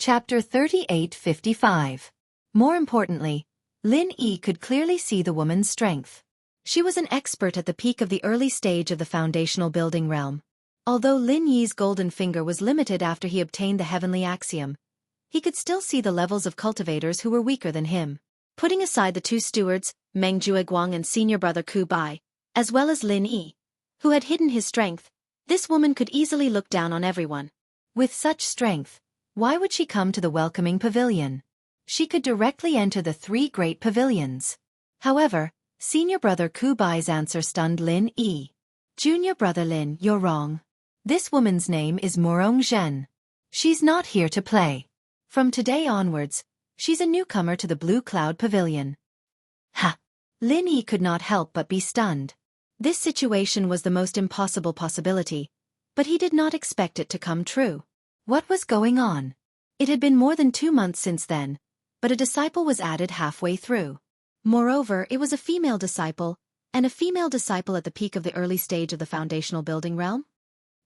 Chapter 38:55. More importantly, Lin Yi could clearly see the woman's strength. She was an expert at the peak of the early stage of the foundational building realm. Although Lin Yi's golden finger was limited after he obtained the heavenly axiom, he could still see the levels of cultivators who were weaker than him. Putting aside the two stewards, Meng Jueguang and senior brother Ku Bai, as well as Lin Yi, who had hidden his strength, this woman could easily look down on everyone. With such strength, why would she come to the welcoming pavilion? She could directly enter the three great pavilions. However, senior brother Ku Bai's answer stunned Lin Yi. Junior brother Lin, you're wrong. This woman's name is Murong Zhen. She's not here to play. From today onwards, she's a newcomer to the Blue Cloud Pavilion. Ha! Lin Yi could not help but be stunned. This situation was the most impossible possibility, but he did not expect it to come true. What was going on? It had been more than 2 months since then, but a disciple was added halfway through. Moreover, it was a female disciple, and a female disciple at the peak of the early stage of the foundational building realm?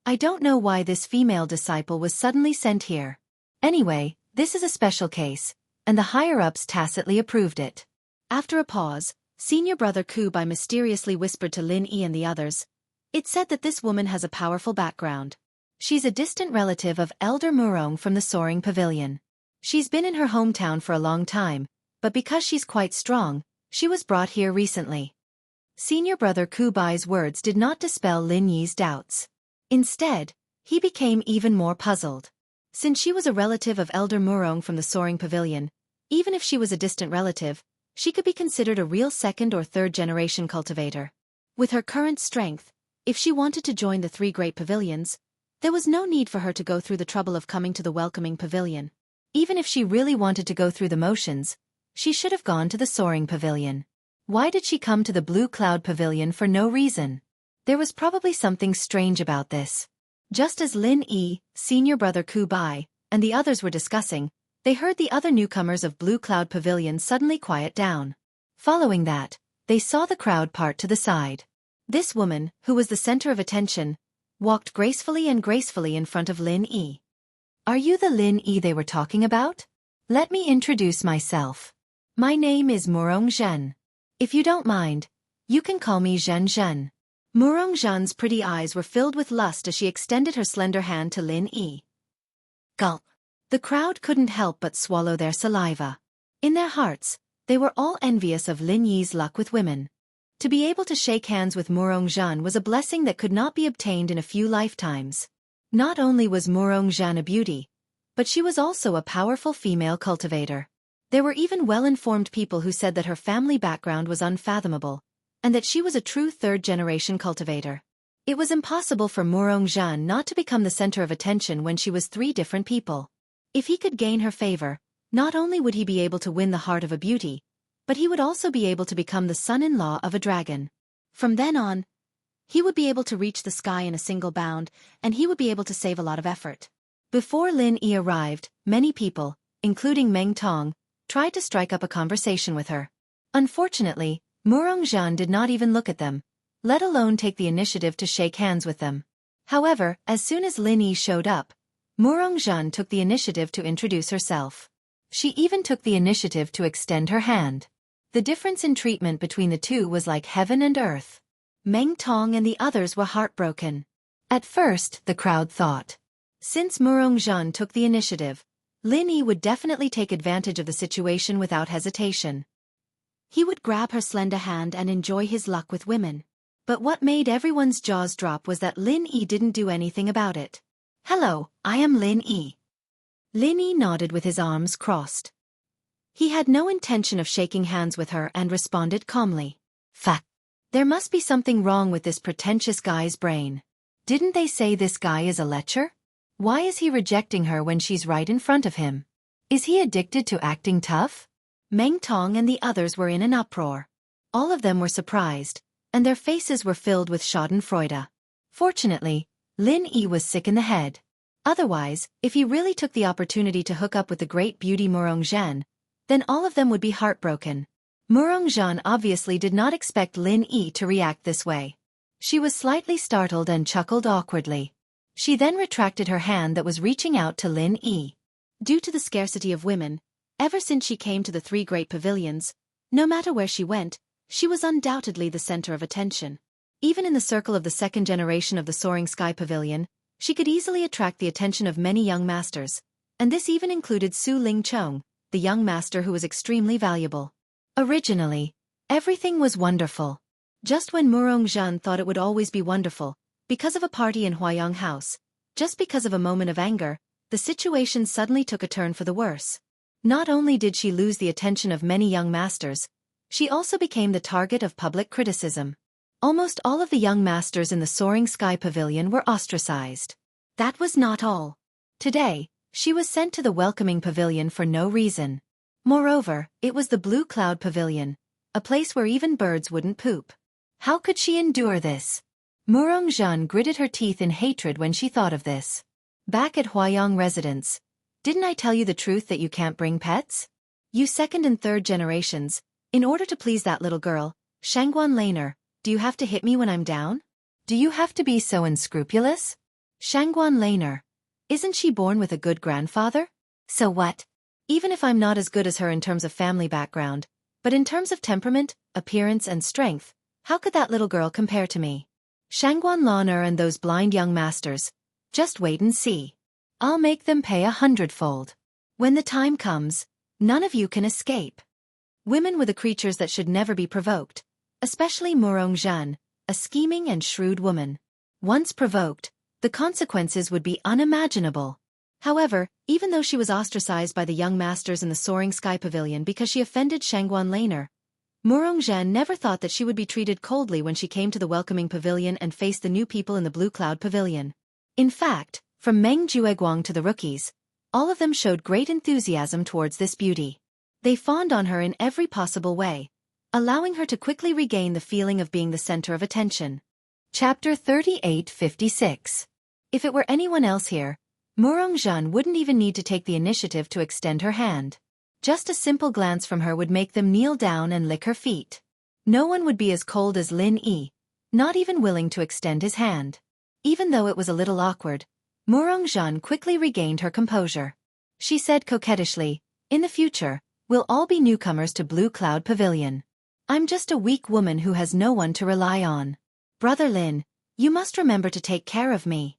I don't know why this female disciple was suddenly sent here. Anyway, this is a special case, and the higher-ups tacitly approved it. After a pause, senior brother Ku Bai mysteriously whispered to Lin Yi and the others. It's said that this woman has a powerful background. She's a distant relative of Elder Murong from the Soaring Pavilion. She's been in her hometown for a long time, but because she's quite strong, she was brought here recently. Senior brother Ku Bai's words did not dispel Lin Yi's doubts. Instead, he became even more puzzled. Since she was a relative of Elder Murong from the Soaring Pavilion, even if she was a distant relative, she could be considered a real second or third generation cultivator. With her current strength, if she wanted to join the three great pavilions, there was no need for her to go through the trouble of coming to the welcoming pavilion. Even if she really wanted to go through the motions, she should have gone to the Soaring Pavilion. Why did she come to the Blue Cloud Pavilion for no reason? There was probably something strange about this. Just as Lin Yi, senior brother Ku Bai, and the others were discussing, they heard the other newcomers of Blue Cloud Pavilion suddenly quiet down. Following that, they saw the crowd part to the side. This woman, who was the center of attention, walked gracefully in front of Lin Yi. Are you the Lin Yi they were talking about? Let me introduce myself. My name is Murong Zhen. If you don't mind, you can call me Zhen Zhen. Murong Zhen's pretty eyes were filled with lust as she extended her slender hand to Lin Yi. Gulp. The crowd couldn't help but swallow their saliva. In their hearts, they were all envious of Lin Yi's luck with women. To be able to shake hands with Murong Zhen was a blessing that could not be obtained in a few lifetimes. Not only was Murong Zhen a beauty, but she was also a powerful female cultivator. There were even well-informed people who said that her family background was unfathomable, and that she was a true third-generation cultivator. It was impossible for Murong Zhen not to become the center of attention when she was three different people. If he could gain her favor, not only would he be able to win the heart of a beauty, but he would also be able to become the son-in-law of a dragon. From then on, he would be able to reach the sky in a single bound, and he would be able to save a lot of effort. Before Lin Yi arrived, many people, including Meng Tong, tried to strike up a conversation with her. Unfortunately, Murong Zhen did not even look at them, let alone take the initiative to shake hands with them. However, as soon as Lin Yi showed up, Murong Zhen took the initiative to introduce herself. She even took the initiative to extend her hand. The difference in treatment between the two was like heaven and earth. Meng Tong and the others were heartbroken. At first, the crowd thought, since Murong Zhen took the initiative, Lin Yi would definitely take advantage of the situation without hesitation. He would grab her slender hand and enjoy his luck with women. But what made everyone's jaws drop was that Lin Yi didn't do anything about it. Hello, I am Lin Yi. Lin Yi nodded with his arms crossed. He had no intention of shaking hands with her and responded calmly. Fact. There must be something wrong with this pretentious guy's brain. Didn't they say this guy is a lecher? Why is he rejecting her when she's right in front of him? Is he addicted to acting tough? Meng Tong and the others were in an uproar. All of them were surprised, and their faces were filled with schadenfreude. Fortunately, Lin Yi was sick in the head. Otherwise, if he really took the opportunity to hook up with the great beauty Murong Zhen, then all of them would be heartbroken. Murong Zhen obviously did not expect Lin Yi to react this way. She was slightly startled and chuckled awkwardly. She then retracted her hand that was reaching out to Lin Yi. Due to the scarcity of women, ever since she came to the three great pavilions, no matter where she went, she was undoubtedly the center of attention. Even in the circle of the second generation of the Soaring Sky Pavilion, she could easily attract the attention of many young masters, and this even included Su Lingchong, the young master who was extremely valuable. Originally, everything was wonderful. Just when Murongzhen thought it would always be wonderful, because of a party in Huayang House, just because of a moment of anger, the situation suddenly took a turn for the worse. Not only did she lose the attention of many young masters, she also became the target of public criticism. Almost all of the young masters in the Soaring Sky Pavilion were ostracized. That was not all. Today, she was sent to the Welcoming Pavilion for no reason. Moreover, it was the Blue Cloud Pavilion, a place where even birds wouldn't poop. How could she endure this? Murongzhen gritted her teeth in hatred when she thought of this. Back at Huayang residence, didn't I tell you the truth that you can't bring pets? You second and third generations, in order to please that little girl, Shangguan Laner, do you have to hit me when I'm down? Do you have to be so unscrupulous? Shangguan Laner, isn't she born with a good grandfather? So what? Even if I'm not as good as her in terms of family background, but in terms of temperament, appearance and strength, how could that little girl compare to me? Shangguan Laner and those blind young masters, just wait and see. I'll make them pay 100-fold. When the time comes, none of you can escape. Women were the creatures that should never be provoked, especially Murongzhen, a scheming and shrewd woman. Once provoked, the consequences would be unimaginable. However, even though she was ostracized by the young masters in the Soaring Sky Pavilion because she offended Shangguan Laner, Murongzhen never thought that she would be treated coldly when she came to the Welcoming Pavilion and faced the new people in the Blue Cloud Pavilion. In fact, from Meng Jueguang to the rookies, all of them showed great enthusiasm towards this beauty. They fawned on her in every possible way, allowing her to quickly regain the feeling of being the center of attention. Chapter 3856. If it were anyone else here, Murongzhen wouldn't even need to take the initiative to extend her hand. Just a simple glance from her would make them kneel down and lick her feet. No one would be as cold as Lin Yi, not even willing to extend his hand. Even though it was a little awkward, Murongzhen quickly regained her composure. She said coquettishly, in the future, we'll all be newcomers to Blue Cloud Pavilion. I'm just a weak woman who has no one to rely on. Brother Lin, you must remember to take care of me.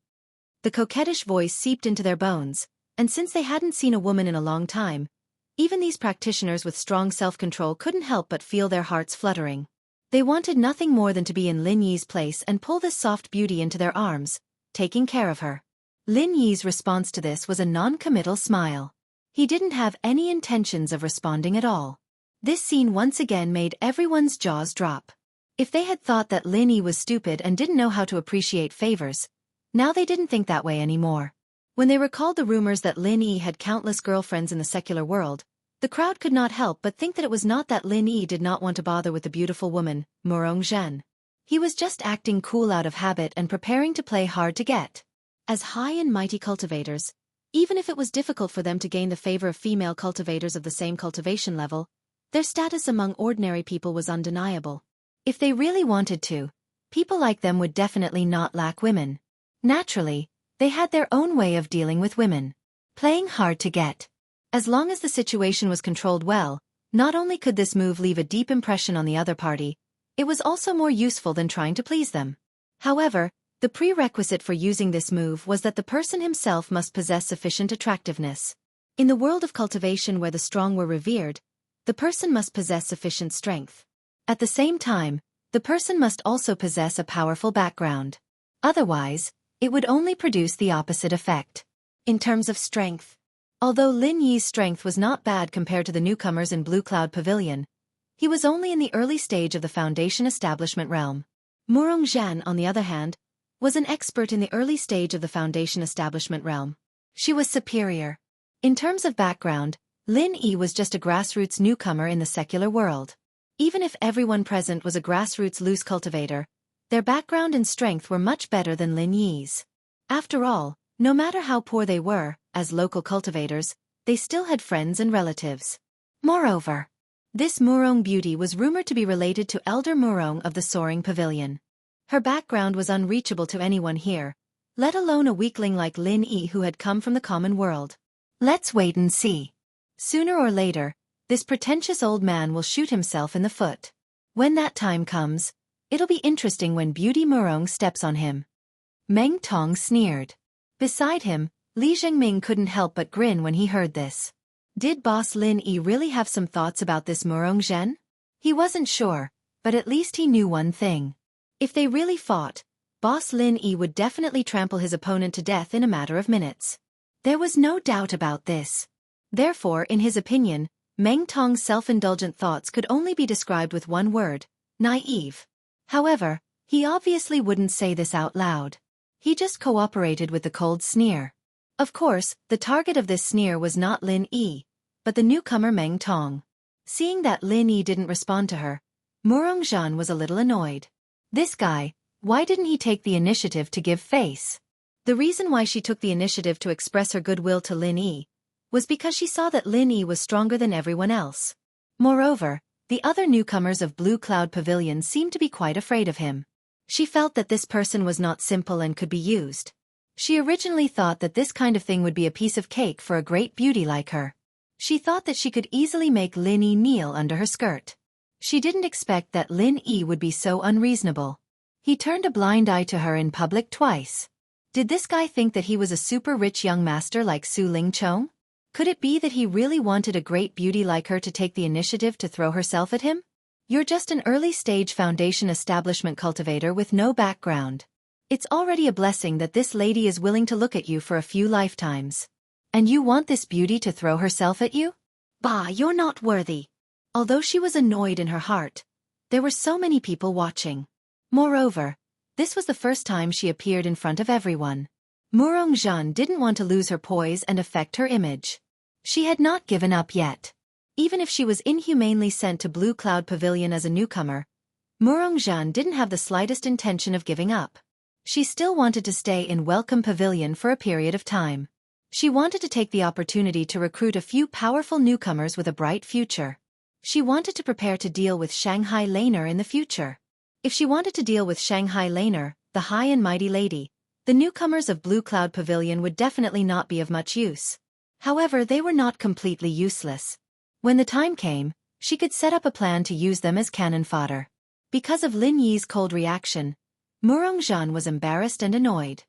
The coquettish voice seeped into their bones, and since they hadn't seen a woman in a long time, even these practitioners with strong self-control couldn't help but feel their hearts fluttering. They wanted nothing more than to be in Lin Yi's place and pull this soft beauty into their arms, taking care of her. Lin Yi's response to this was a non-committal smile. He didn't have any intentions of responding at all. This scene once again made everyone's jaws drop. If they had thought that Lin Yi was stupid and didn't know how to appreciate favors, now they didn't think that way anymore. When they recalled the rumors that Lin Yi had countless girlfriends in the secular world, the crowd could not help but think that it was not that Lin Yi did not want to bother with the beautiful woman, Murongzhen. He was just acting cool out of habit and preparing to play hard to get. As high and mighty cultivators, even if it was difficult for them to gain the favor of female cultivators of the same cultivation level, their status among ordinary people was undeniable. If they really wanted to, people like them would definitely not lack women. Naturally, they had their own way of dealing with women. Playing hard to get. As long as the situation was controlled well, not only could this move leave a deep impression on the other party, it was also more useful than trying to please them. However, the prerequisite for using this move was that the person himself must possess sufficient attractiveness. In the world of cultivation where the strong were revered, the person must possess sufficient strength. At the same time, the person must also possess a powerful background. Otherwise, it would only produce the opposite effect. In terms of strength, although Lin Yi's strength was not bad compared to the newcomers in Blue Cloud Pavilion, he was only in the early stage of the Foundation establishment realm. Murongzhen, on the other hand, was an expert in the early stage of the Foundation establishment realm. She was superior. In terms of background, Lin Yi was just a grassroots newcomer in the secular world. Even if everyone present was a grassroots loose cultivator, their background and strength were much better than Lin Yi's. After all, no matter how poor they were, as local cultivators, they still had friends and relatives. Moreover, this Murong beauty was rumored to be related to Elder Murong of the Soaring Pavilion. Her background was unreachable to anyone here, let alone a weakling like Lin Yi who had come from the common world. Let's wait and see. Sooner or later, this pretentious old man will shoot himself in the foot. When that time comes, it'll be interesting when Beauty Murong steps on him. Meng Tong sneered. Beside him, Li Zhengming couldn't help but grin when he heard this. Did boss Lin Yi really have some thoughts about this Murong Zhen? He wasn't sure, but at least he knew one thing. If they really fought, boss Lin Yi would definitely trample his opponent to death in a matter of minutes. There was no doubt about this. Therefore, in his opinion, Meng Tong's self-indulgent thoughts could only be described with one word: naive. However, he obviously wouldn't say this out loud. He just cooperated with the cold sneer. Of course, the target of this sneer was not Lin Yi, but the newcomer Meng Tong. Seeing that Lin Yi didn't respond to her, Murong Zhan was a little annoyed. This guy, why didn't he take the initiative to give face? The reason why she took the initiative to express her goodwill to Lin Yi was because she saw that Lin Yi was stronger than everyone else. Moreover, the other newcomers of Blue Cloud Pavilion seemed to be quite afraid of him. She felt that this person was not simple and could be used. She originally thought that this kind of thing would be a piece of cake for a great beauty like her. She thought that she could easily make Lin Yi kneel under her skirt. She didn't expect that Lin Yi would be so unreasonable. He turned a blind eye to her in public twice. Did this guy think that he was a super rich young master like Su Lingchong? Could it be that he really wanted a great beauty like her to take the initiative to throw herself at him? You're just an early-stage foundation establishment cultivator with no background. It's already a blessing that this lady is willing to look at you for a few lifetimes. And you want this beauty to throw herself at you? Bah, you're not worthy. Although she was annoyed in her heart, there were so many people watching. Moreover, this was the first time she appeared in front of everyone. Murong Zhan didn't want to lose her poise and affect her image. She had not given up yet. Even if she was inhumanely sent to Blue Cloud Pavilion as a newcomer, Murong Zhan didn't have the slightest intention of giving up. She still wanted to stay in Welcome Pavilion for a period of time. She wanted to take the opportunity to recruit a few powerful newcomers with a bright future. She wanted to prepare to deal with Shanghai Laner in the future. If she wanted to deal with Shanghai Laner, the high and mighty lady, the newcomers of Blue Cloud Pavilion would definitely not be of much use. However, they were not completely useless. When the time came, she could set up a plan to use them as cannon fodder. Because of Lin Yi's cold reaction, Murong Zhan was embarrassed and annoyed.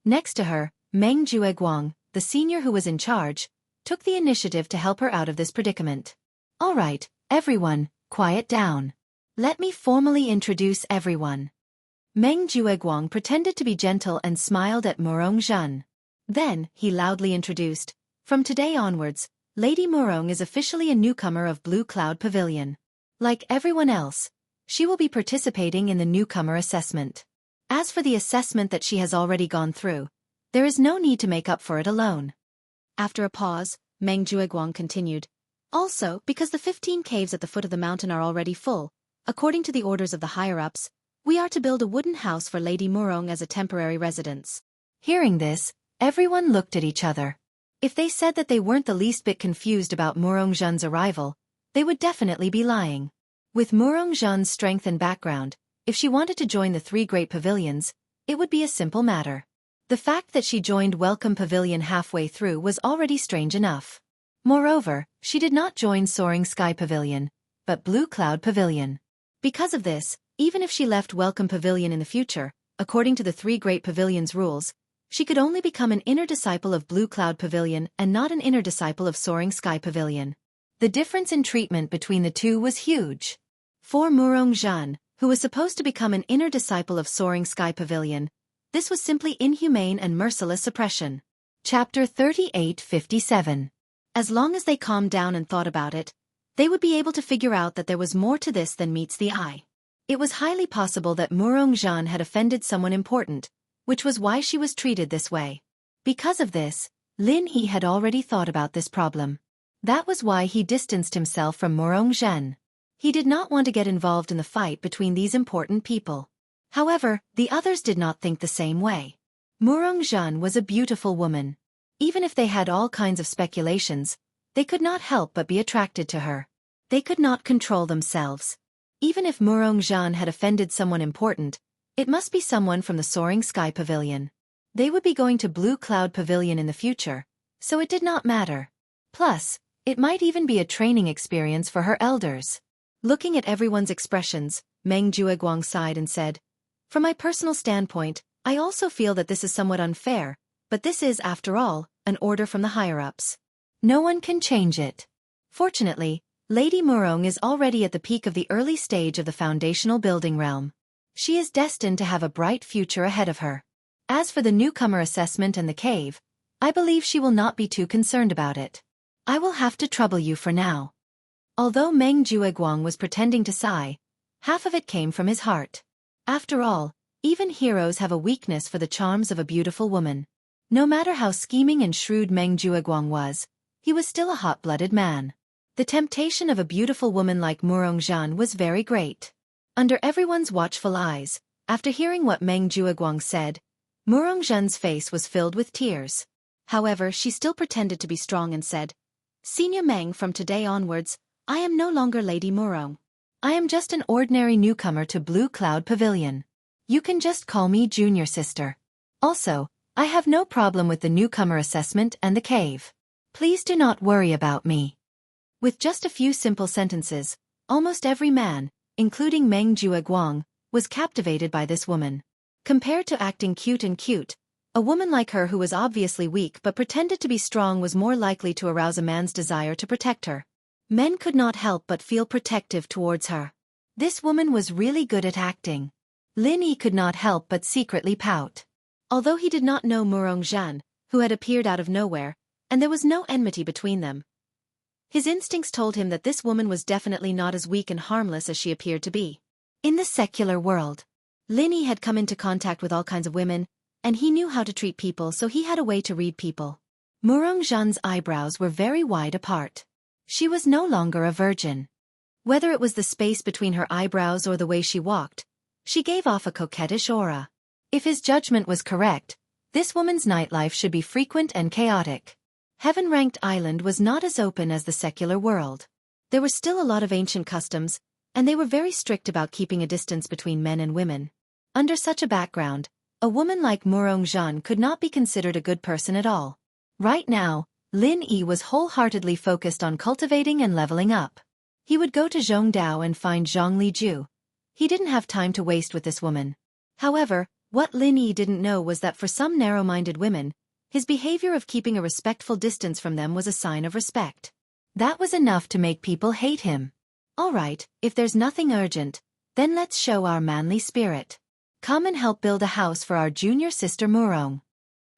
Next to her, Meng Jueguang, the senior who was in charge, took the initiative to help her out of this predicament. All right, everyone, quiet down. Let me formally introduce everyone. Meng Jueguang pretended to be gentle and smiled at Murong Zhan. Then, he loudly introduced, "From today onwards, Lady Murong is officially a newcomer of Blue Cloud Pavilion. Like everyone else, she will be participating in the newcomer assessment. As for the assessment that she has already gone through, there is no need to make up for it alone." After a pause, Meng Jueguang continued, "Also, because the 15 caves at the foot of the mountain are already full, according to the orders of the higher-ups, we are to build a wooden house for Lady Murong as a temporary residence." Hearing this, everyone looked at each other. If they said that they weren't the least bit confused about Murong Zhan's arrival, they would definitely be lying. With Murong Zhan's strength and background, if she wanted to join the 3 great pavilions, it would be a simple matter. The fact that she joined Welcome Pavilion halfway through was already strange enough. Moreover, she did not join Soaring Sky Pavilion, but Blue Cloud Pavilion. Because of this, even if she left Welcome Pavilion in the future, according to the 3 great pavilions' rules, she could only become an inner disciple of Blue Cloud Pavilion and not an inner disciple of Soaring Sky Pavilion. The difference in treatment between the two was huge. For Murong Zhan, who was supposed to become an inner disciple of Soaring Sky Pavilion, this was simply inhumane and merciless suppression. Chapter 3857. As long as they calmed down and thought about it, they would be able to figure out that there was more to this than meets the eye. It was highly possible that Murong Zhan had offended someone important, which was why she was treated this way. Because of this, Lin Yi had already thought about this problem. That was why he distanced himself from Murong Zhan. He did not want to get involved in the fight between these important people. However, the others did not think the same way. Murong Zhan was a beautiful woman. Even if they had all kinds of speculations, they could not help but be attracted to her. They could not control themselves. Even if Murong Zhan had offended someone important, it must be someone from the Soaring Sky Pavilion. They would be going to Blue Cloud Pavilion in the future, so it did not matter. Plus, it might even be a training experience for her elders. Looking at everyone's expressions, Meng Jueguang sighed and said, "From my personal standpoint, I also feel that this is somewhat unfair, but this is, after all, an order from the higher-ups. No one can change it." Fortunately, Lady Murong is already at the peak of the early stage of the foundational building realm. She is destined to have a bright future ahead of her. As for the newcomer assessment and the cave, I believe she will not be too concerned about it. I will have to trouble you for now. Although Meng Jueguang was pretending to sigh, half of it came from his heart. After all, even heroes have a weakness for the charms of a beautiful woman. No matter how scheming and shrewd Meng Jueguang was, he was still a hot-blooded man. The temptation of a beautiful woman like Murong Zhan was very great. Under everyone's watchful eyes, after hearing what Meng Jueguang said, Murong Zhan's face was filled with tears. However, she still pretended to be strong and said, "Senior Meng, from today onwards, I am no longer Lady Murong. I am just an ordinary newcomer to Blue Cloud Pavilion. You can just call me Junior Sister. Also, I have no problem with the newcomer assessment and the cave. Please do not worry about me." With just a few simple sentences, almost every man, including Meng Jueguang, was captivated by this woman. Compared to acting cute, a woman like her who was obviously weak but pretended to be strong was more likely to arouse a man's desire to protect her. Men could not help but feel protective towards her. This woman was really good at acting. Lin Yi could not help but secretly pout. Although he did not know Murong Zhan, who had appeared out of nowhere, and there was no enmity between them, his instincts told him that this woman was definitely not as weak and harmless as she appeared to be. In the secular world, Lin Yi had come into contact with all kinds of women, and he knew how to treat people, so he had a way to read people. Murong Zhan's eyebrows were very wide apart. She was no longer a virgin. Whether it was the space between her eyebrows or the way she walked, she gave off a coquettish aura. If his judgment was correct, this woman's nightlife should be frequent and chaotic. Heaven-ranked Island was not as open as the secular world. There were still a lot of ancient customs, and they were very strict about keeping a distance between men and women. Under such a background, a woman like Murong Zhan could not be considered a good person at all. Right now, Lin Yi was wholeheartedly focused on cultivating and leveling up. He would go to Zhongdao and find Zhang Liju. He didn't have time to waste with this woman. However, what Lin Yi didn't know was that for some narrow-minded women, his behavior of keeping a respectful distance from them was a sign of respect. That was enough to make people hate him. All right, if there's nothing urgent, then let's show our manly spirit. Come and help build a house for our junior sister Murong.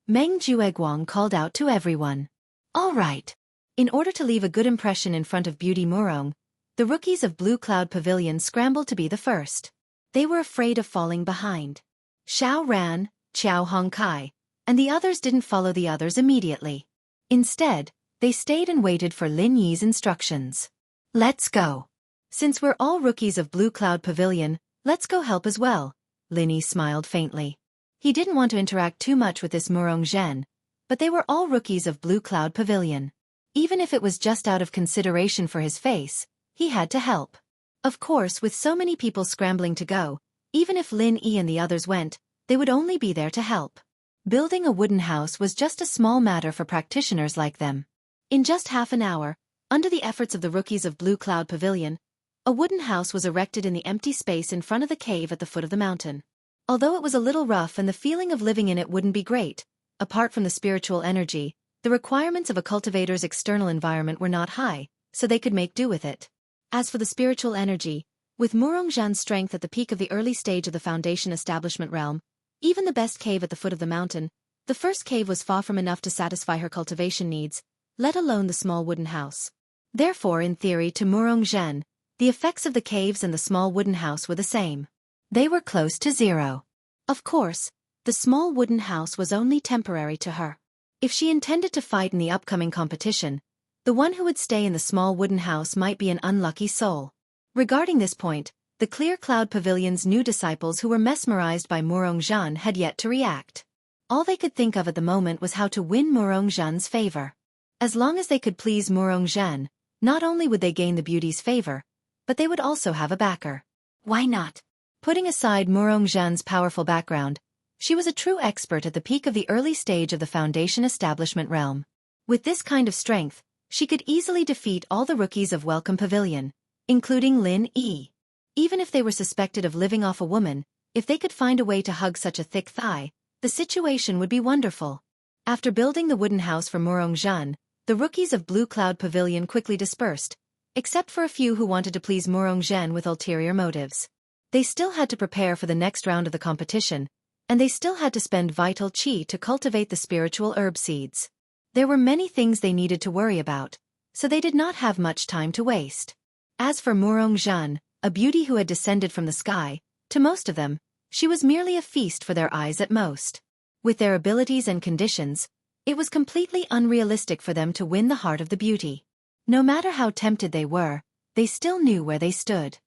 Meng Jueguang called out to everyone. All right. In order to leave a good impression in front of Beauty Murong, the rookies of Blue Cloud Pavilion scrambled to be the first. They were afraid of falling behind. Xiao ran, Qiao Hongkai, and the others didn't follow the others immediately. Instead, they stayed and waited for Lin Yi's instructions. Let's go. Since we're all rookies of Blue Cloud Pavilion, let's go help as well. Lin Yi smiled faintly. He didn't want to interact too much with this Murong Zhen, but they were all rookies of Blue Cloud Pavilion. Even if it was just out of consideration for his face, he had to help. Of course, with so many people scrambling to go, even if Lin Yi and the others went, they would only be there to help. Building a wooden house was just a small matter for practitioners like them. In just half an hour, under the efforts of the rookies of Blue Cloud Pavilion, a wooden house was erected in the empty space in front of the cave at the foot of the mountain. Although it was a little rough and the feeling of living in it wouldn't be great, apart from the spiritual energy, the requirements of a cultivator's external environment were not high, so they could make do with it. As for the spiritual energy, with Murong Zhan's strength at the peak of the early stage of the foundation establishment realm, even the best cave at the foot of the mountain, the first cave was far from enough to satisfy her cultivation needs, let alone the small wooden house. Therefore, in theory, to Murong Zhan, the effects of the caves and the small wooden house were the same. They were close to zero. Of course, the small wooden house was only temporary to her. If she intended to fight in the upcoming competition, the one who would stay in the small wooden house might be an unlucky soul. Regarding this point, the Clear Cloud Pavilion's new disciples who were mesmerized by Murong Zhan had yet to react. All they could think of at the moment was how to win Murong Zhan's favor. As long as they could please Murong Zhan, not only would they gain the beauty's favor, but they would also have a backer. Why not? Putting aside Murong Zhan's powerful background, she was a true expert at the peak of the early stage of the foundation establishment realm. With this kind of strength, she could easily defeat all the rookies of Welcome Pavilion, including Lin Yi. Even if they were suspected of living off a woman, if they could find a way to hug such a thick thigh, the situation would be wonderful. After building the wooden house for Murongzhan, the rookies of Blue Cloud Pavilion quickly dispersed, except for a few who wanted to please Murongzhan with ulterior motives. They still had to prepare for the next round of the competition, and they still had to spend vital qi to cultivate the spiritual herb seeds. There were many things they needed to worry about, so they did not have much time to waste. As for Murongzhan, a beauty who had descended from the sky, to most of them, she was merely a feast for their eyes at most. With their abilities and conditions, it was completely unrealistic for them to win the heart of the beauty. No matter how tempted they were, they still knew where they stood.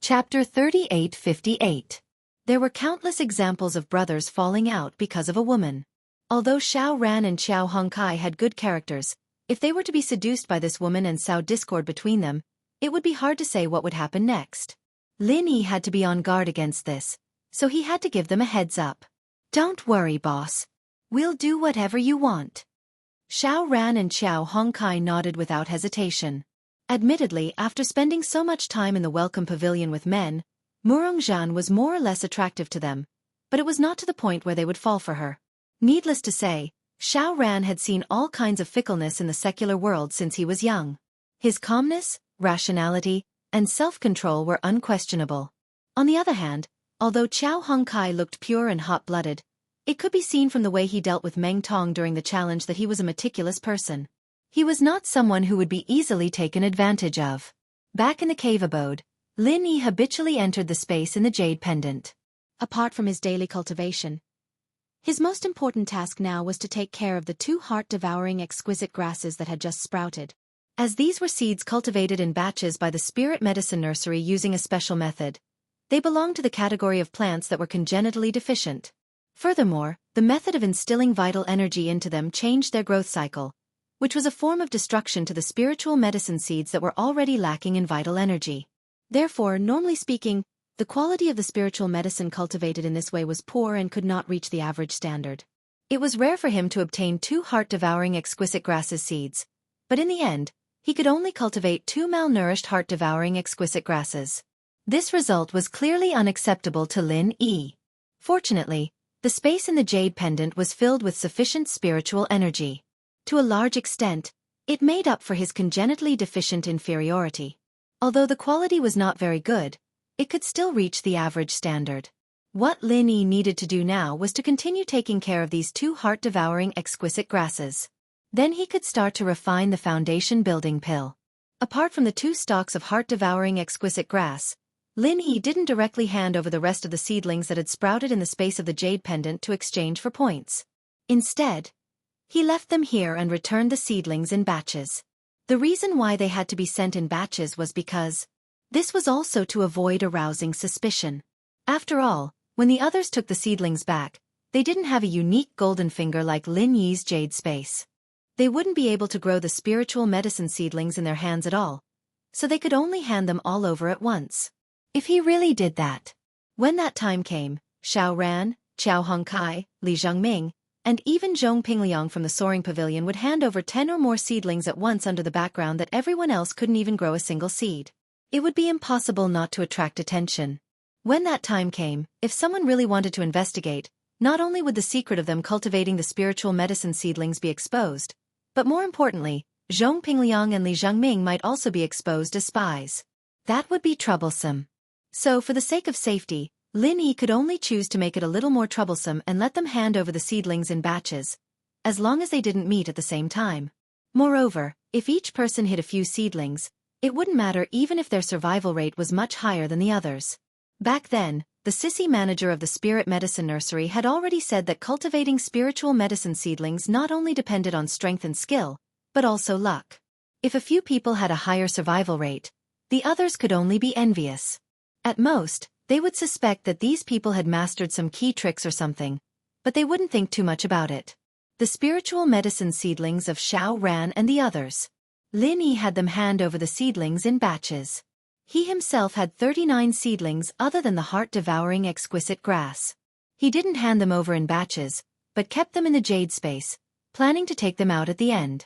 Chapter 38:58. There were countless examples of brothers falling out because of a woman. Although Xiao Ran and Xiao Hongkai had good characters, if they were to be seduced by this woman and sow discord between them, it would be hard to say what would happen next. Lin Yi had to be on guard against this, so he had to give them a heads up. "Don't worry, boss. We'll do whatever you want." Xiao Ran and Xiao Hongkai nodded without hesitation. Admittedly, after spending so much time in the Welcome Pavilion with men, Murongzhan was more or less attractive to them, but it was not to the point where they would fall for her. Needless to say, Xiao Ran had seen all kinds of fickleness in the secular world since he was young. His calmness, rationality, and self-control were unquestionable. On the other hand, although Xiao Hongkai looked pure and hot-blooded, it could be seen from the way he dealt with Meng Tong during the challenge that he was a meticulous person. He was not someone who would be easily taken advantage of. Back in the cave abode, Lin Yi habitually entered the space in the jade pendant. Apart from his daily cultivation, his most important task now was to take care of the two heart-devouring exquisite grasses that had just sprouted. As these were seeds cultivated in batches by the Spirit Medicine Nursery using a special method, they belonged to the category of plants that were congenitally deficient. Furthermore, the method of instilling vital energy into them changed their growth cycle, which was a form of destruction to the spiritual medicine seeds that were already lacking in vital energy. Therefore, normally speaking, the quality of the spiritual medicine cultivated in this way was poor and could not reach the average standard. It was rare for him to obtain two heart-devouring exquisite grasses seeds, but in the end, he could only cultivate two malnourished heart-devouring exquisite grasses. This result was clearly unacceptable to Lin Yi. Fortunately, the space in the jade pendant was filled with sufficient spiritual energy. To a large extent, it made up for his congenitally deficient inferiority. Although the quality was not very good, it could still reach the average standard. What Lin Yi needed to do now was to continue taking care of these two heart-devouring exquisite grasses. Then he could start to refine the foundation building pill. Apart from the two stalks of heart-devouring exquisite grass, Lin Yi didn't directly hand over the rest of the seedlings that had sprouted in the space of the jade pendant to exchange for points. Instead, he left them here and returned the seedlings in batches. The reason why they had to be sent in batches was because this was also to avoid arousing suspicion. After all, when the others took the seedlings back, they didn't have a unique golden finger like Lin Yi's jade space. They wouldn't be able to grow the spiritual medicine seedlings in their hands at all, so they could only hand them all over at once. If he really did that. When that time came, Xiao Ran, Xiao Hongkai, Li Zhongming, and even Zhong Pingliang from the Soaring Pavilion would hand over 10 or more seedlings at once under the background that everyone else couldn't even grow a single seed. It would be impossible not to attract attention. When that time came, if someone really wanted to investigate, not only would the secret of them cultivating the spiritual medicine seedlings be exposed, but more importantly, Zhong Pingliang and Li Zhongming might also be exposed as spies. That would be troublesome. So for the sake of safety, Lin Yi could only choose to make it a little more troublesome and let them hand over the seedlings in batches, as long as they didn't meet at the same time. Moreover, if each person hid a few seedlings, it wouldn't matter even if their survival rate was much higher than the others. Back then, the sissy manager of the Spirit Medicine Nursery had already said that cultivating spiritual medicine seedlings not only depended on strength and skill, but also luck. If a few people had a higher survival rate, the others could only be envious. At most, they would suspect that these people had mastered some key tricks or something, but they wouldn't think too much about it. The spiritual medicine seedlings of Xiao Ran and the others. Lin Yi had them hand over the seedlings in batches. He himself had 39 seedlings other than the heart-devouring exquisite grass. He didn't hand them over in batches, but kept them in the jade space, planning to take them out at the end.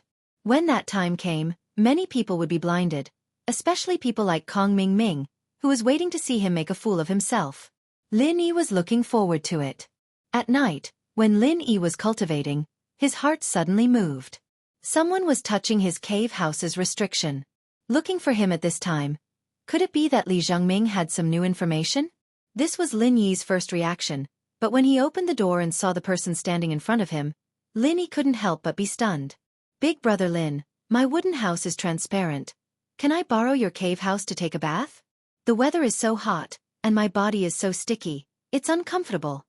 When that time came, many people would be blinded, especially people like Kong Ming Ming, who was waiting to see him make a fool of himself. Lin Yi was looking forward to it. At night, when Lin Yi was cultivating, his heart suddenly moved. Someone was touching his cave house's restriction. Looking for him at this time. Could it be that Li Zhengming had some new information? This was Lin Yi's first reaction, but when he opened the door and saw the person standing in front of him, Lin Yi couldn't help but be stunned. Big brother Lin, my wooden house is transparent. Can I borrow your cave house to take a bath? The weather is so hot, and my body is so sticky, it's uncomfortable.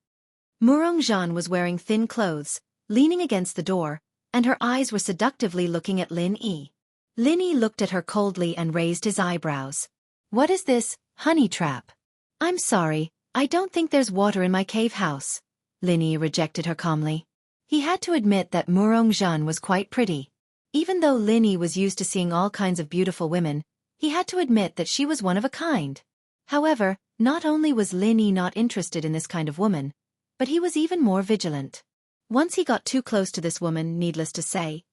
Murongzhan was wearing thin clothes, leaning against the door, and her eyes were seductively looking at Lin Yi. Lin Yi looked at her coldly and raised his eyebrows. What is this, honey trap? I'm sorry, I don't think there's water in my cave house. Lin Yi rejected her calmly. He had to admit that Murongzhan was quite pretty. Even though Lin Yi was used to seeing all kinds of beautiful women, he had to admit that she was one of a kind. However, not only was Lin Yi not interested in this kind of woman, but he was even more vigilant. Once he got too close to this woman, needless to say,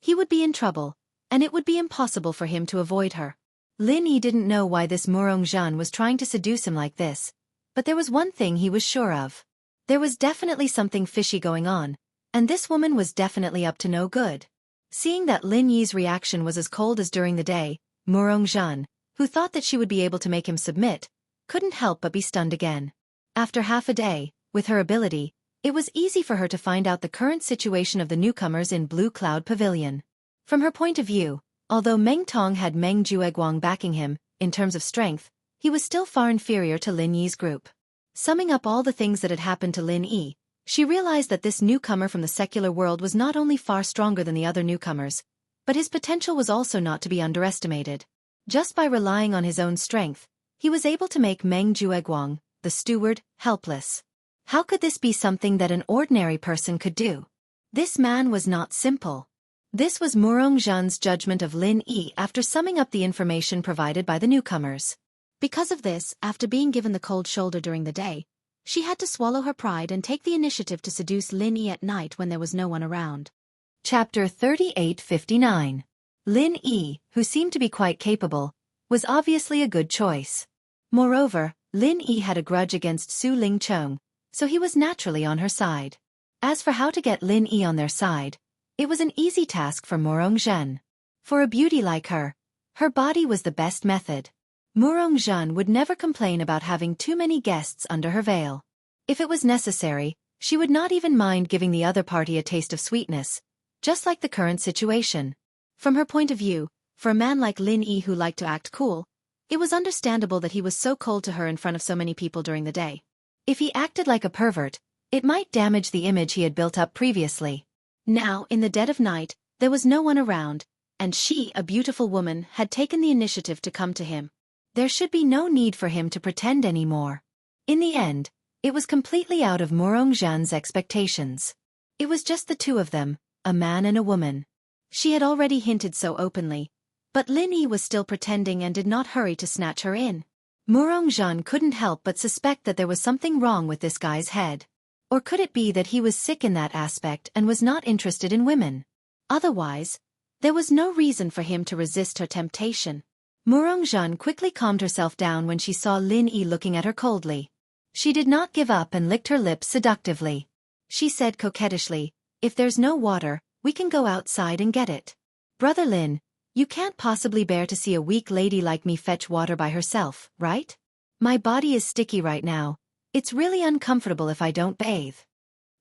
he would be in trouble, and it would be impossible for him to avoid her. Lin Yi didn't know why this Murongzhan was trying to seduce him like this, but there was one thing he was sure of. There was definitely something fishy going on, and this woman was definitely up to no good. Seeing that Lin Yi's reaction was as cold as during the day, Murongzhan, who thought that she would be able to make him submit, couldn't help but be stunned again. After half a day, with her ability, it was easy for her to find out the current situation of the newcomers in Blue Cloud Pavilion. From her point of view, although Meng Tong had Meng Jueguang backing him, in terms of strength, he was still far inferior to Lin Yi's group. Summing up all the things that had happened to Lin Yi, she realized that this newcomer from the secular world was not only far stronger than the other newcomers, but his potential was also not to be underestimated. Just by relying on his own strength, he was able to make Meng Jueguang, the steward, helpless. How could this be something that an ordinary person could do? This man was not simple. This was Murongzhan's judgment of Lin Yi after summing up the information provided by the newcomers. Because of this, after being given the cold shoulder during the day, she had to swallow her pride and take the initiative to seduce Lin Yi at night when there was no one around. Chapter 3859. Lin Yi, who seemed to be quite capable, was obviously a good choice. Moreover, Lin Yi had a grudge against Su Lingcheng, so he was naturally on her side. As for how to get Lin Yi on their side, it was an easy task for Murongzhan. For a beauty like her body was the best method. Murongzhan would never complain about having too many guests under her veil. If it was necessary, she would not even mind giving the other party a taste of sweetness, just like the current situation. From her point of view, for a man like Lin Yi who liked to act cool, it was understandable that he was so cold to her in front of so many people during the day. If he acted like a pervert, it might damage the image he had built up previously. Now, in the dead of night, there was no one around, and she, a beautiful woman, had taken the initiative to come to him. There should be no need for him to pretend anymore. In the end, it was completely out of Murongzhan's expectations. It was just the two of them, a man and a woman. She had already hinted so openly, but Lin Yi was still pretending and did not hurry to snatch her in. Murongzhan couldn't help but suspect that there was something wrong with this guy's head. Or could it be that he was sick in that aspect and was not interested in women? Otherwise, there was no reason for him to resist her temptation. Murongzhan quickly calmed herself down when she saw Lin Yi looking at her coldly. She did not give up and licked her lips seductively. She said coquettishly, "If there's no water, we can go outside and get it. Brother Lin, you can't possibly bear to see a weak lady like me fetch water by herself, right? My body is sticky right now. It's really uncomfortable if I don't bathe."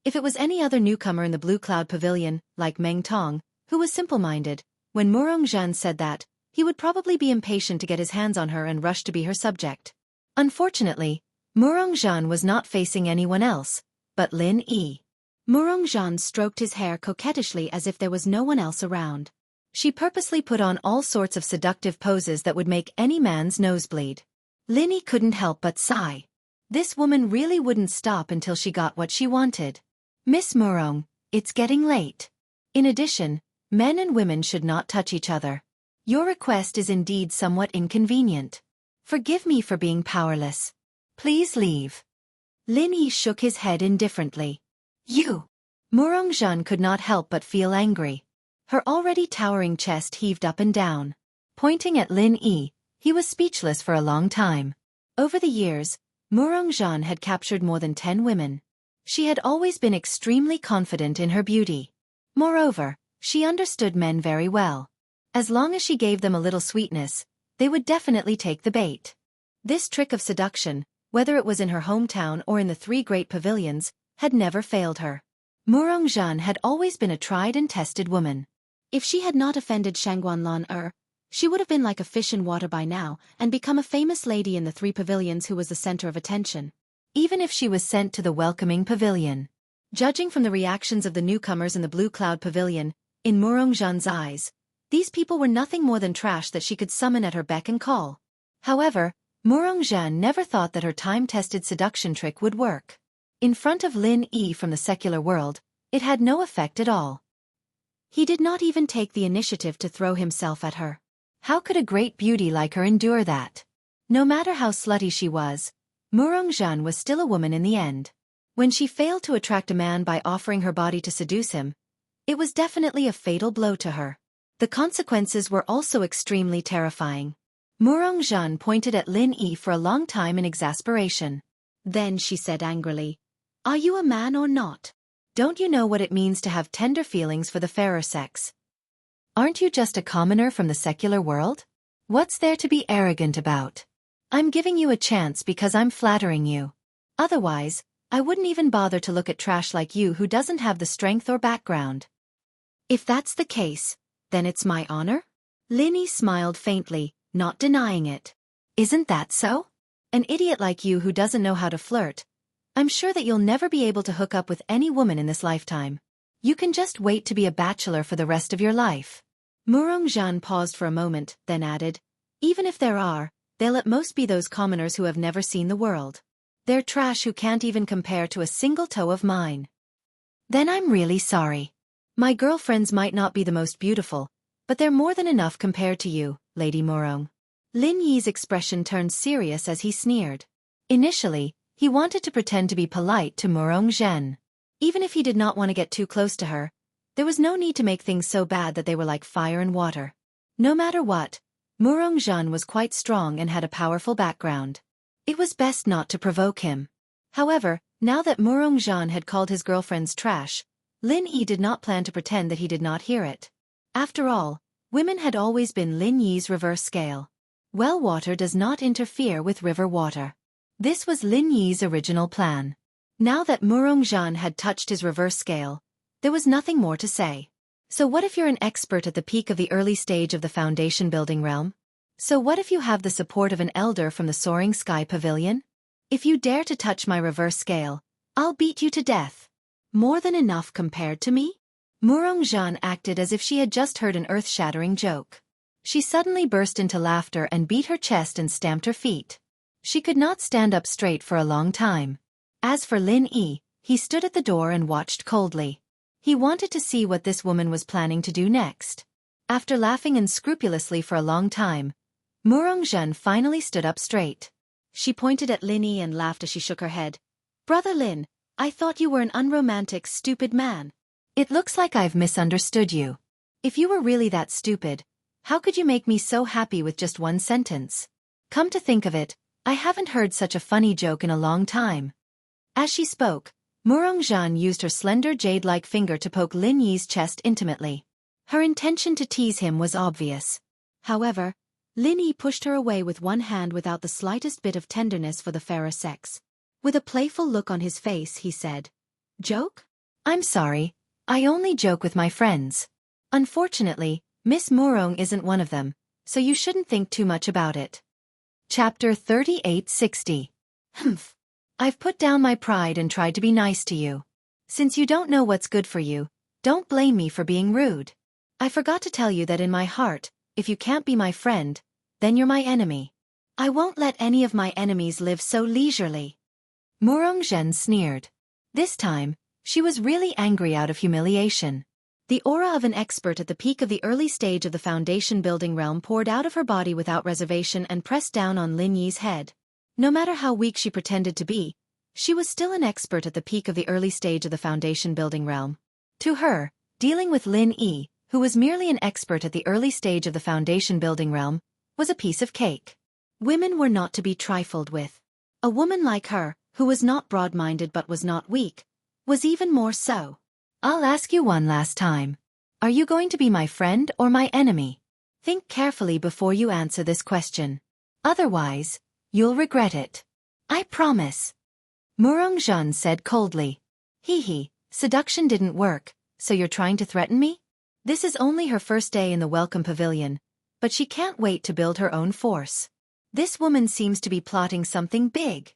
If it was any other newcomer in the Blue Cloud Pavilion, like Meng Tong, who was simple-minded, when Murongzhan said that, he would probably be impatient to get his hands on her and rush to be her subject. Unfortunately, Murongzhan was not facing anyone else, but Lin Yi. Murongzhan stroked his hair coquettishly as if there was no one else around. She purposely put on all sorts of seductive poses that would make any man's nose bleed. Lin Yi couldn't help but sigh. This woman really wouldn't stop until she got what she wanted. "Miss Murong, it's getting late. In addition, men and women should not touch each other. Your request is indeed somewhat inconvenient. Forgive me for being powerless. Please leave." Lin Yi shook his head indifferently. "You!" Murongzhan could not help but feel angry. Her already towering chest heaved up and down. Pointing at Lin Yi, he was speechless for a long time. Over the years, Murongzhan had captured more than 10 women. She had always been extremely confident in her beauty. Moreover, she understood men very well. As long as she gave them a little sweetness, they would definitely take the bait. This trick of seduction, whether it was in her hometown or in the 3 great pavilions, had never failed her. Murongzhan had always been a tried and tested woman. If she had not offended Shangguanlan she would have been like a fish in water by now and become a famous lady in the 3 pavilions who was the center of attention. Even if she was sent to the welcoming pavilion. Judging from the reactions of the newcomers in the Blue Cloud Pavilion, in Murongzhan's eyes, these people were nothing more than trash that she could summon at her beck and call. However, Murongzhan never thought that her time-tested seduction trick would work. In front of Lin Yi from the secular world, it had no effect at all. He did not even take the initiative to throw himself at her. How could a great beauty like her endure that? No matter how slutty she was, Murongzhan was still a woman in the end. When she failed to attract a man by offering her body to seduce him, it was definitely a fatal blow to her. The consequences were also extremely terrifying. Murongzhan pointed at Lin Yi for a long time in exasperation. Then she said angrily, "Are you a man or not? Don't you know what it means to have tender feelings for the fairer sex? Aren't you just a commoner from the secular world? What's there to be arrogant about? I'm giving you a chance because I'm flattering you. Otherwise, I wouldn't even bother to look at trash like you who doesn't have the strength or background. If that's the case, then it's my honor?" Lin Yi smiled faintly, not denying it. "Isn't that so? An idiot like you who doesn't know how to flirt. I'm sure that you'll never be able to hook up with any woman in this lifetime. You can just wait to be a bachelor for the rest of your life." Murongzhan paused for a moment, then added, "Even if there are, they'll at most be those commoners who have never seen the world. They're trash who can't even compare to a single toe of mine." "Then I'm really sorry. My girlfriends might not be the most beautiful, but they're more than enough compared to you, Lady Murong." Lin Yi's expression turned serious as he sneered. Initially, he wanted to pretend to be polite to Murongzhan. Even if he did not want to get too close to her, there was no need to make things so bad that they were like fire and water. No matter what, Murongzhan was quite strong and had a powerful background. It was best not to provoke him. However, now that Murongzhan had called his girlfriends trash, Lin Yi did not plan to pretend that he did not hear it. After all, women had always been Lin Yi's reverse scale. Well water does not interfere with river water. This was Lin Yi's original plan. Now that Murongzhan had touched his reverse scale, there was nothing more to say. So what if you're an expert at the peak of the early stage of the foundation building realm? So what if you have the support of an elder from the soaring sky pavilion? If you dare to touch my reverse scale, I'll beat you to death. More than enough compared to me? Murongzhan acted as if she had just heard an earth-shattering joke. She suddenly burst into laughter and beat her chest and stamped her feet. She could not stand up straight for a long time. As for Lin Yi, he stood at the door and watched coldly. He wanted to see what this woman was planning to do next. After laughing unscrupulously for a long time, Murongzhan finally stood up straight. She pointed at Lin Yi and laughed as she shook her head. "Brother Lin, I thought you were an unromantic, stupid man. It looks like I've misunderstood you. If you were really that stupid, how could you make me so happy with just one sentence? Come to think of it, I haven't heard such a funny joke in a long time." As she spoke, Murongzhan used her slender jade-like finger to poke Lin Yi's chest intimately. Her intention to tease him was obvious. However, Lin Yi pushed her away with one hand without the slightest bit of tenderness for the fairer sex. With a playful look on his face, he said, "Joke? I'm sorry, I only joke with my friends. Unfortunately, Miss Murong isn't one of them, so you shouldn't think too much about it." Chapter 3860. Humph. I've put down my pride and tried to be nice to you. Since you don't know what's good for you, don't blame me for being rude. I forgot to tell you that in my heart, if you can't be my friend, then you're my enemy. I won't let any of my enemies live so leisurely. Murongzhan sneered. This time, she was really angry out of humiliation. The aura of an expert at the peak of the early stage of the foundation building realm poured out of her body without reservation and pressed down on Lin Yi's head. No matter how weak she pretended to be, she was still an expert at the peak of the early stage of the foundation building realm. To her, dealing with Lin Yi, who was merely an expert at the early stage of the foundation building realm, was a piece of cake. Women were not to be trifled with. A woman like her, who was not broad-minded but was not weak, was even more so. I'll ask you one last time. Are you going to be my friend or my enemy? Think carefully before you answer this question. Otherwise, you'll regret it. I promise. Murongzhan said coldly. Hee, seduction didn't work, so you're trying to threaten me? This is only her first day in the Welcome Pavilion, but she can't wait to build her own force. This woman seems to be plotting something big.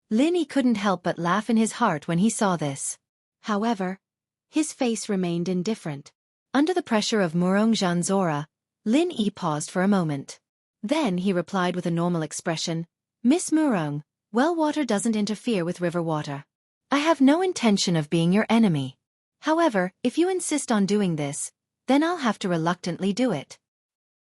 Lin Yi couldn't help but laugh in his heart when he saw this. However, his face remained indifferent. Under the pressure of Murongzhan's aura, Lin Yi paused for a moment. Then he replied with a normal expression, Miss Murong, well water doesn't interfere with river water. I have no intention of being your enemy. However, if you insist on doing this, then I'll have to reluctantly do it.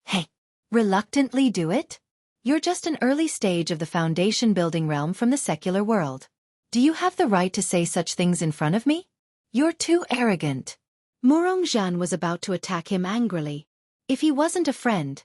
Hey, reluctantly do it? You're just an early stage of the foundation building realm from the secular world. Do you have the right to say such things in front of me? You're too arrogant. Murongzhan was about to attack him angrily. If he wasn't a friend,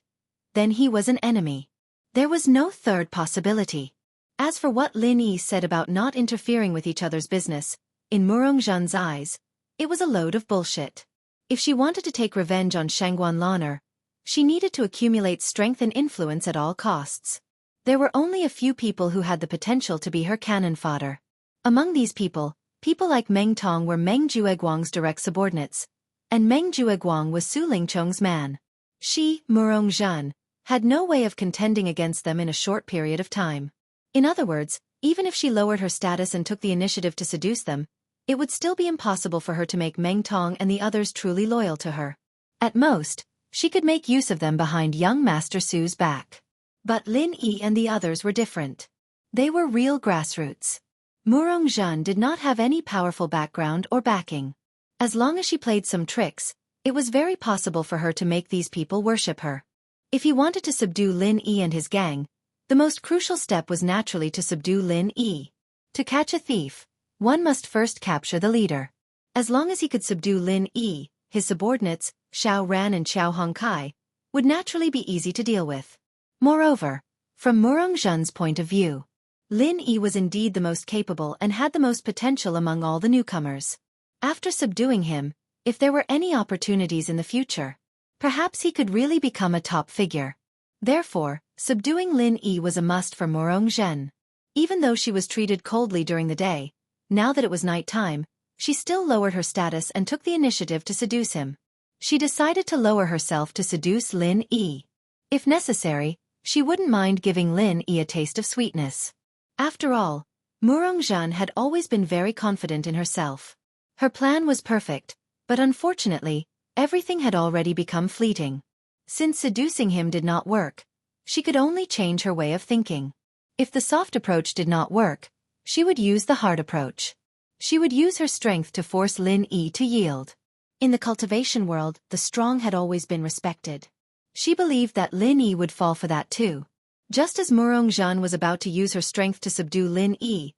then he was an enemy. There was no third possibility. As for what Lin Yi said about not interfering with each other's business, in Murongzhan's eyes, it was a load of bullshit. If she wanted to take revenge on Shangguan Lan'er, she needed to accumulate strength and influence at all costs. There were only a few people who had the potential to be her cannon fodder. Among these people like Meng Tong were Meng Jueguang's direct subordinates, and Meng Jueguang was Su Lingchong's man. She, Murongzhan, had no way of contending against them in a short period of time. In other words, even if she lowered her status and took the initiative to seduce them, it would still be impossible for her to make Meng Tong and the others truly loyal to her. At most, she could make use of them behind young Master Su's back. But Lin Yi and the others were different. They were real grassroots. Murongzhan did not have any powerful background or backing. As long as she played some tricks, it was very possible for her to make these people worship her. If he wanted to subdue Lin Yi and his gang, the most crucial step was naturally to subdue Lin Yi. To catch a thief, one must first capture the leader. As long as he could subdue Lin Yi, his subordinates, Xiao Ran and Xiao Hongkai, would naturally be easy to deal with. Moreover, from Murongzhan's point of view, Lin Yi was indeed the most capable and had the most potential among all the newcomers. After subduing him, if there were any opportunities in the future, perhaps he could really become a top figure. Therefore, subduing Lin Yi was a must for Murongzhan. Even though she was treated coldly during the day, now that it was night time, she still lowered her status and took the initiative to seduce him. She decided to lower herself to seduce Lin Yi. If necessary, she wouldn't mind giving Lin Yi a taste of sweetness. After all, Murongzhan had always been very confident in herself. Her plan was perfect, but unfortunately, everything had already become fleeting. Since seducing him did not work, she could only change her way of thinking. If the soft approach did not work, she would use the hard approach. She would use her strength to force Lin Yi to yield. In the cultivation world, the strong had always been respected. She believed that Lin Yi would fall for that too. Just as Murongzhan was about to use her strength to subdue Lin Yi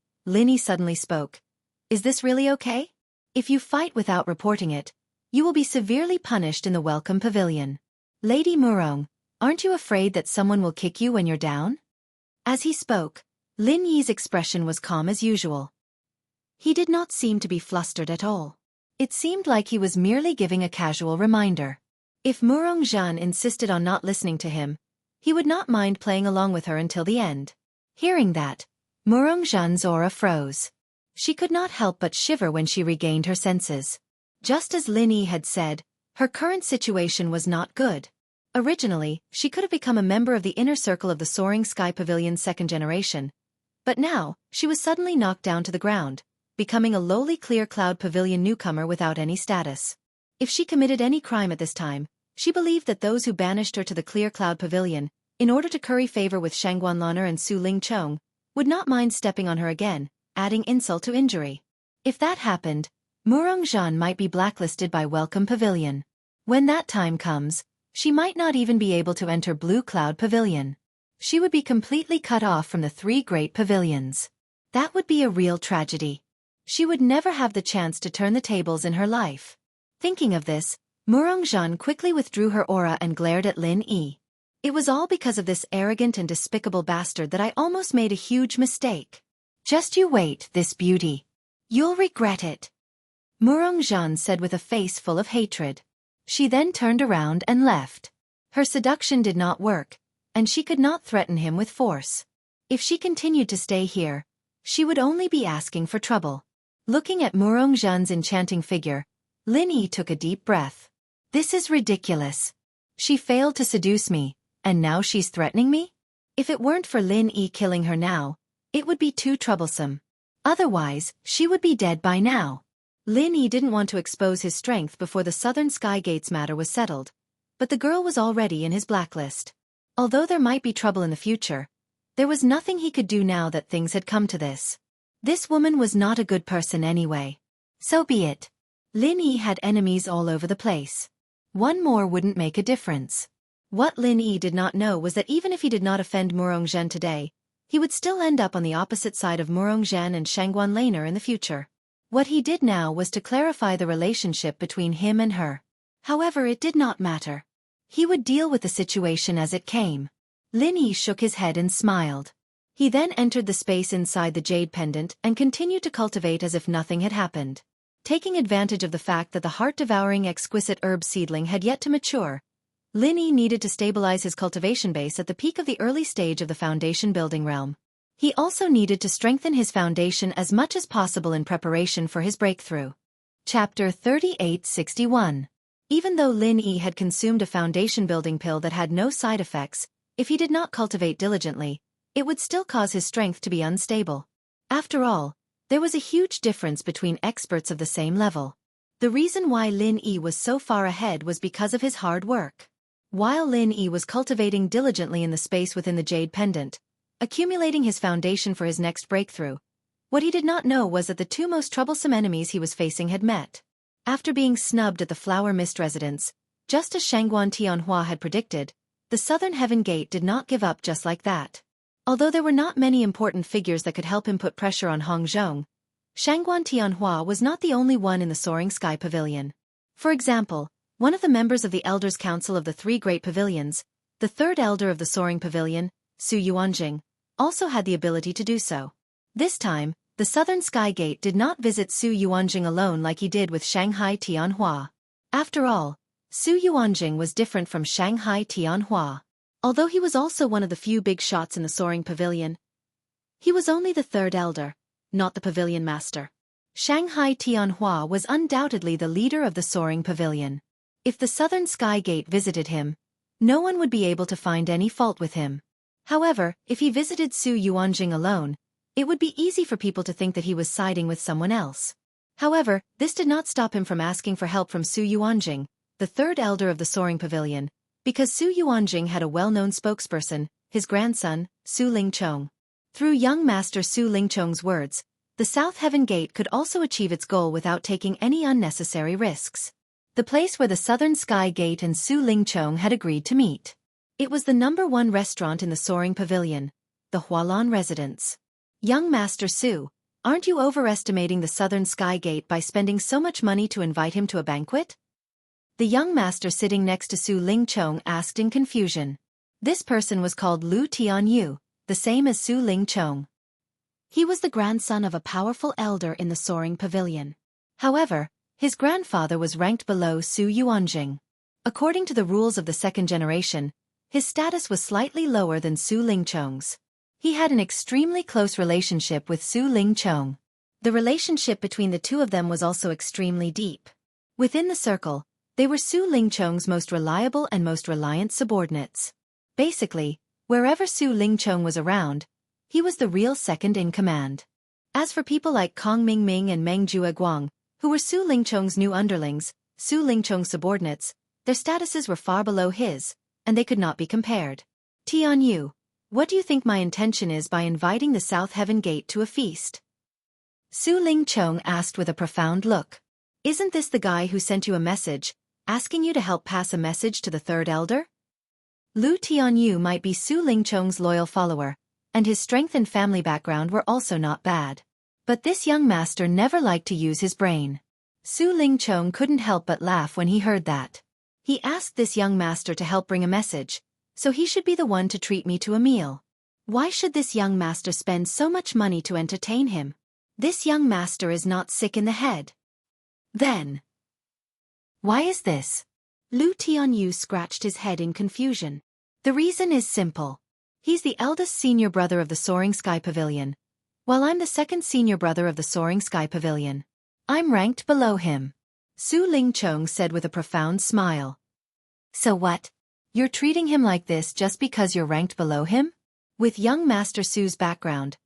suddenly spoke. Is this really okay? If you fight without reporting it, you will be severely punished in the Welcome Pavilion. Lady Murong, aren't you afraid that someone will kick you when you're down? As he spoke, Lin Yi's expression was calm as usual. He did not seem to be flustered at all. It seemed like he was merely giving a casual reminder. If Murongzhan insisted on not listening to him, he would not mind playing along with her until the end. Hearing that, Murongzhan's aura froze. She could not help but shiver when she regained her senses. Just as Lin Yi had said, her current situation was not good. Originally, she could have become a member of the inner circle of the Soaring Sky Pavilion's second generation. But now, she was suddenly knocked down to the ground, becoming a lowly Clear Cloud Pavilion newcomer without any status. If she committed any crime at this time, she believed that those who banished her to the Clear Cloud Pavilion, in order to curry favor with Shangguan Lan'er and Su Lingchong, would not mind stepping on her again, adding insult to injury. If that happened, Murongzhan might be blacklisted by Welcome Pavilion. When that time comes, she might not even be able to enter Blue Cloud Pavilion. She would be completely cut off from the three great pavilions. That would be a real tragedy. She would never have the chance to turn the tables in her life. Thinking of this, Murongzhan quickly withdrew her aura and glared at Lin Yi. It was all because of this arrogant and despicable bastard that I almost made a huge mistake. Just you wait, this beauty. You'll regret it. Murongzhan said with a face full of hatred. She then turned around and left. Her seduction did not work, and she could not threaten him with force. If she continued to stay here, she would only be asking for trouble. Looking at Murongzhan's enchanting figure, Lin Yi took a deep breath. This is ridiculous. She failed to seduce me, and now she's threatening me? If it weren't for Lin Yi killing her now, it would be too troublesome. Otherwise, she would be dead by now. Lin Yi didn't want to expose his strength before the Southern Sky Gates matter was settled, but the girl was already in his blacklist. Although there might be trouble in the future, there was nothing he could do now that things had come to this. This woman was not a good person anyway. So be it. Lin Yi had enemies all over the place. One more wouldn't make a difference. What Lin Yi did not know was that even if he did not offend Murongzhan today, he would still end up on the opposite side of Murongzhan and Shangguan Laner in the future. What he did now was to clarify the relationship between him and her. However, it did not matter. He would deal with the situation as it came. Lin Yi shook his head and smiled. He then entered the space inside the jade pendant and continued to cultivate as if nothing had happened. Taking advantage of the fact that the heart-devouring exquisite herb seedling had yet to mature, Lin Yi needed to stabilize his cultivation base at the peak of the early stage of the foundation building realm. He also needed to strengthen his foundation as much as possible in preparation for his breakthrough. Chapter 3861. Even though Lin Yi had consumed a foundation building pill that had no side effects, if he did not cultivate diligently, it would still cause his strength to be unstable. After all, there was a huge difference between experts of the same level. The reason why Lin Yi was so far ahead was because of his hard work. While Lin Yi was cultivating diligently in the space within the jade pendant, accumulating his foundation for his next breakthrough, what he did not know was that the two most troublesome enemies he was facing had met. After being snubbed at the Flower Mist residence, just as Shangguan Tianhua had predicted, the Southern Heaven Gate did not give up just like that. Although there were not many important figures that could help him put pressure on Hongzhong, Shangguan Tianhua was not the only one in the Soaring Sky Pavilion. For example, one of the members of the Elders' Council of the Three Great Pavilions, the third elder of the Soaring Pavilion, Su Yuanjing, also had the ability to do so. This time, the Southern Sky Gate did not visit Su Yuanjing alone like he did with Shanghai Tianhua. After all, Su Yuanjing was different from Shanghai Tianhua. Although he was also one of the few big shots in the Soaring Pavilion, he was only the third elder, not the pavilion master. Shanghai Tianhua was undoubtedly the leader of the Soaring Pavilion. If the Southern Sky Gate visited him, no one would be able to find any fault with him. However, if he visited Su Yuanjing alone, it would be easy for people to think that he was siding with someone else. However, this did not stop him from asking for help from Su Yuanjing, the third elder of the Soaring Pavilion, because Su Yuanjing had a well-known spokesperson, his grandson, Su Lingchong. Through young master Su Lingchong's words, the South Heaven Gate could also achieve its goal without taking any unnecessary risks. The place where the Southern Sky Gate and Su Lingchong had agreed to meet. It was the #1 restaurant in the Soaring Pavilion, the Hualan Residence. Young Master Su, aren't you overestimating the Southern Sky Gate by spending so much money to invite him to a banquet? The young master sitting next to Su Lingchong asked in confusion. This person was called Lu Tianyu, the same as Su Lingchong. He was the grandson of a powerful elder in the Soaring Pavilion. However, his grandfather was ranked below Su Yuanjing. According to the rules of the second generation, his status was slightly lower than Su Lingchong's. He had an extremely close relationship with Su Lingchong. The relationship between the two of them was also extremely deep. Within the circle, they were Su Lingchong's most reliable and most reliant subordinates. Basically, wherever Su Lingchong was around, he was the real second in command. As for people like Kong Mingming and Meng Jueguang, who were Su Lingchong's new underlings, Su Lingchong's subordinates, their statuses were far below his, and they could not be compared. Tianyu, what do you think my intention is by inviting the South Heaven Gate to a feast? Su Lingchong asked with a profound look. Isn't this the guy who sent you a message, asking you to help pass a message to the third elder? Lu Tianyu might be Su Lingchong's loyal follower, and his strength and family background were also not bad. But this young master never liked to use his brain. Su Lingchong couldn't help but laugh when he heard that. He asked this young master to help bring a message, so he should be the one to treat me to a meal. Why should this young master spend so much money to entertain him? This young master is not sick in the head. Then, why is this? Lu Tianyu scratched his head in confusion. The reason is simple. He's the eldest senior brother of the Soaring Sky Pavilion, while I'm the second senior brother of the Soaring Sky Pavilion. I'm ranked below him. Su Lingchong said with a profound smile. So what? You're treating him like this just because you're ranked below him? With young Master Su's background,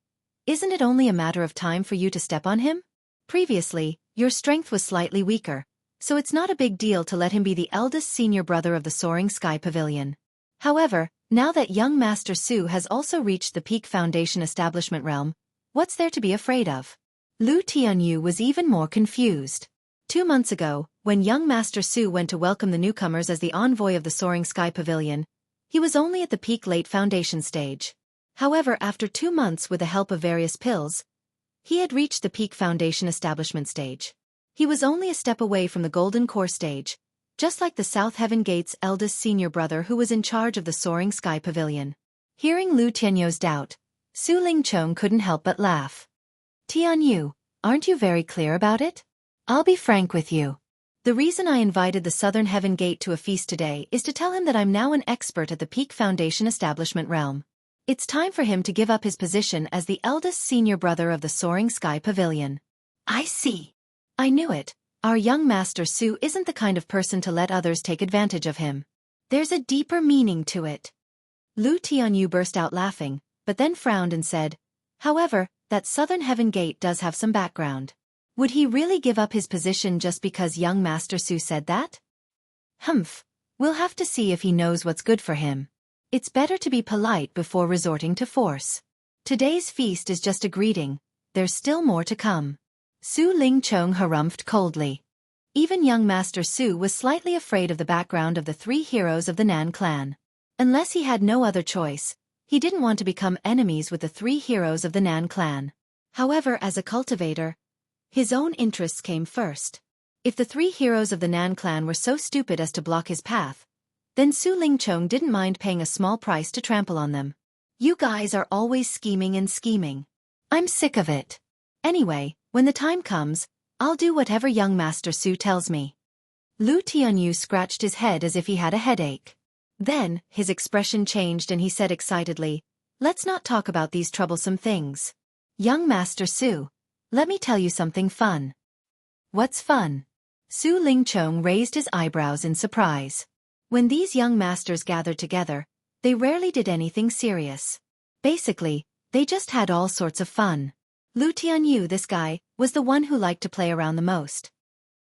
isn't it only a matter of time for you to step on him? Previously, your strength was slightly weaker, so it's not a big deal to let him be the eldest senior brother of the Soaring Sky Pavilion. However, now that young Master Su has also reached the peak foundation establishment realm, what's there to be afraid of? Lu Tianyu was even more confused. 2 months ago, when young Master Su went to welcome the newcomers as the envoy of the Soaring Sky Pavilion, he was only at the peak late foundation stage. However, after 2 months with the help of various pills, he had reached the peak foundation establishment stage. He was only a step away from the golden core stage, just like the South Heaven Gate's eldest senior brother who was in charge of the Soaring Sky Pavilion. Hearing Lu Tianyu's doubt, Su Lingchong couldn't help but laugh. Tianyu, aren't you very clear about it? I'll be frank with you. The reason I invited the Southern Heaven Gate to a feast today is to tell him that I'm now an expert at the Peak Foundation establishment realm. It's time for him to give up his position as the eldest senior brother of the Soaring Sky Pavilion. I see. I knew it. Our young Master Su isn't the kind of person to let others take advantage of him. There's a deeper meaning to it. Lu Tianyu burst out laughing, but then frowned and said, however, that Southern Heaven Gate does have some background. Would he really give up his position just because young Master Su said that? Humph. We'll have to see if he knows what's good for him. It's better to be polite before resorting to force. Today's feast is just a greeting. There's still more to come. Su Lingchong harumphed coldly. Even young Master Su was slightly afraid of the background of the 3 heroes of the Nan clan. Unless he had no other choice, he didn't want to become enemies with the 3 heroes of the Nan clan. However, as a cultivator, his own interests came first. If the 3 heroes of the Nan clan were so stupid as to block his path, then Su Lingchong didn't mind paying a small price to trample on them. You guys are always scheming and scheming. I'm sick of it. Anyway, when the time comes, I'll do whatever young Master Su tells me. Lu Tianyu scratched his head as if he had a headache. Then, his expression changed and he said excitedly, let's not talk about these troublesome things. Young Master Su, let me tell you something fun. What's fun? Su Lingchong raised his eyebrows in surprise. When these young masters gathered together, they rarely did anything serious. Basically, they just had all sorts of fun. Lu Tianyu, this guy, was the one who liked to play around the most.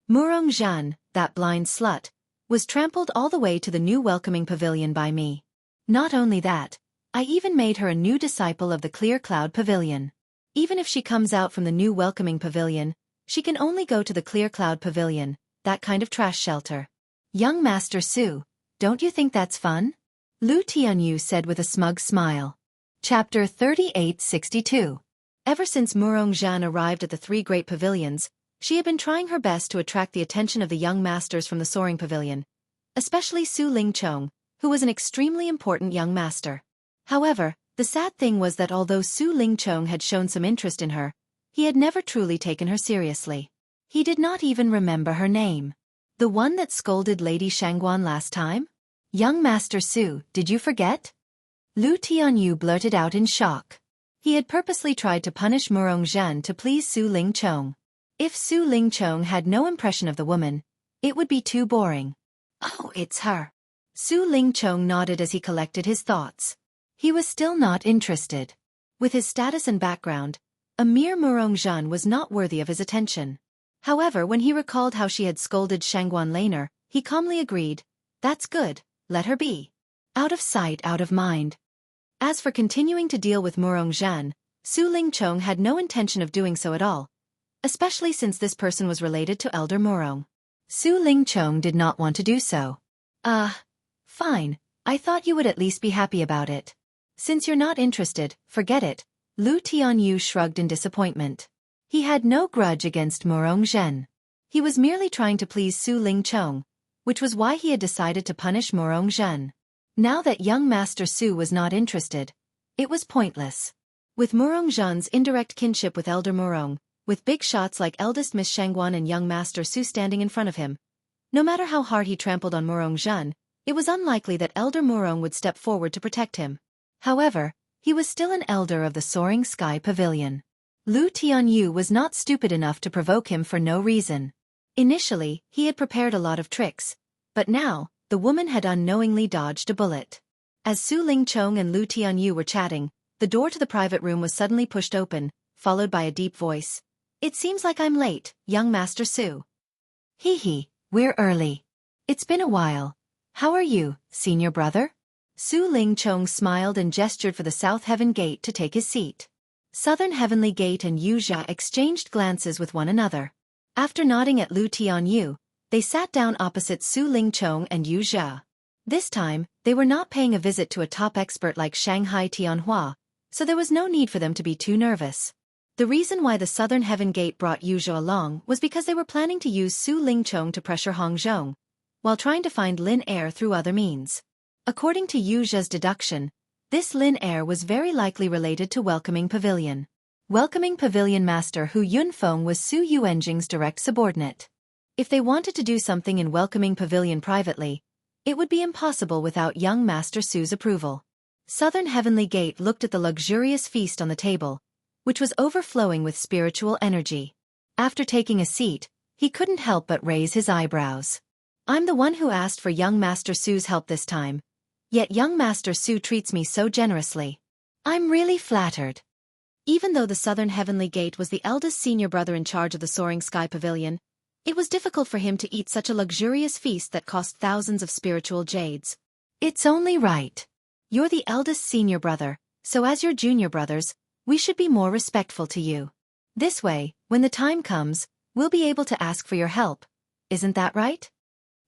Murong Zhan, that blind slut, was trampled all the way to the new welcoming pavilion by me. Not only that, I even made her a new disciple of the Clear Cloud Pavilion. Even if she comes out from the new welcoming pavilion, she can only go to the Clear Cloud Pavilion, that kind of trash shelter. Young Master Su, don't you think that's fun? Lu Tianyu said with a smug smile. Chapter 3862. Ever since Murong Zhan arrived at the 3 great pavilions, she had been trying her best to attract the attention of the young masters from the Soaring Pavilion, especially Su Lingchong, who was an extremely important young master. However, the sad thing was that although Su Lingchong had shown some interest in her, he had never truly taken her seriously. He did not even remember her name. The one that scolded Lady Shangguan last time? Young Master Su, did you forget? Lu Tianyu blurted out in shock. He had purposely tried to punish Murong Zhan to please Su Lingchong. If Su Lingchong had no impression of the woman, it would be too boring. Oh, it's her. Su Lingchong nodded as he collected his thoughts. He was still not interested. With his status and background, a mere Murong Zhan was not worthy of his attention. However, when he recalled how she had scolded Shangguan later, he calmly agreed, that's good, let her be. Out of sight, out of mind. As for continuing to deal with Murong Zhan, Su Lingchong had no intention of doing so at all, especially since this person was related to Elder Murong. Su Lingchong did not want to do so. Fine, I thought you would at least be happy about it. Since you're not interested, forget it. Lu Tianyu shrugged in disappointment. He had no grudge against Murong Zhen. He was merely trying to please Su Lingchong, which was why he had decided to punish Murong Zhen. Now that young Master Su was not interested, it was pointless. With Murong Zhen's indirect kinship with Elder Murong, with big shots like eldest Miss Shangguan and young Master Su standing in front of him, no matter how hard he trampled on Murong Zhen, it was unlikely that Elder Murong would step forward to protect him. However, he was still an elder of the Soaring Sky Pavilion. Lu Tianyu was not stupid enough to provoke him for no reason. Initially, he had prepared a lot of tricks, but now, the woman had unknowingly dodged a bullet. As Su Lingchong and Lu Tianyu were chatting, the door to the private room was suddenly pushed open, followed by a deep voice. "It seems like I'm late, young Master Su." "Hee hee, we're early. It's been a while. How are you, senior brother?" Su Lingchong smiled and gestured for the South Heaven Gate to take his seat. Southern Heavenly Gate and Wuxia exchanged glances with one another. After nodding at Lu Tianyu, they sat down opposite Su Lingchong and Wuxia. This time, they were not paying a visit to a top expert like Shanghai Tianhua, so there was no need for them to be too nervous. The reason why the Southern Heaven Gate brought Wuxia along was because they were planning to use Su Lingchong to pressure Hongzhong, while trying to find Lin Air through other means. According to Wuxia's deduction, this Lin Air was very likely related to Welcoming Pavilion. Welcoming Pavilion Master Hu Yunfeng was Su Yuanjing's direct subordinate. If they wanted to do something in Welcoming Pavilion privately, it would be impossible without young Master Su's approval. Southern Heavenly Gate looked at the luxurious feast on the table, which was overflowing with spiritual energy. After taking a seat, he couldn't help but raise his eyebrows. "I'm the one who asked for young Master Su's help this time, yet young Master Su treats me so generously. I'm really flattered." Even though the Southern Heavenly Gate was the eldest senior brother in charge of the Soaring Sky Pavilion, it was difficult for him to eat such a luxurious feast that cost thousands of spiritual jades. "It's only right. You're the eldest senior brother, so as your junior brothers, we should be more respectful to you. This way, when the time comes, we'll be able to ask for your help. Isn't that right?"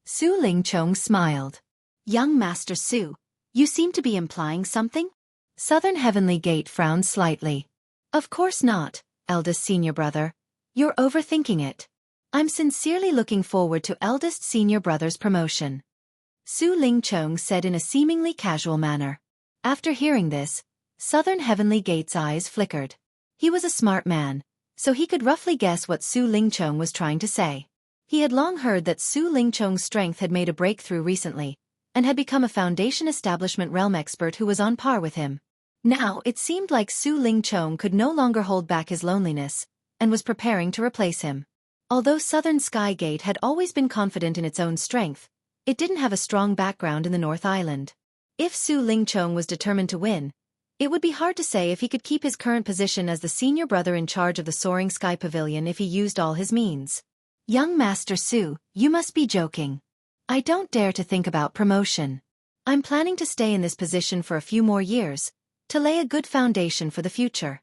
Su Lingchong smiled. "Young Master Su, you seem to be implying something?" Southern Heavenly Gate frowned slightly. "Of course not, eldest senior brother. You're overthinking it. I'm sincerely looking forward to eldest senior brother's promotion," Su Lingchong said in a seemingly casual manner. After hearing this, Southern Heavenly Gate's eyes flickered. He was a smart man, so he could roughly guess what Su Lingchong was trying to say. He had long heard that Su Lingchong's strength had made a breakthrough recently, and had become a Foundation Establishment realm expert who was on par with him. Now it seemed like Su Lingchong could no longer hold back his loneliness, and was preparing to replace him. Although Southern Sky Gate had always been confident in its own strength, it didn't have a strong background in the North Island. If Su Lingchong was determined to win, it would be hard to say if he could keep his current position as the senior brother in charge of the Soaring Sky Pavilion if he used all his means. "Young Master Su, you must be joking. I don't dare to think about promotion. I'm planning to stay in this position for a few more years, to lay a good foundation for the future."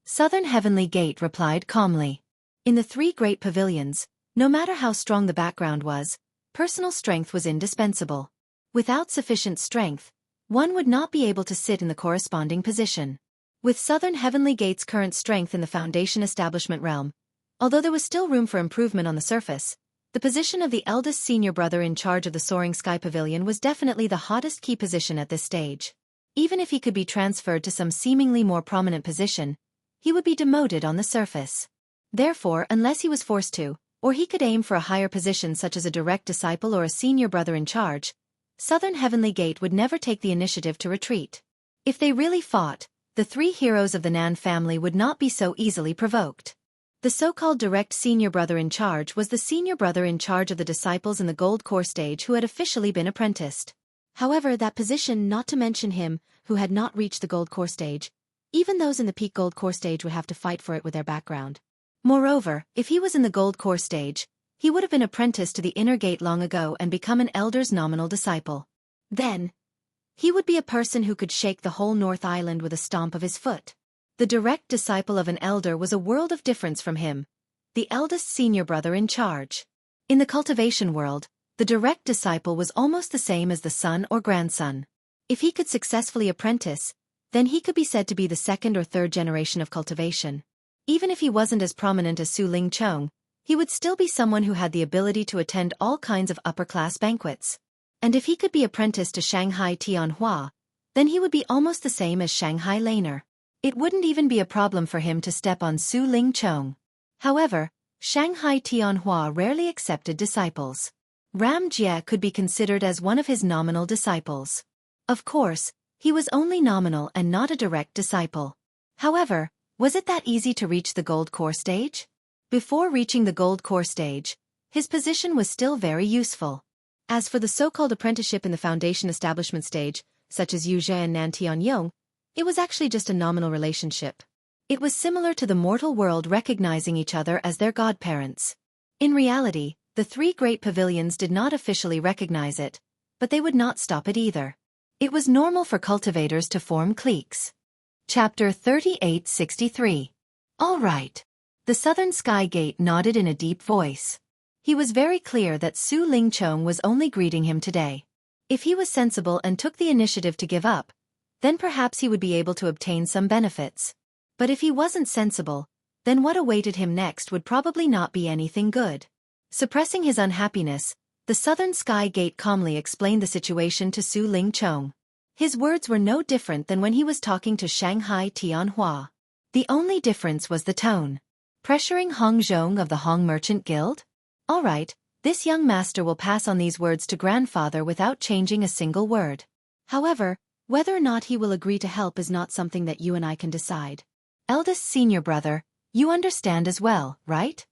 Southern Heavenly Gate replied calmly. In the three great pavilions, no matter how strong the background was, personal strength was indispensable. Without sufficient strength, one would not be able to sit in the corresponding position. With Southern Heavenly Gate's current strength in the Foundation Establishment realm, although there was still room for improvement on the surface, the position of the eldest senior brother in charge of the Soaring Sky Pavilion was definitely the hottest key position at this stage. Even if he could be transferred to some seemingly more prominent position, he would be demoted on the surface. Therefore, unless he was forced to, or he could aim for a higher position such as a direct disciple or a senior brother in charge, Southern Heavenly Gate would never take the initiative to retreat. If they really fought, the three heroes of the Nan family would not be so easily provoked. The so-called direct senior brother in charge was the senior brother in charge of the disciples in the gold core stage who had officially been apprenticed. However, that position, not to mention him, who had not reached the gold core stage, even those in the peak gold core stage would have to fight for it with their background. Moreover, if he was in the gold core stage, he would have been apprenticed to the inner gate long ago and become an elder's nominal disciple. Then, he would be a person who could shake the whole North Island with a stomp of his foot. The direct disciple of an elder was a world of difference from him, the eldest senior brother in charge. In the cultivation world, the direct disciple was almost the same as the son or grandson. If he could successfully apprentice, then he could be said to be the second or third generation of cultivation. Even if he wasn't as prominent as Su Lingchong, he would still be someone who had the ability to attend all kinds of upper-class banquets. And if he could be apprenticed to Shanghai Tianhua, then he would be almost the same as Shanghai Laner. It wouldn't even be a problem for him to step on Su Lingchong. However, Shanghai Tianhua rarely accepted disciples. Ram Jie could be considered as one of his nominal disciples. Of course, he was only nominal and not a direct disciple. However, was it that easy to reach the gold core stage? Before reaching the gold core stage, his position was still very useful. As for the so-called apprenticeship in the foundation establishment stage, such as Wuxia and Nan Tianyong, it was actually just a nominal relationship. It was similar to the mortal world recognizing each other as their godparents. In reality, the three great pavilions did not officially recognize it, but they would not stop it either. It was normal for cultivators to form cliques. Chapter 3863. All right. The Southern Sky Gate nodded in a deep voice. He was very clear that Su Lingchong was only greeting him today. If he was sensible and took the initiative to give up, then perhaps he would be able to obtain some benefits. But if he wasn't sensible, then what awaited him next would probably not be anything good. Suppressing his unhappiness, the Southern Sky Gate calmly explained the situation to Su Lingchong. His words were no different than when he was talking to Shanghai Tianhua. The only difference was the tone. Pressuring Hong Zhong of the Hong Merchant Guild? All right, this young master will pass on these words to grandfather without changing a single word. However, whether or not he will agree to help is not something that you and I can decide. Eldest senior brother, you understand as well, right?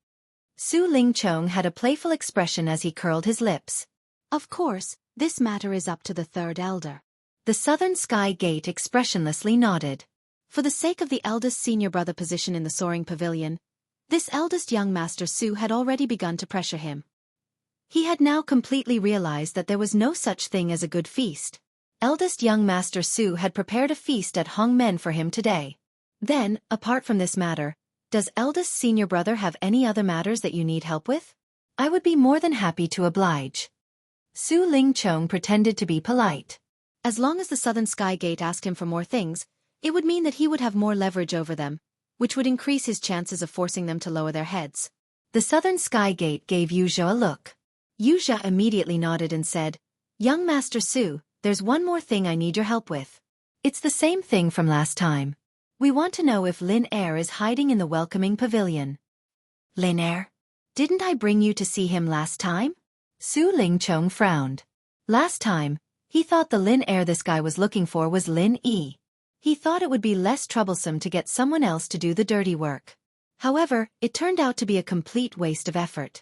Su Lingchong had a playful expression as he curled his lips. Of course, this matter is up to the third elder. The Southern Sky Gate expressionlessly nodded. For the sake of the eldest senior brother position in the soaring pavilion, this eldest young master Su had already begun to pressure him. He had now completely realized that there was no such thing as a good feast. Eldest young master Su had prepared a feast at Hongmen for him today. Then, apart from this matter, does eldest senior brother have any other matters that you need help with? I would be more than happy to oblige. Su Lingchong pretended to be polite. As long as the Southern Sky Gate asked him for more things, it would mean that he would have more leverage over them, which would increase his chances of forcing them to lower their heads. The Southern Sky Gate gave Wuxia a look. Wuxia immediately nodded and said, Young Master Su, there's one more thing I need your help with. It's the same thing from last time. We want to know if Lin Er is hiding in the welcoming pavilion. Lin Er? Didn't I bring you to see him last time? Su Lingchong frowned. Last time, he thought the Lin Er this guy was looking for was Lin Yi. He thought it would be less troublesome to get someone else to do the dirty work. However, it turned out to be a complete waste of effort.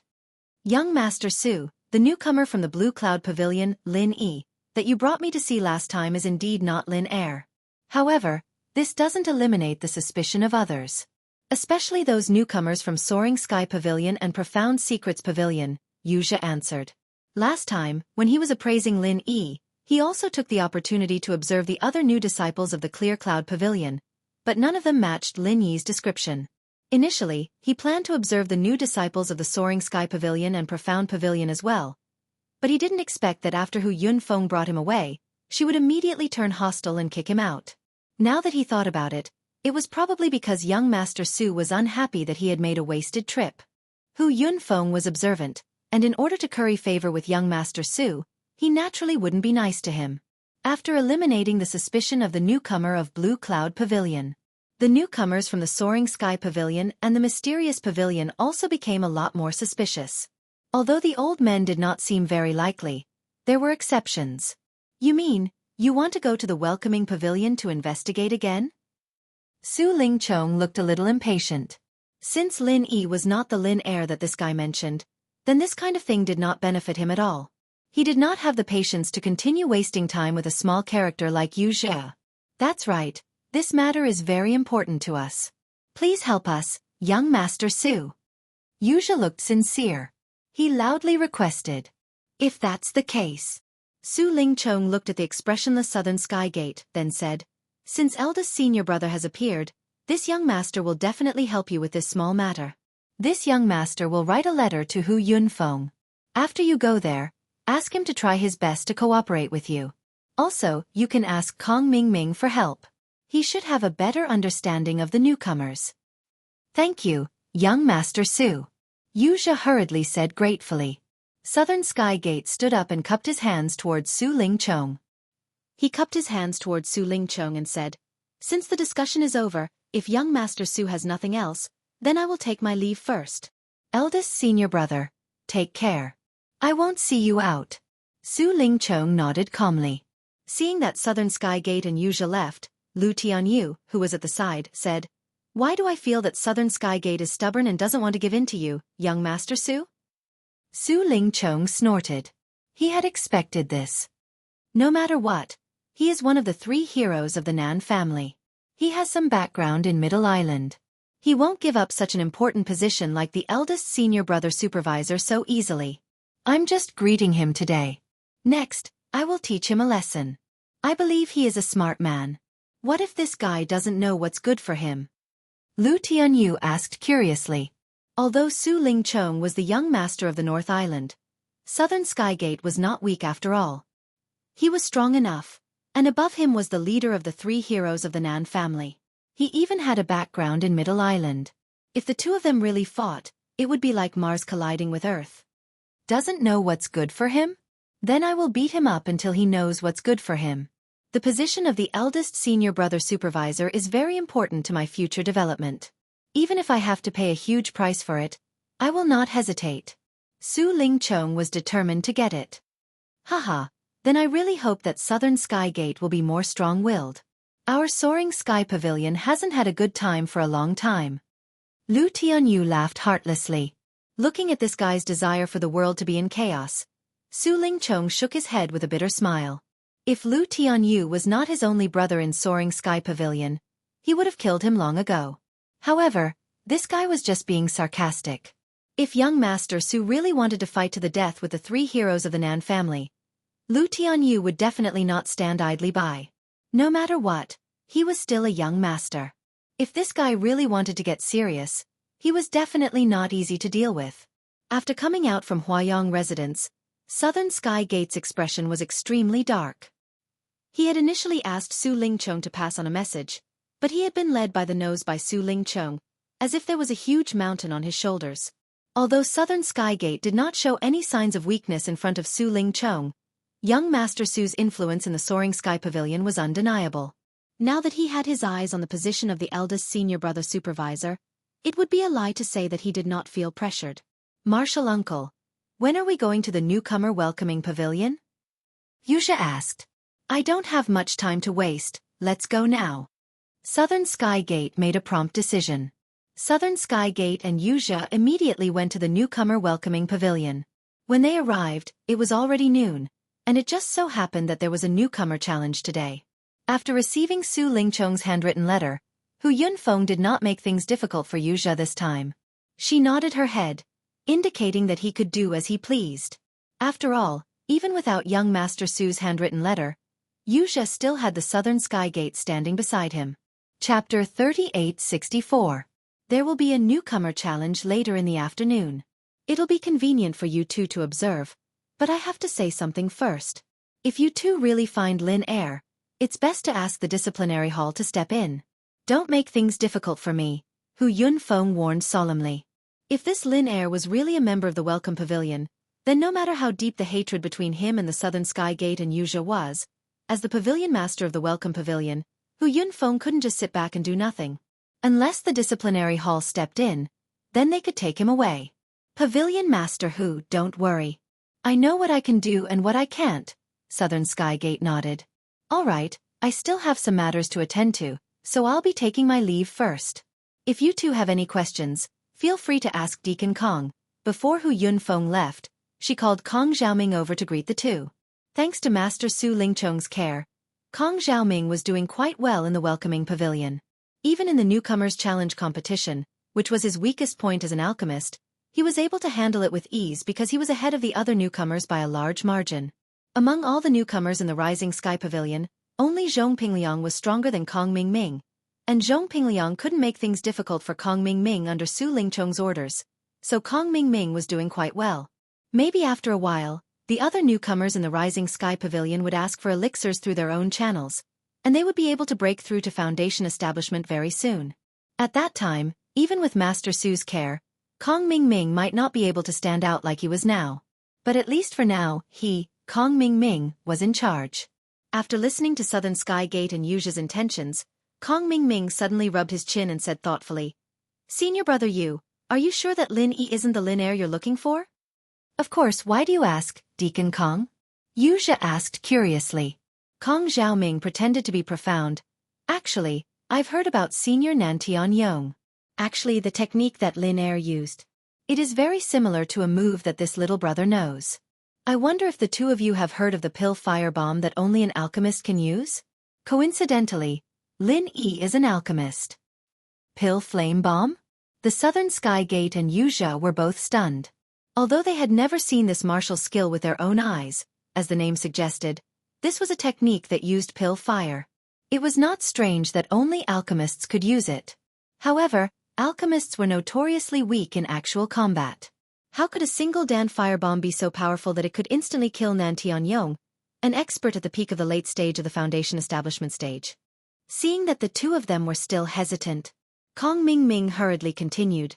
Young Master Su, the newcomer from the Blue Cloud Pavilion, Lin Yi, that you brought me to see last time is indeed not Lin Er. However, this doesn't eliminate the suspicion of others. Especially those newcomers from Soaring Sky Pavilion and Profound Secrets Pavilion, Wuxia answered. Last time, when he was appraising Lin Yi, he also took the opportunity to observe the other new disciples of the Clear Cloud Pavilion, but none of them matched Lin Yi's description. Initially, he planned to observe the new disciples of the Soaring Sky Pavilion and Profound Pavilion as well, but he didn't expect that after Hu Yunfeng brought him away, she would immediately turn hostile and kick him out. Now that he thought about it, it was probably because young Master Su was unhappy that he had made a wasted trip. Hu Yunfeng was observant, and in order to curry favor with young Master Su, he naturally wouldn't be nice to him. After eliminating the suspicion of the newcomer of Blue Cloud Pavilion, the newcomers from the Soaring Sky Pavilion and the Mysterious Pavilion also became a lot more suspicious. Although the old men did not seem very likely, there were exceptions. You mean, you want to go to the Welcoming Pavilion to investigate again? Su Lingchong looked a little impatient. Since Lin Yi was not the Lin Er that this guy mentioned, then this kind of thing did not benefit him at all. He did not have the patience to continue wasting time with a small character like Wuxia. That's right, this matter is very important to us. Please help us, young Master Su. Wuxia looked sincere. He loudly requested. If that's the case. Su Lingchong looked at the expressionless Southern Sky Gate, then said, Since eldest senior brother has appeared, this young master will definitely help you with this small matter. This young master will write a letter to Hu Yunfeng. After you go there, ask him to try his best to cooperate with you. Also, you can ask Kong Mingming for help. He should have a better understanding of the newcomers. Thank you, young Master Su. Wuxia hurriedly said gratefully. Southern Sky Gate stood up and cupped his hands towards Su Lingchong. He cupped his hands towards Su Lingchong and said, "Since the discussion is over, if young Master Su has nothing else, then I will take my leave first. Eldest senior brother, take care. I won't see you out." Su Lingchong nodded calmly. Seeing that Southern Sky Gate and Wuxia left, Lu Tianyu, who was at the side, said, "Why do I feel that Southern Sky Gate is stubborn and doesn't want to give in to you, young Master Su?" Su Lingchong snorted. He had expected this. No matter what, he is one of the 3 heroes of the Nan family. He has some background in Middle Island. He won't give up such an important position like the eldest senior brother supervisor so easily. I'm just greeting him today. Next, I will teach him a lesson. I believe he is a smart man. What if this guy doesn't know what's good for him? Lu Tianyu asked curiously. Although Su Lingchong was the young master of the North Island, Southern Skygate was not weak after all. He was strong enough, and above him was the leader of the 3 heroes of the Nan family. He even had a background in Middle Island. If the 2 of them really fought, it would be like Mars colliding with Earth. Doesn't know what's good for him? Then I will beat him up until he knows what's good for him. The position of the eldest senior brother supervisor is very important to my future development. Even if I have to pay a huge price for it, I will not hesitate. Su Lingchong was determined to get it. Haha, then I really hope that Southern Skygate will be more strong-willed. Our soaring sky pavilion hasn't had a good time for a long time. Lu Tianyu laughed heartlessly. Looking at this guy's desire for the world to be in chaos, Su Lingchong shook his head with a bitter smile. If Lu Tianyu was not his only brother in Soaring Sky Pavilion, he would have killed him long ago. However, this guy was just being sarcastic. If young Master Su really wanted to fight to the death with the 3 heroes of the Nan family, Lu Tianyu would definitely not stand idly by. No matter what, he was still a young master. If this guy really wanted to get serious, he was definitely not easy to deal with. After coming out from Huayang residence, Southern Sky Gate's expression was extremely dark. He had initially asked Su Lingchong to pass on a message, but he had been led by the nose by Su Lingchong, as if there was a huge mountain on his shoulders. Although Southern Sky Gate did not show any signs of weakness in front of Su Lingchong, young Master Su's influence in the Soaring Sky Pavilion was undeniable. Now that he had his eyes on the position of the eldest senior brother supervisor, it would be a lie to say that he did not feel pressured. "Martial uncle, when are we going to the newcomer welcoming pavilion?" Wuxia asked. "I don't have much time to waste, let's go now." Southern Sky Gate made a prompt decision. Southern Sky Gate and Wuxia immediately went to the newcomer welcoming pavilion. When they arrived, it was already noon, and it just so happened that there was a newcomer challenge today. After receiving Su Lingchong's handwritten letter, Hu Yunfeng did not make things difficult for Wuxia this time. She nodded her head, indicating that he could do as he pleased. After all, even without young Master Su's handwritten letter, Wuxia still had the Southern Sky Gate standing beside him. Chapter 3864. There will be a newcomer challenge later in the afternoon. It'll be convenient for you 2 to observe, but I have to say something first. If you 2 really find Lin Air, it's best to ask the disciplinary hall to step in. Don't make things difficult for me, Hu Yunfeng warned solemnly. If this Lin Air was really a member of the Welcome Pavilion, then no matter how deep the hatred between him and the Southern Sky Gate and Wuxia was, as the pavilion master of the Welcome Pavilion, Hu Yunfeng couldn't just sit back and do nothing. Unless the disciplinary hall stepped in, then they could take him away. "Pavilion Master Hu, don't worry. I know what I can do and what I can't," Southern Sky Gate nodded. "All right, I still have some matters to attend to, so I'll be taking my leave first. If you 2 have any questions, feel free to ask Deacon Kong." Before Hu Yunfeng left, she called Kong Xiaoming over to greet the 2. Thanks to Master Su Lingchong's care, Kong Xiaoming was doing quite well in the welcoming pavilion. Even in the newcomers challenge competition, which was his weakest point as an alchemist, he was able to handle it with ease because he was ahead of the other newcomers by a large margin. Among all the newcomers in the Rising Sky Pavilion, only Zhong Pingliang was stronger than Kong Mingming, and Zhong Pingliang couldn't make things difficult for Kong Mingming under Su Lingchong's orders, so Kong Mingming was doing quite well. Maybe after a while, the other newcomers in the Rising Sky Pavilion would ask for elixirs through their own channels, and they would be able to break through to Foundation establishment very soon. At that time, even with Master Su's care, Kong Ming might not be able to stand out like he was now. But at least for now, Kong Ming, was in charge. After listening to Southern Sky Gate and Yuja's intentions, Kong Ming suddenly rubbed his chin and said thoughtfully, "Senior brother Yu, are you sure that Lin Yi isn't the Lin heir you're looking for?" "Of course, why do you ask, Deacon Kong?" Yuja asked curiously. Kong Xiaoming pretended to be profound. "Actually, I've heard about Senior Nantianyong. Actually the technique that Lin heir used. It is very similar to a move that this little brother knows. I wonder if the two of you have heard of the pill firebomb that only an alchemist can use? Coincidentally, Lin Yi is an alchemist." Pill flame bomb? The Southern Sky Gate and Yuja were both stunned. Although they had never seen this martial skill with their own eyes, as the name suggested, this was a technique that used pill fire. It was not strange that only alchemists could use it. However, alchemists were notoriously weak in actual combat. How could a single Dan firebomb be so powerful that it could instantly kill Nantianyong, an expert at the peak of the late stage of the Foundation establishment stage? Seeing that the two of them were still hesitant, Kong Ming hurriedly continued,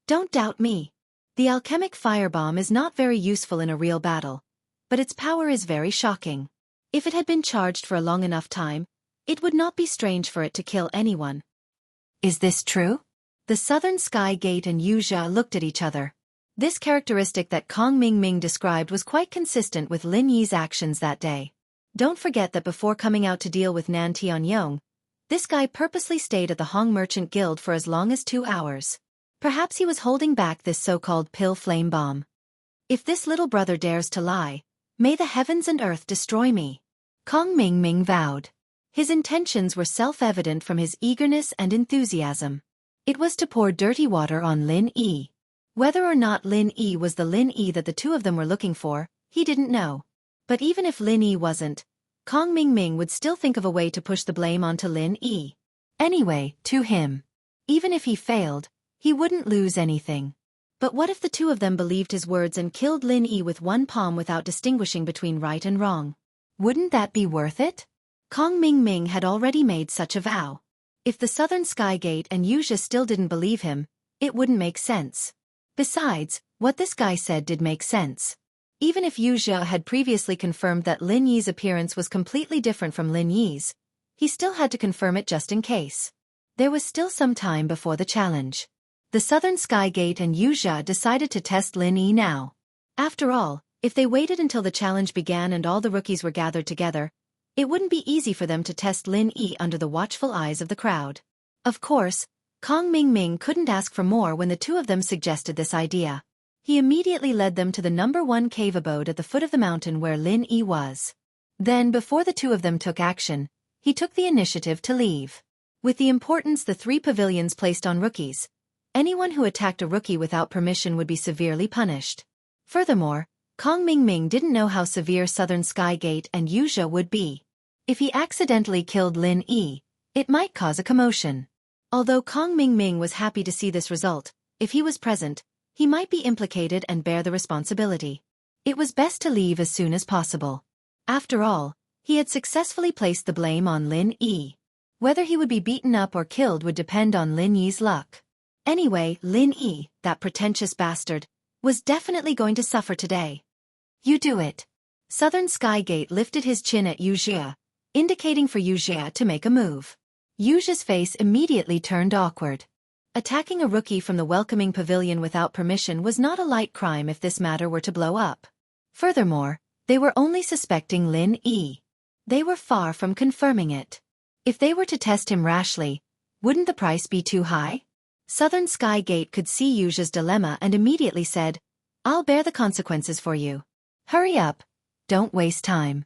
"Don't doubt me. The alchemic firebomb is not very useful in a real battle, but its power is very shocking. If it had been charged for a long enough time, it would not be strange for it to kill anyone." "Is this true?" The Southern Sky Gate and Yuja looked at each other. This characteristic that Kong Ming described was quite consistent with Lin Yi's actions that day. Don't forget that before coming out to deal with Nan Tianyong, this guy purposely stayed at the Hong Merchant Guild for as long as 2 hours. Perhaps he was holding back this so-called pill flame bomb. "If this little brother dares to lie, may the heavens and earth destroy me," Kong Ming vowed. His intentions were self-evident from his eagerness and enthusiasm. It was to pour dirty water on Lin Yi. Whether or not Lin Yi was the Lin Yi that the two of them were looking for, he didn't know. But even if Lin Yi wasn't, Kong Ming would still think of a way to push the blame onto Lin Yi. Anyway, to him. Even if he failed, he wouldn't lose anything. But what if the two of them believed his words and killed Lin Yi with one palm without distinguishing between right and wrong? Wouldn't that be worth it? Kong Ming had already made such a vow. If the Southern Sky Gate and Yuja still didn't believe him, it wouldn't make sense. Besides, what this guy said did make sense. Even if Wuxia had previously confirmed that Lin Yi's appearance was completely different from Lin Yi's, he still had to confirm it just in case. There was still some time before the challenge. The Southern Sky Gate and Wuxia decided to test Lin Yi now. After all, if they waited until the challenge began and all the rookies were gathered together, it wouldn't be easy for them to test Lin Yi under the watchful eyes of the crowd. Of course, Kong Ming couldn't ask for more when the two of them suggested this idea. He immediately led them to the #1 cave abode at the foot of the mountain where Lin Yi was. Then, before the two of them took action, he took the initiative to leave. With the importance the 3 pavilions placed on rookies, anyone who attacked a rookie without permission would be severely punished. Furthermore, Kong Ming didn't know how severe Southern Sky Gate and Wuxia would be. If he accidentally killed Lin Yi, it might cause a commotion. Although Kong Ming was happy to see this result, if he was present, he might be implicated and bear the responsibility. It was best to leave as soon as possible. After all, he had successfully placed the blame on Lin Yi. Whether he would be beaten up or killed would depend on Lin Yi's luck. Anyway, Lin Yi, that pretentious bastard, was definitely going to suffer today. "You do it." Southern Sky Gate lifted his chin at Wuxia, indicating for Wuxia to make a move. Wuxia's face immediately turned awkward. Attacking a rookie from the welcoming pavilion without permission was not a light crime if this matter were to blow up. Furthermore, they were only suspecting Lin Yi. They were far from confirming it. If they were to test him rashly, wouldn't the price be too high? Southern Sky Gate could see Wuxia's dilemma and immediately said, "I'll bear the consequences for you. Hurry up, don't waste time."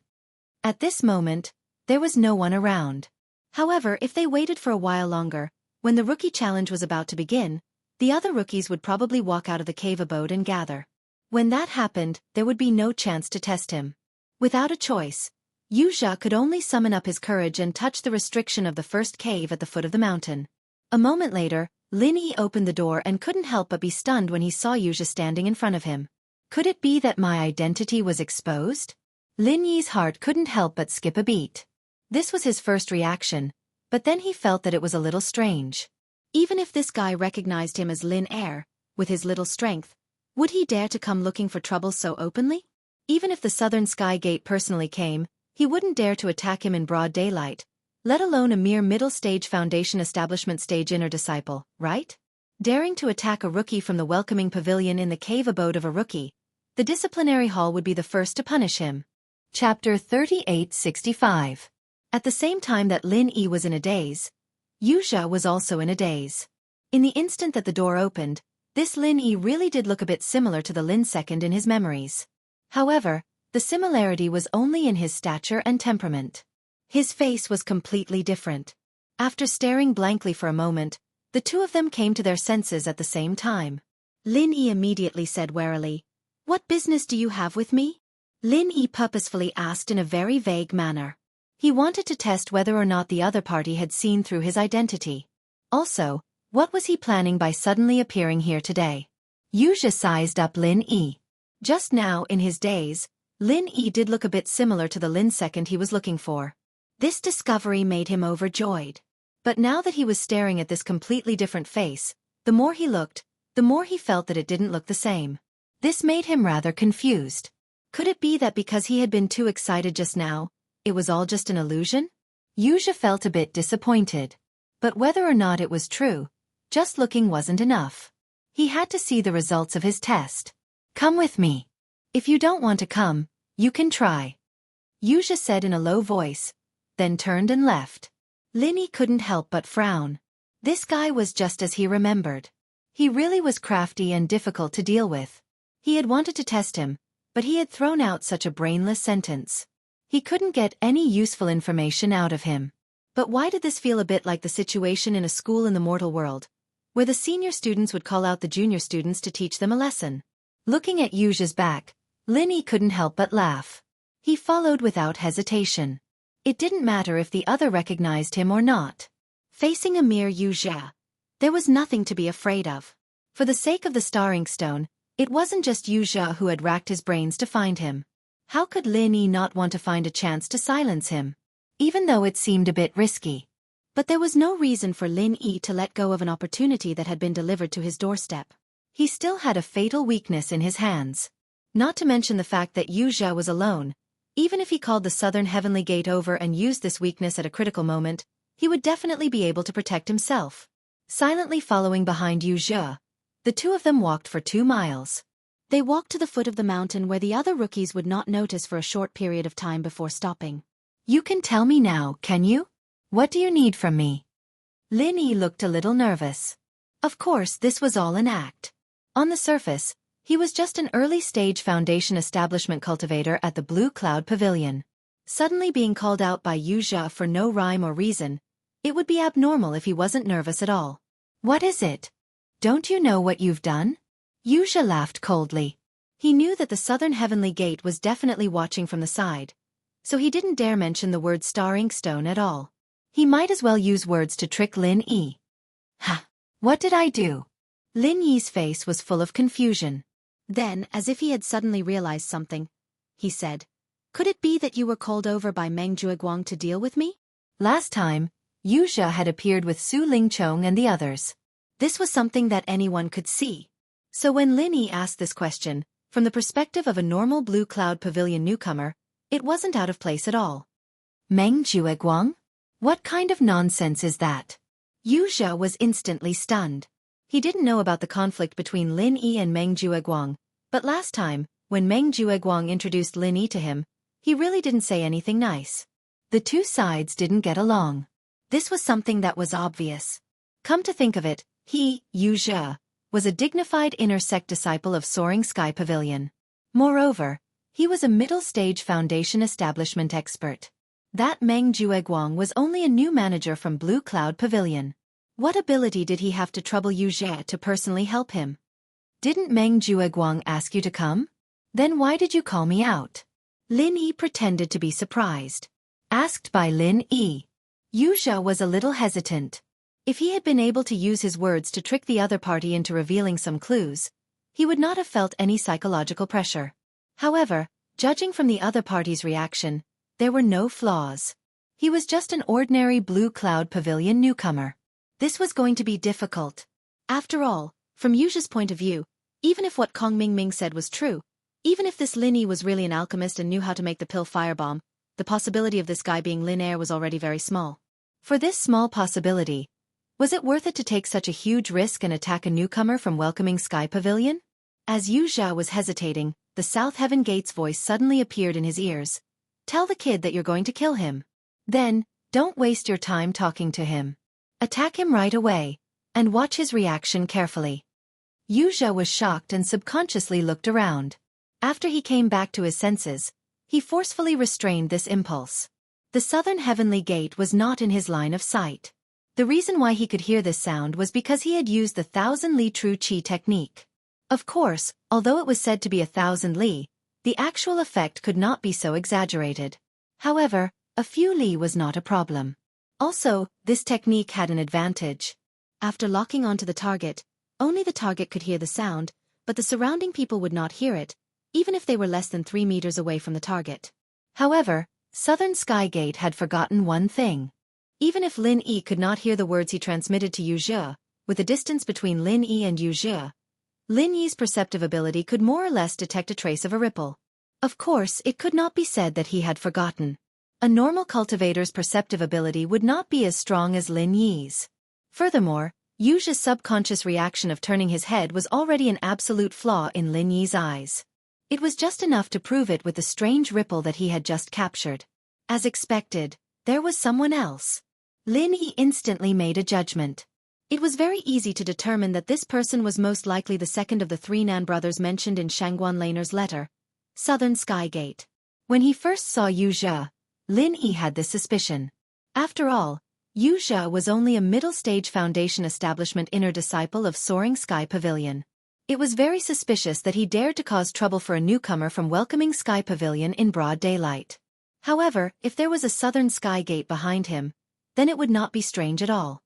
At this moment, there was no one around. However, if they waited for a while longer, when the rookie challenge was about to begin, the other rookies would probably walk out of the cave abode and gather. When that happened, there would be no chance to test him. Without a choice, Wuxia could only summon up his courage and touch the restriction of the first cave at the foot of the mountain. A moment later, Lin Yi opened the door and couldn't help but be stunned when he saw Wuxia standing in front of him. Could it be that my identity was exposed? Lin Yi's heart couldn't help but skip a beat. This was his first reaction, but then he felt that it was a little strange. Even if this guy recognized him as Lin Heir, with his little strength, would he dare to come looking for trouble so openly? Even if the Southern Sky Gate personally came, he wouldn't dare to attack him in broad daylight, let alone a mere middle-stage Foundation establishment stage inner disciple, right? Daring to attack a rookie from the welcoming pavilion in the cave abode of a rookie, the disciplinary hall would be the first to punish him. Chapter 3865. At the same time that Lin Yi was in a daze, Wuxia was also in a daze. In the instant that the door opened, this Lin Yi really did look a bit similar to the Lin second in his memories. However, the similarity was only in his stature and temperament. His face was completely different. After staring blankly for a moment, the two of them came to their senses at the same time. Lin Yi immediately said warily, "What business do you have with me?" Lin Yi purposefully asked in a very vague manner. He wanted to test whether or not the other party had seen through his identity. Also, what was he planning by suddenly appearing here today? Wuxia sized up Lin Yi. Just now, in his daze, Lin Yi did look a bit similar to the Lin second he was looking for. This discovery made him overjoyed. But now that he was staring at this completely different face, the more he looked, the more he felt that it didn't look the same. This made him rather confused. Could it be that because he had been too excited just now, it was all just an illusion? Wuxia felt a bit disappointed. But whether or not it was true, just looking wasn't enough. He had to see the results of his test. "Come with me. If you don't want to come, you can try," Wuxia said in a low voice, then turned and left. Lin Yi couldn't help but frown. This guy was just as he remembered. He really was crafty and difficult to deal with. He had wanted to test him, but he had thrown out such a brainless sentence. He couldn't get any useful information out of him. But why did this feel a bit like the situation in a school in the mortal world, where the senior students would call out the junior students to teach them a lesson? Looking at Wuxia's back, Lin Yi couldn't help but laugh. He followed without hesitation. It didn't matter if the other recognized him or not. Facing a mere Wuxia, there was nothing to be afraid of. For the sake of the star inkstone, it wasn't just Wuxia who had racked his brains to find him. How could Lin Yi not want to find a chance to silence him? Even though it seemed a bit risky. But there was no reason for Lin Yi to let go of an opportunity that had been delivered to his doorstep. He still had a fatal weakness in his hands. Not to mention the fact that Wuxia was alone. Even if he called the Southern Heavenly Gate over and used this weakness at a critical moment, he would definitely be able to protect himself. Silently following behind Wuxia, the two of them walked for 2 miles. They walked to the foot of the mountain where the other rookies would not notice for a short period of time before stopping. "You can tell me now, can you? What do you need from me?" Lin Yi looked a little nervous. Of course, this was all an act. On the surface, he was just an early-stage Foundation establishment cultivator at the Blue Cloud Pavilion. Suddenly being called out by Wuxia for no rhyme or reason, it would be abnormal if he wasn't nervous at all. "What is it? Don't you know what you've done?" Wuxia laughed coldly. He knew that the Southern Heavenly Gate was definitely watching from the side, so he didn't dare mention the word star inkstone at all. He might as well use words to trick Lin Yi. "Ha! What did I do?" Lin Yi's face was full of confusion. Then, as if he had suddenly realized something, he said, "Could it be that you were called over by Meng Jueguang to deal with me?" Last time, Wuxia had appeared with Su Lingchong and the others. This was something that anyone could see. So when Lin Yi asked this question, from the perspective of a normal Blue Cloud Pavilion newcomer, it wasn't out of place at all. "Meng Jueguang? What kind of nonsense is that?" Wuxia was instantly stunned. He didn't know about the conflict between Lin Yi and Meng Jueguang, but last time, when Meng Jueguang introduced Lin Yi to him, he really didn't say anything nice. The two sides didn't get along. This was something that was obvious. Come to think of it, he, Wuxia, was a dignified inner sect disciple of Soaring Sky Pavilion. Moreover, he was a middle-stage Foundation establishment expert. That Meng Jueguang was only a new manager from Blue Cloud Pavilion. What ability did he have to trouble Wuxia to personally help him? "Didn't Meng Jueguang ask you to come? Then why did you call me out?" Lin Yi pretended to be surprised. Asked by Lin Yi. Wuxia was a little hesitant. If he had been able to use his words to trick the other party into revealing some clues, he would not have felt any psychological pressure. However, judging from the other party's reaction, there were no flaws. He was just an ordinary Blue Cloud Pavilion newcomer. This was going to be difficult. After all, From Yuxia's point of view, even if what Kong Mingming said was true, even if this Lin Yi was really an alchemist and knew how to make the pill firebomb, the possibility of this guy being Lin Air was already very small. For this small possibility, was it worth it to take such a huge risk and attack a newcomer from welcoming Sky Pavilion? As Yuxia was hesitating, the South Heaven Gate's voice suddenly appeared in his ears. Tell the kid that you're going to kill him. Then, don't waste your time talking to him. Attack him right away, and watch his reaction carefully. Yuxia was shocked and subconsciously looked around. After he came back to his senses, he forcefully restrained this impulse. The Southern Heavenly Gate was not in his line of sight. The reason why he could hear this sound was because he had used the 1,000 Li True Qi technique. Of course, although it was said to be 1,000 Li, the actual effect could not be so exaggerated. However, a few Li was not a problem. Also, this technique had an advantage. After locking onto the target, only the target could hear the sound, but the surrounding people would not hear it, even if they were less than 3 meters away from the target. However, Southern Sky Gate had forgotten one thing. Even if Lin Yi could not hear the words he transmitted to Yuxia, with the distance between Lin Yi and Yuxia, Lin Yi's perceptive ability could more or less detect a trace of a ripple. Of course, it could not be said that he had forgotten. A normal cultivator's perceptive ability would not be as strong as Lin Yi's. Furthermore, Yuxia's subconscious reaction of turning his head was already an absolute flaw in Lin Yi's eyes. It was just enough to prove it with the strange ripple that he had just captured. As expected, there was someone else. Lin Yi instantly made a judgment. It was very easy to determine that this person was most likely the second of the 3 Nan brothers mentioned in Shangguan Laner's letter, Southern Sky Gate. When he first saw Yuxia, Lin Yi had this suspicion. After all, Yuxia was only a middle-stage Foundation establishment inner disciple of Soaring Sky Pavilion. It was very suspicious that he dared to cause trouble for a newcomer from welcoming Sky Pavilion in broad daylight. However, if there was a Southern Sky Gate behind him, then it would not be strange at all.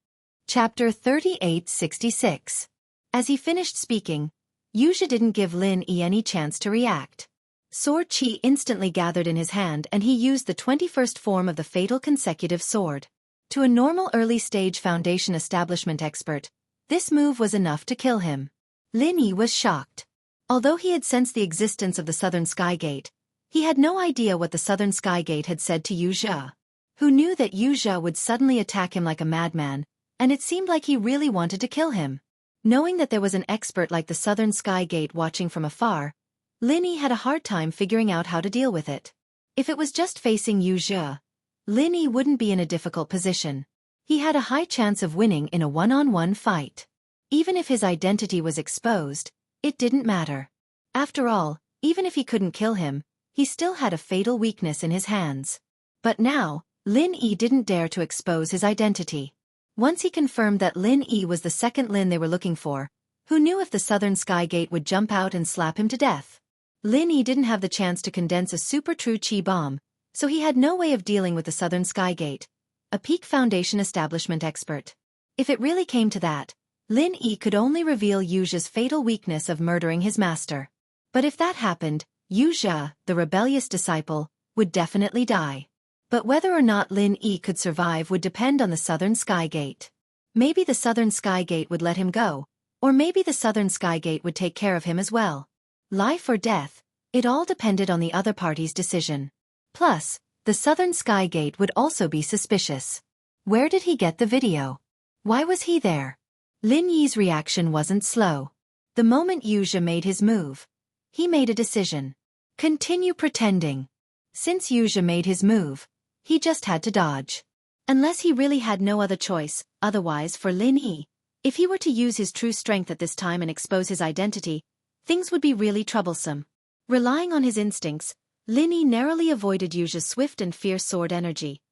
Chapter 3866. As he finished speaking, Yuxia didn't give Lin Yi any chance to react. Sword Qi instantly gathered in his hand and he used the 21st form of the fatal consecutive sword. To a normal early-stage Foundation establishment expert, this move was enough to kill him. Lin Yi was shocked. Although he had sensed the existence of the Southern Sky Gate, he had no idea what the Southern Sky Gate had said to Yuxia. Who knew that Yuxia would suddenly attack him like a madman, and it seemed like he really wanted to kill him. Knowing that there was an expert like the Southern Sky Gate watching from afar, Lin Yi had a hard time figuring out how to deal with it. If it was just facing Yuxia, Lin Yi wouldn't be in a difficult position. He had a high chance of winning in a one-on-one fight. Even if his identity was exposed, it didn't matter. After all, even if he couldn't kill him, he still had a fatal weakness in his hands. But now, Lin Yi didn't dare to expose his identity. Once he confirmed that Lin Yi was the second Lin they were looking for, who knew if the Southern Sky Gate would jump out and slap him to death? Lin Yi didn't have the chance to condense a super true Qi bomb, so he had no way of dealing with the Southern Sky Gate, a peak Foundation establishment expert. If it really came to that, Lin Yi could only reveal Yuxia's fatal weakness of murdering his master. But if that happened, Yuxia, the rebellious disciple, would definitely die. But whether or not Lin Yi could survive would depend on the Southern Sky Gate. Maybe the Southern Sky Gate would let him go, or maybe the Southern Sky Gate would take care of him as well. Life or death, it all depended on the other party's decision. Plus, the Southern Sky Gate would also be suspicious. Where did he get the video? Why was he there? Lin Yi's reaction wasn't slow. The moment Yuxia made his move, he made a decision. Continue pretending. Since Yuxia made his move, he just had to dodge. Unless he really had no other choice, otherwise for Lin Yi, if he were to use his true strength at this time and expose his identity, things would be really troublesome. Relying on his instincts, Lin Yi narrowly avoided Yuxia's swift and fierce sword energy,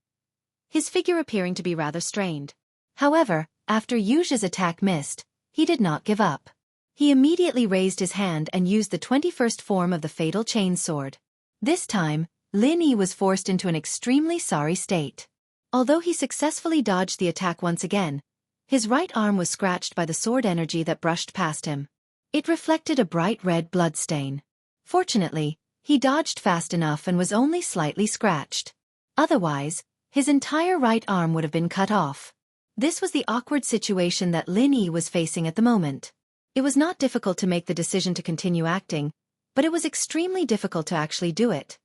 his figure appearing to be rather strained. However, after Yuxia's attack missed, he did not give up. He immediately raised his hand and used the 21st form of the fatal chain sword. This time, Lin Yi was forced into an extremely sorry state. Although he successfully dodged the attack once again, his right arm was scratched by the sword energy that brushed past him. It reflected a bright red bloodstain. Fortunately, he dodged fast enough and was only slightly scratched. Otherwise, his entire right arm would have been cut off. This was the awkward situation that Lin Yi was facing at the moment. It was not difficult to make the decision to continue acting, but it was extremely difficult to actually do it.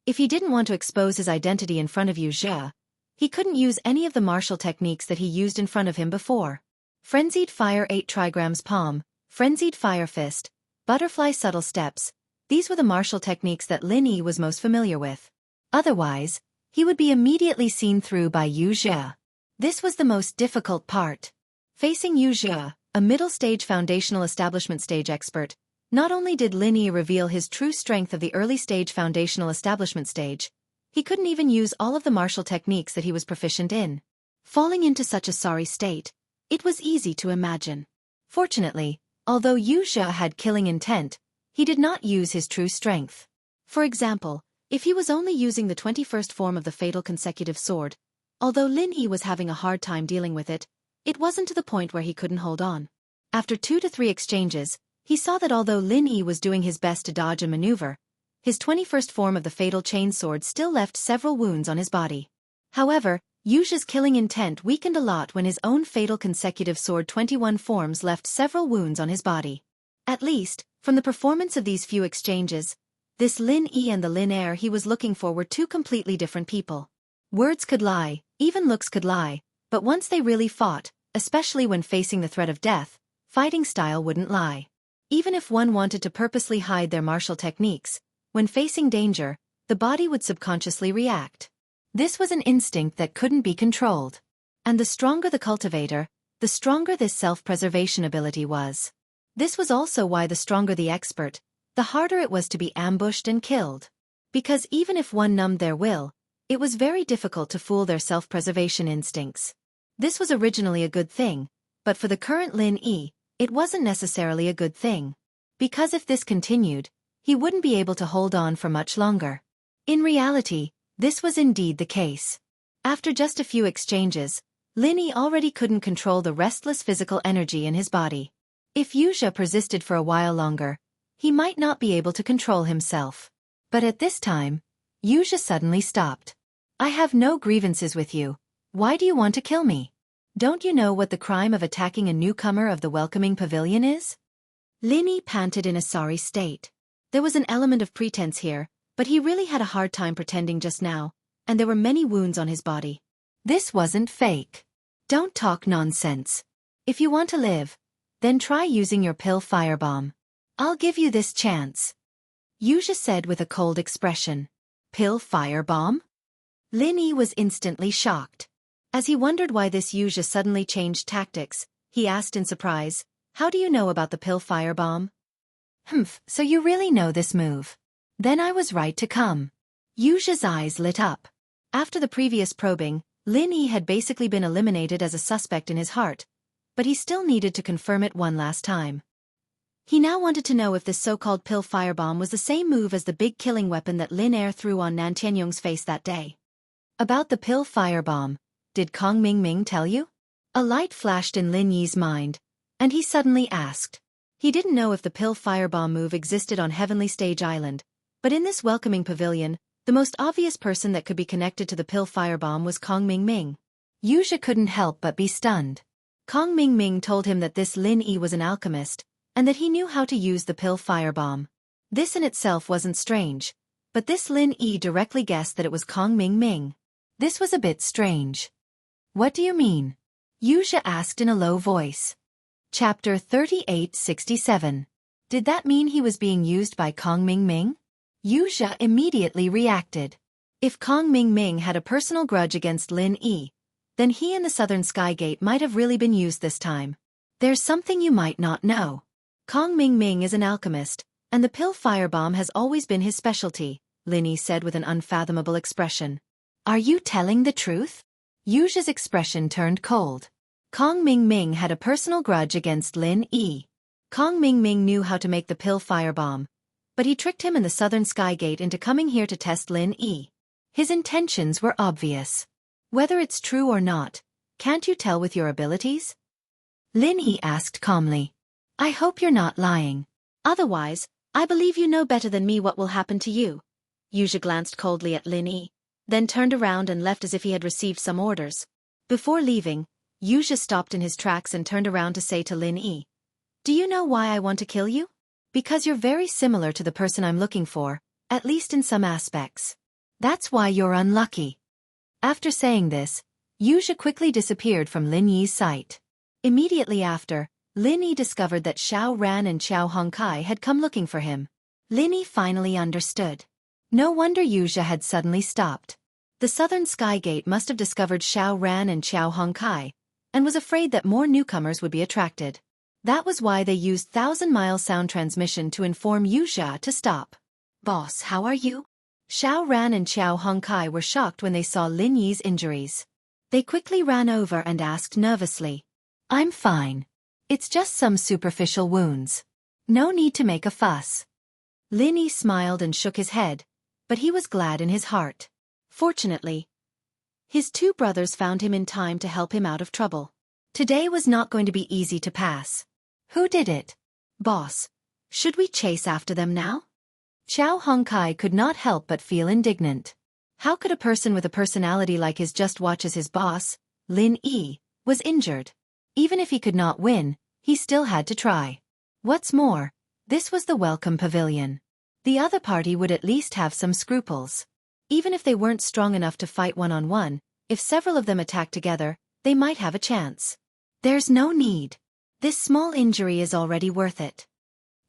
If he didn't want to expose his identity in front of Wuxia, he couldn't use any of the martial techniques that he used in front of him before. Frenzied Fire 8 Trigrams Palm, Frenzied Fire Fist, Butterfly Subtle Steps, these were the martial techniques that Lin Yi was most familiar with. Otherwise, he would be immediately seen through by Wuxia. This was the most difficult part. Facing Wuxia, a middle-stage foundational establishment stage expert, not only did Lin Yi reveal his true strength of the early-stage foundational establishment stage, he couldn't even use all of the martial techniques that he was proficient in. Falling into such a sorry state, it was easy to imagine. Fortunately, although Wuxia had killing intent, he did not use his true strength. For example, if he was only using the 21st form of the fatal consecutive sword, although Lin Yi was having a hard time dealing with it, it wasn't to the point where he couldn't hold on. After 2 to 3 exchanges, he saw that although Lin Yi was doing his best to dodge and maneuver, his 21st form of the fatal chain sword still left several wounds on his body. However, Wuxia's killing intent weakened a lot when his own fatal consecutive sword 21 forms left several wounds on his body. At least, from the performance of these few exchanges, this Lin Yi and the Lin Air he was looking for were two completely different people. Words could lie, even looks could lie, but once they really fought, especially when facing the threat of death, fighting style wouldn't lie. Even if one wanted to purposely hide their martial techniques, when facing danger, the body would subconsciously react. This was an instinct that couldn't be controlled. And the stronger the cultivator, the stronger this self-preservation ability was. This was also why the stronger the expert, the harder it was to be ambushed and killed. Because even if one numbed their will, it was very difficult to fool their self-preservation instincts. This was originally a good thing, but for the current Lin Yi, it wasn't necessarily a good thing. Because if this continued, he wouldn't be able to hold on for much longer. In reality, this was indeed the case. After just a few exchanges, Lin Yi already couldn't control the restless physical energy in his body. If Wuxia persisted for a while longer, he might not be able to control himself. But at this time, Wuxia suddenly stopped. I have no grievances with you. Why do you want to kill me? Don't you know what the crime of attacking a newcomer of the welcoming pavilion is? Lin Yi panted in a sorry state. There was an element of pretense here, but he really had a hard time pretending just now, and there were many wounds on his body. This wasn't fake. Don't talk nonsense. If you want to live, then try using your pill firebomb. I'll give you this chance. Wuxia said with a cold expression. Pill firebomb? Lin Yi was instantly shocked. As he wondered why this Wuxia suddenly changed tactics, he asked in surprise, How do you know about the pill firebomb? Humph, so you really know this move. Then I was right to come. Wuxia's eyes lit up. After the previous probing, Lin Yi had basically been eliminated as a suspect in his heart, but he still needed to confirm it one last time. He now wanted to know if this so-called pill firebomb was the same move as the big killing weapon that Lin Air threw on Nan Tianyong's face that day. About the pill firebomb, did Kong Mingming tell you? A light flashed in Lin Yi's mind, and he suddenly asked. He didn't know if the pill firebomb move existed on Heavenly Stage Island, but in this welcoming pavilion, the most obvious person that could be connected to the pill firebomb was Kong Mingming. Wuxia couldn't help but be stunned. Kong Mingming told him that this Lin Yi was an alchemist, and that he knew how to use the pill firebomb. This in itself wasn't strange, but this Lin Yi directly guessed that it was Kong Mingming. This was a bit strange. What do you mean? Wuxia asked in a low voice. Chapter 3867. Did that mean he was being used by Kong Mingming? Wuxia immediately reacted. If Kong Mingming had a personal grudge against Lin Yi, then he and the Southern Sky Gate might have really been used this time. There's something you might not know. Kong Mingming is an alchemist, and the pill firebomb has always been his specialty, Lin Yi said with an unfathomable expression. Are you telling the truth? Wuxia's expression turned cold. Kong Mingming had a personal grudge against Lin Yi. Kong Mingming knew how to make the pill firebomb, but he tricked him and the Southern Sky Gate into coming here to test Lin Yi. His intentions were obvious. Whether it's true or not, can't you tell with your abilities? Lin Yi asked calmly. I hope you're not lying. Otherwise, I believe you know better than me what will happen to you. Wuxia glanced coldly at Lin Yi, then turned around and left as if he had received some orders. Before leaving, Wuxia stopped in his tracks and turned around to say to Lin Yi, Do you know why I want to kill you? Because you're very similar to the person I'm looking for, at least in some aspects. That's why you're unlucky. After saying this, Wuxia quickly disappeared from Lin Yi's sight. Immediately after, Lin Yi discovered that Xiao Ran and Xiao Hongkai had come looking for him. Lin Yi finally understood. No wonder Wuxia had suddenly stopped. The southern sky gate must have discovered Xiao Ran and Xiao Hongkai, and was afraid that more newcomers would be attracted. That was why they used 1,000-mile sound transmission to inform Wuxia to stop. Boss, how are you? Xiao Ran and Xiao Hongkai were shocked when they saw Lin Yi's injuries. They quickly ran over and asked nervously. I'm fine. It's just some superficial wounds. No need to make a fuss. Lin Yi smiled and shook his head, but he was glad in his heart. Fortunately, his two brothers found him in time to help him out of trouble. Today was not going to be easy to pass. Who did it? Boss, should we chase after them now? Xiao Hongkai could not help but feel indignant. How could a person with a personality like his just watch as his boss, Lin Yi, was injured? Even if he could not win, he still had to try. What's more, this was the welcome pavilion. The other party would at least have some scruples. Even if they weren't strong enough to fight one-on-one, if several of them attacked together, they might have a chance. There's no need. This small injury is already worth it.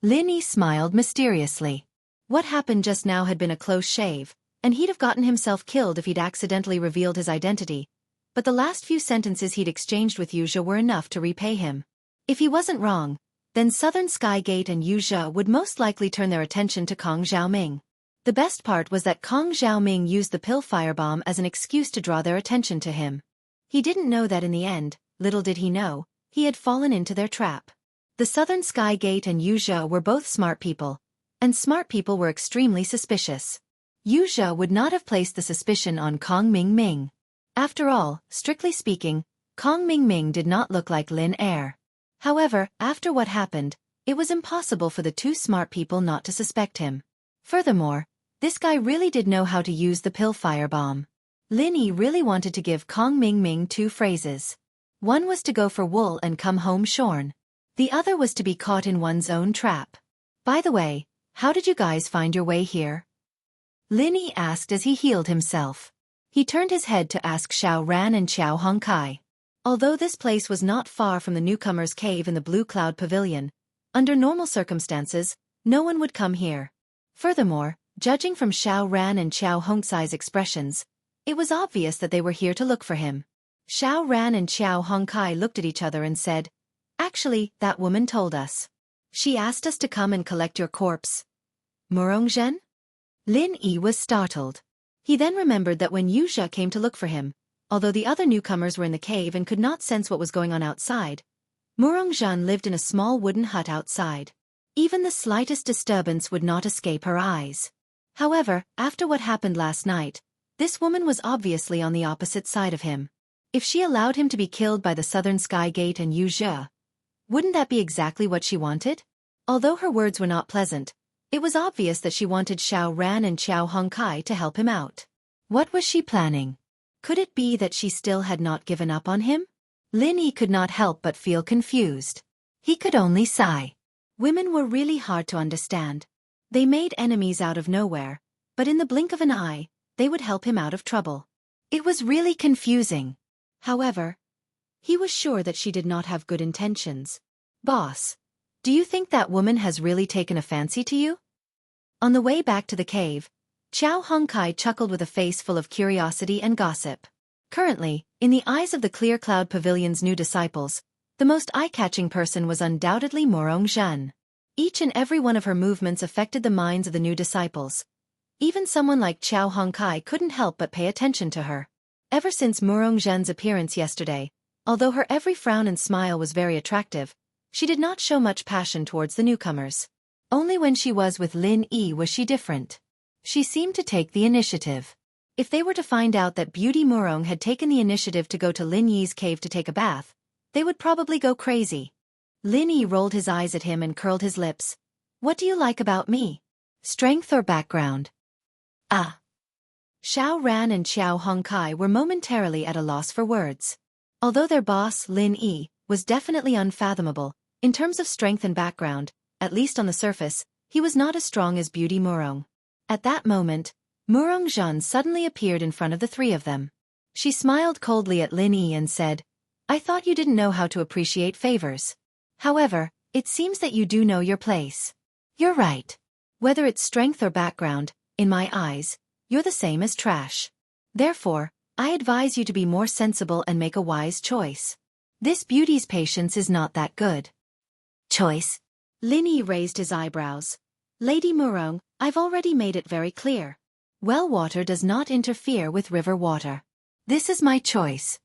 Lin Yi smiled mysteriously. What happened just now had been a close shave, and he'd have gotten himself killed if he'd accidentally revealed his identity, but the last few sentences he'd exchanged with Wuxia were enough to repay him. If he wasn't wrong, then Southern Sky Gate and Wuxia would most likely turn their attention to Kong Xiaoming. The best part was that Kong Xiaoming used the pill firebomb as an excuse to draw their attention to him. He didn't know that in the end, little did he know, he had fallen into their trap. The Southern Sky Gate and Wuxia were both smart people, and smart people were extremely suspicious. Wuxia would not have placed the suspicion on Kong Mingming. After all, strictly speaking, Kong Mingming did not look like Lin Er. However, after what happened, it was impossible for the two smart people not to suspect him. Furthermore, this guy really did know how to use the pill firebomb. Lin Yi really wanted to give Kong Mingming two phrases. One was to go for wool and come home shorn. The other was to be caught in one's own trap. By the way, how did you guys find your way here? Lin Yi asked as he healed himself. He turned his head to ask Xiao Ran and Xiao Hongkai. Although this place was not far from the newcomer's cave in the Blue Cloud Pavilion, under normal circumstances, no one would come here. Furthermore, judging from Xiao Ran and Xiao Hongkai's expressions, it was obvious that they were here to look for him. Xiao Ran and Xiao Hongkai looked at each other and said, Actually, that woman told us. She asked us to come and collect your corpse. Murongzhen? Lin Yi was startled. He then remembered that when Wuxia came to look for him, although the other newcomers were in the cave and could not sense what was going on outside, Murongzhen lived in a small wooden hut outside. Even the slightest disturbance would not escape her eyes. However, after what happened last night, this woman was obviously on the opposite side of him. If she allowed him to be killed by the Southern Sky Gate and Wuxia, wouldn't that be exactly what she wanted? Although her words were not pleasant, it was obvious that she wanted Xiao Ran and Xiao Hongkai to help him out. What was she planning? Could it be that she still had not given up on him? Lin Yi could not help but feel confused. He could only sigh. Women were really hard to understand. They made enemies out of nowhere, but in the blink of an eye, they would help him out of trouble. It was really confusing. However, he was sure that she did not have good intentions. Boss, do you think that woman has really taken a fancy to you? On the way back to the cave, Xiao Hongkai chuckled with a face full of curiosity and gossip. Currently, in the eyes of the Clear Cloud Pavilion's new disciples, the most eye-catching person was undoubtedly Murongzhen. Each and every one of her movements affected the minds of the new disciples. Even someone like Xiao Hongkai couldn't help but pay attention to her. Ever since Murongzhen's appearance yesterday, although her every frown and smile was very attractive, she did not show much passion towards the newcomers. Only when she was with Lin Yi was she different. She seemed to take the initiative. If they were to find out that Beauty Murong had taken the initiative to go to Lin Yi's cave to take a bath, they would probably go crazy. Lin Yi rolled his eyes at him and curled his lips. What do you like about me? Strength or background? Ah. Xiao Ran and Xiao Hongkai were momentarily at a loss for words. Although their boss, Lin Yi, was definitely unfathomable, In terms of strength and background, at least on the surface, he was not as strong as Beauty Murong. At that moment, Murong Zhan suddenly appeared in front of the three of them. She smiled coldly at Lin Yi and said, "I thought you didn't know how to appreciate favors. However, it seems that you do know your place. You're right. Whether it's strength or background, in my eyes, you're the same as trash. Therefore, I advise you to be more sensible and make a wise choice. This beauty's patience is not that good." "Choice?" Lin Yi raised his eyebrows. "Lady Murong, I've already made it very clear. Well water does not interfere with river water. This is my choice."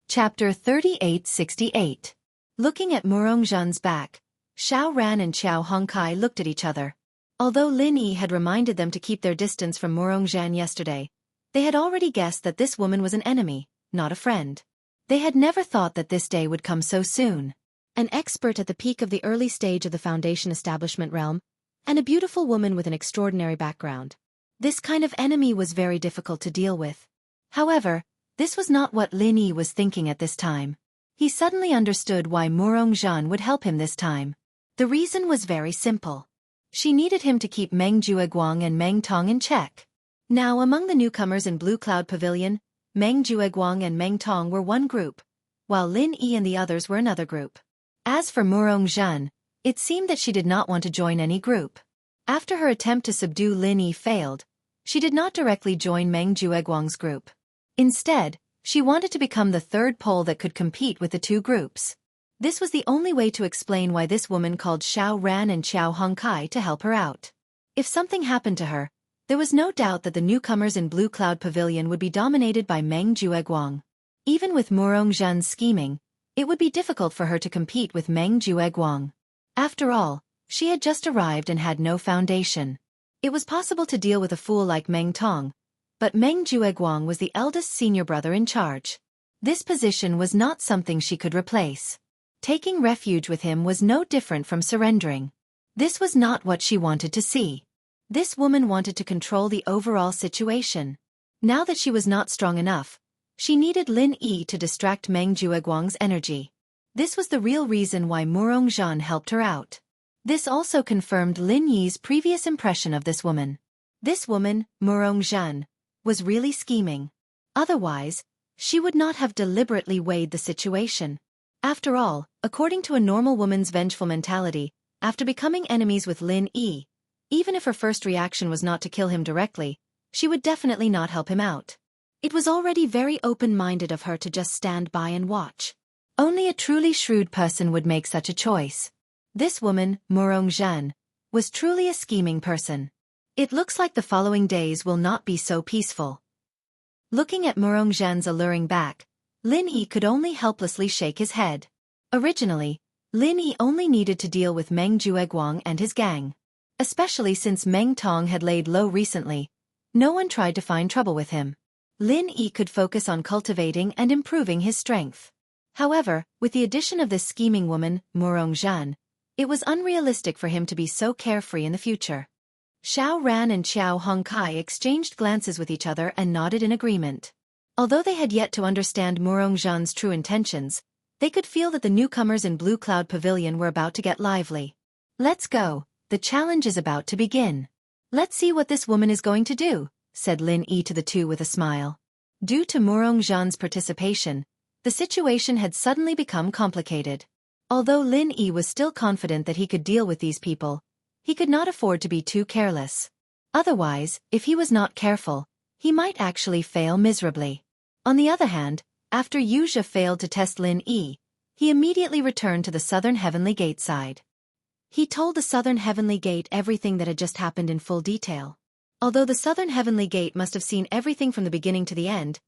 Chapter 3868. Looking at Murong Zhan's back, Xiao Ran and Xiao Hongkai looked at each other. Although Lin Yi had reminded them to keep their distance from Murong Zhan yesterday, they had already guessed that this woman was an enemy, not a friend. They had never thought that this day would come so soon. An expert at the peak of the early stage of the Foundation establishment realm, and a beautiful woman with an extraordinary background. This kind of enemy was very difficult to deal with. However, this was not what Lin Yi was thinking at this time. He suddenly understood why Murong Zhan would help him this time. The reason was very simple. She needed him to keep Meng Jueguang and Meng Tong in check. Now among the newcomers in Blue Cloud Pavilion, Meng Jueguang and Meng Tong were one group, while Lin Yi and the others were another group. As for Murong Zhan, it seemed that she did not want to join any group. After her attempt to subdue Lin Yi failed, she did not directly join Meng Jueguang's group. Instead, she wanted to become the third pole that could compete with the two groups. This was the only way to explain why this woman called Xiao Ran and Xiao Hongkai to help her out. If something happened to her, there was no doubt that the newcomers in Blue Cloud Pavilion would be dominated by Meng Jueguang. Even with Murong Zhan's scheming, it would be difficult for her to compete with Meng Jueguang. After all, she had just arrived and had no foundation. It was possible to deal with a fool like Meng Tong, but Meng Jueguang was the eldest senior brother in charge. This position was not something she could replace. Taking refuge with him was no different from surrendering. This was not what she wanted to see. This woman wanted to control the overall situation. Now that she was not strong enough, she needed Lin Yi to distract Meng Jueguang's energy. This was the real reason why Murong Zhan helped her out. This also confirmed Lin Yi's previous impression of this woman. This woman, Murong Zhan, was really scheming. Otherwise, she would not have deliberately weighed the situation. After all, according to a normal woman's vengeful mentality, after becoming enemies with Lin Yi, even if her first reaction was not to kill him directly, she would definitely not help him out. It was already very open-minded of her to just stand by and watch. Only a truly shrewd person would make such a choice. This woman, Murong Zhan, was truly a scheming person. It looks like the following days will not be so peaceful. Looking at Murong Zhan's alluring back, Lin Yi could only helplessly shake his head. Originally, Lin Yi only needed to deal with Meng Jueguang and his gang. Especially since Meng Tong had laid low recently, no one tried to find trouble with him. Lin Yi could focus on cultivating and improving his strength. However, with the addition of this scheming woman, Murong Zhan, it was unrealistic for him to be so carefree in the future. Xiao Ran and Xiao Hongkai exchanged glances with each other and nodded in agreement. Although they had yet to understand Murong Zhan's true intentions, they could feel that the newcomers in Blue Cloud Pavilion were about to get lively. "Let's go, the challenge is about to begin. Let's see what this woman is going to do," said Lin Yi to the two with a smile. Due to Murong Zhan's participation, the situation had suddenly become complicated. Although Lin Yi was still confident that he could deal with these people, he could not afford to be too careless. Otherwise, if he was not careful, he might actually fail miserably. On the other hand, after Wuxia failed to test Lin Yi, he immediately returned to the Southern Heavenly Gate side. He told the Southern Heavenly Gate everything that had just happened in full detail. Although the Southern Heavenly Gate must have seen everything from the beginning to the end,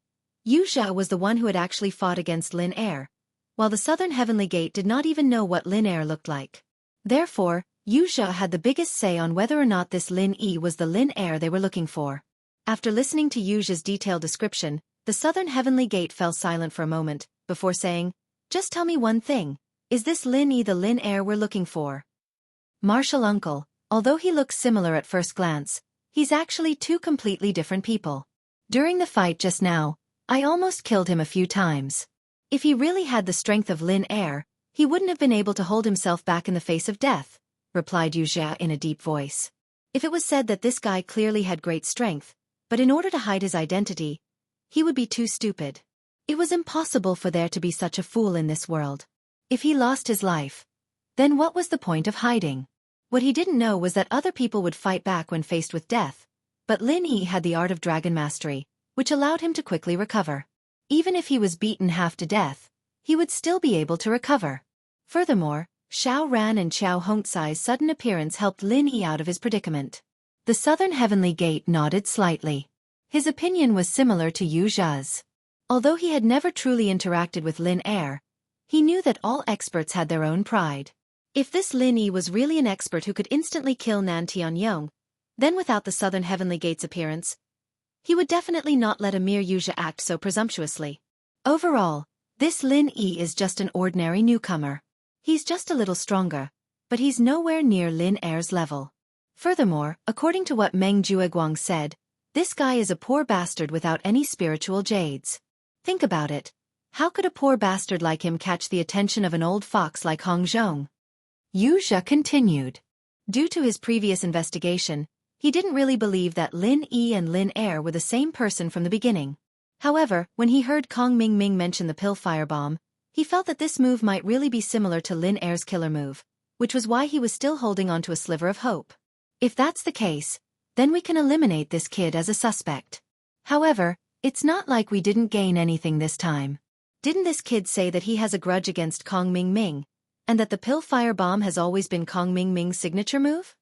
Wuxia was the one who had actually fought against Lin Er, while the Southern Heavenly Gate did not even know what Lin Er looked like. Therefore, Wuxia had the biggest say on whether or not this Lin Yi was the Lin Er they were looking for. After listening to Wuxia's detailed description, the Southern Heavenly Gate fell silent for a moment, before saying, "Just tell me one thing, is this Lin Yi the Lin Er we're looking for?" Martial uncle, although he looks similar at first glance, he's actually two completely different people. During the fight just now, I almost killed him a few times. If he really had the strength of Lin Er, He wouldn't have been able to hold himself back in the face of death, replied Wuxia in a deep voice. If it was said that this guy clearly had great strength, but in order to hide his identity, he would be too stupid. It was impossible for there to be such a fool in this world. If he lost his life, then what was the point of hiding? What he didn't know was that other people would fight back when faced with death, but Lin Yi had the art of dragon mastery, which allowed him to quickly recover. Even if he was beaten half to death, he would still be able to recover. Furthermore, Xiao Ran and Xiao Hongcai's sudden appearance helped Lin Yi out of his predicament. The Southern Heavenly Gate nodded slightly. His opinion was similar to Yu Zha's. Although he had never truly interacted with Lin Er, he knew that all experts had their own pride. If this Lin Yi was really an expert who could instantly kill Nan Tianyong, then without the Southern Heavenly Gate's appearance, he would definitely not let a mere Wuxia act so presumptuously. Overall, this Lin Yi is just an ordinary newcomer. He's just a little stronger, but he's nowhere near Lin Er's level. Furthermore, according to what Meng Jueguang said, this guy is a poor bastard without any spiritual jades. Think about it. How could a poor bastard like him catch the attention of an old fox like Hong Zhong? Wuxia continued. Due to his previous investigation, he didn't really believe that Lin Yi and Lin Er were the same person from the beginning. However, when he heard Kong Ming mention the pill firebomb, he felt that this move might really be similar to Lin Er's killer move, which was why he was still holding on to a sliver of hope. If that's the case, then we can eliminate this kid as a suspect. However, it's not like we didn't gain anything this time. Didn't this kid say that he has a grudge against Kong Ming, and that the pill firebomb has always been Kong Ming's signature move?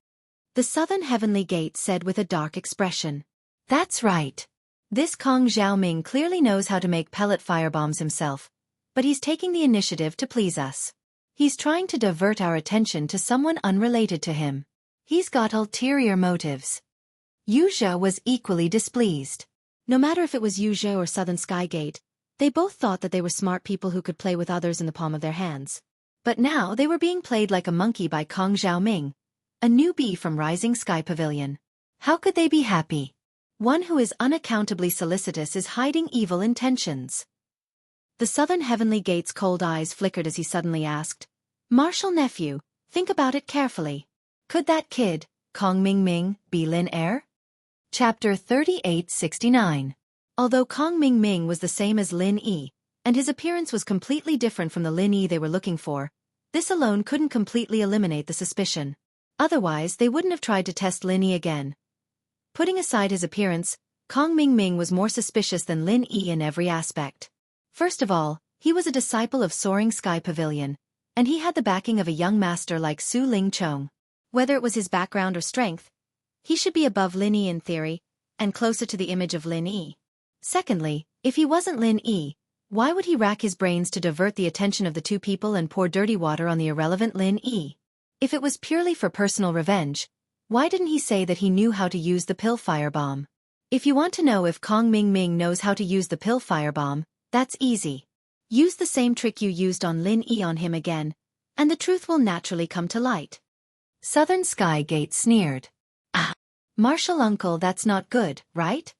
The Southern Heavenly Gate said with a dark expression. That's right. This Kong Xiaoming clearly knows how to make pellet firebombs himself, but he's taking the initiative to please us. He's trying to divert our attention to someone unrelated to him. He's got ulterior motives. Wuxia was equally displeased. No matter if it was Wuxia or Southern Skygate, they both thought that they were smart people who could play with others in the palm of their hands. But now they were being played like a monkey by Kong Xiaoming, a newbie from Rising Sky Pavilion. How could they be happy? One who is unaccountably solicitous is hiding evil intentions. The Southern Heavenly Gate's cold eyes flickered as he suddenly asked, Martial nephew, think about it carefully. Could that kid, Kong Ming, be Lin Er? Chapter 3869. Although Kong Ming was the same as Lin Yi, and his appearance was completely different from the Lin Yi they were looking for, this alone couldn't completely eliminate the suspicion. Otherwise, they wouldn't have tried to test Lin Yi again. Putting aside his appearance, Kong Ming was more suspicious than Lin Yi in every aspect. First of all, he was a disciple of Soaring Sky Pavilion, and he had the backing of a young master like Su Ling Chong. Whether it was his background or strength, he should be above Lin Yi in theory, and closer to the image of Lin Yi. Secondly, if he wasn't Lin Yi, why would he rack his brains to divert the attention of the two people and pour dirty water on the irrelevant Lin Yi? If it was purely for personal revenge, why didn't he say that he knew how to use the pill firebomb? If you want to know if Kong Ming knows how to use the pill firebomb, that's easy. Use the same trick you used on Lin Yi on him again, and the truth will naturally come to light. Southern Sky Gate sneered. Ah, Martial uncle, that's not good, right?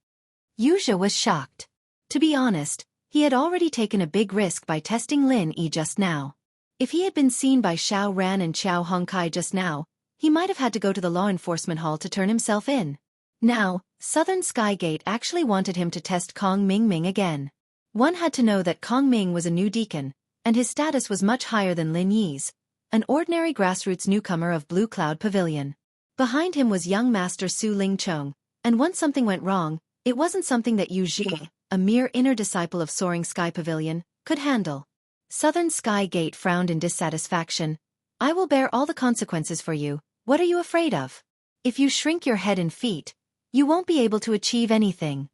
Wuxia was shocked. To be honest, he had already taken a big risk by testing Lin Yi just now. If he had been seen by Xiao Ran and Xiao Hongcai just now, he might have had to go to the law enforcement hall to turn himself in. Now, Southern Sky Gate actually wanted him to test Kong Ming again. One had to know that Kong Ming was a new deacon, and his status was much higher than Lin Yi's, an ordinary grassroots newcomer of Blue Cloud Pavilion. Behind him was young master Su Ling Chong, and once something went wrong, it wasn't something that Yu Zhi, a mere inner disciple of Soaring Sky Pavilion, could handle. Southern Sky Gate frowned in dissatisfaction. I will bear all the consequences for you. What are you afraid of? If you shrink your head and feet, you won't be able to achieve anything.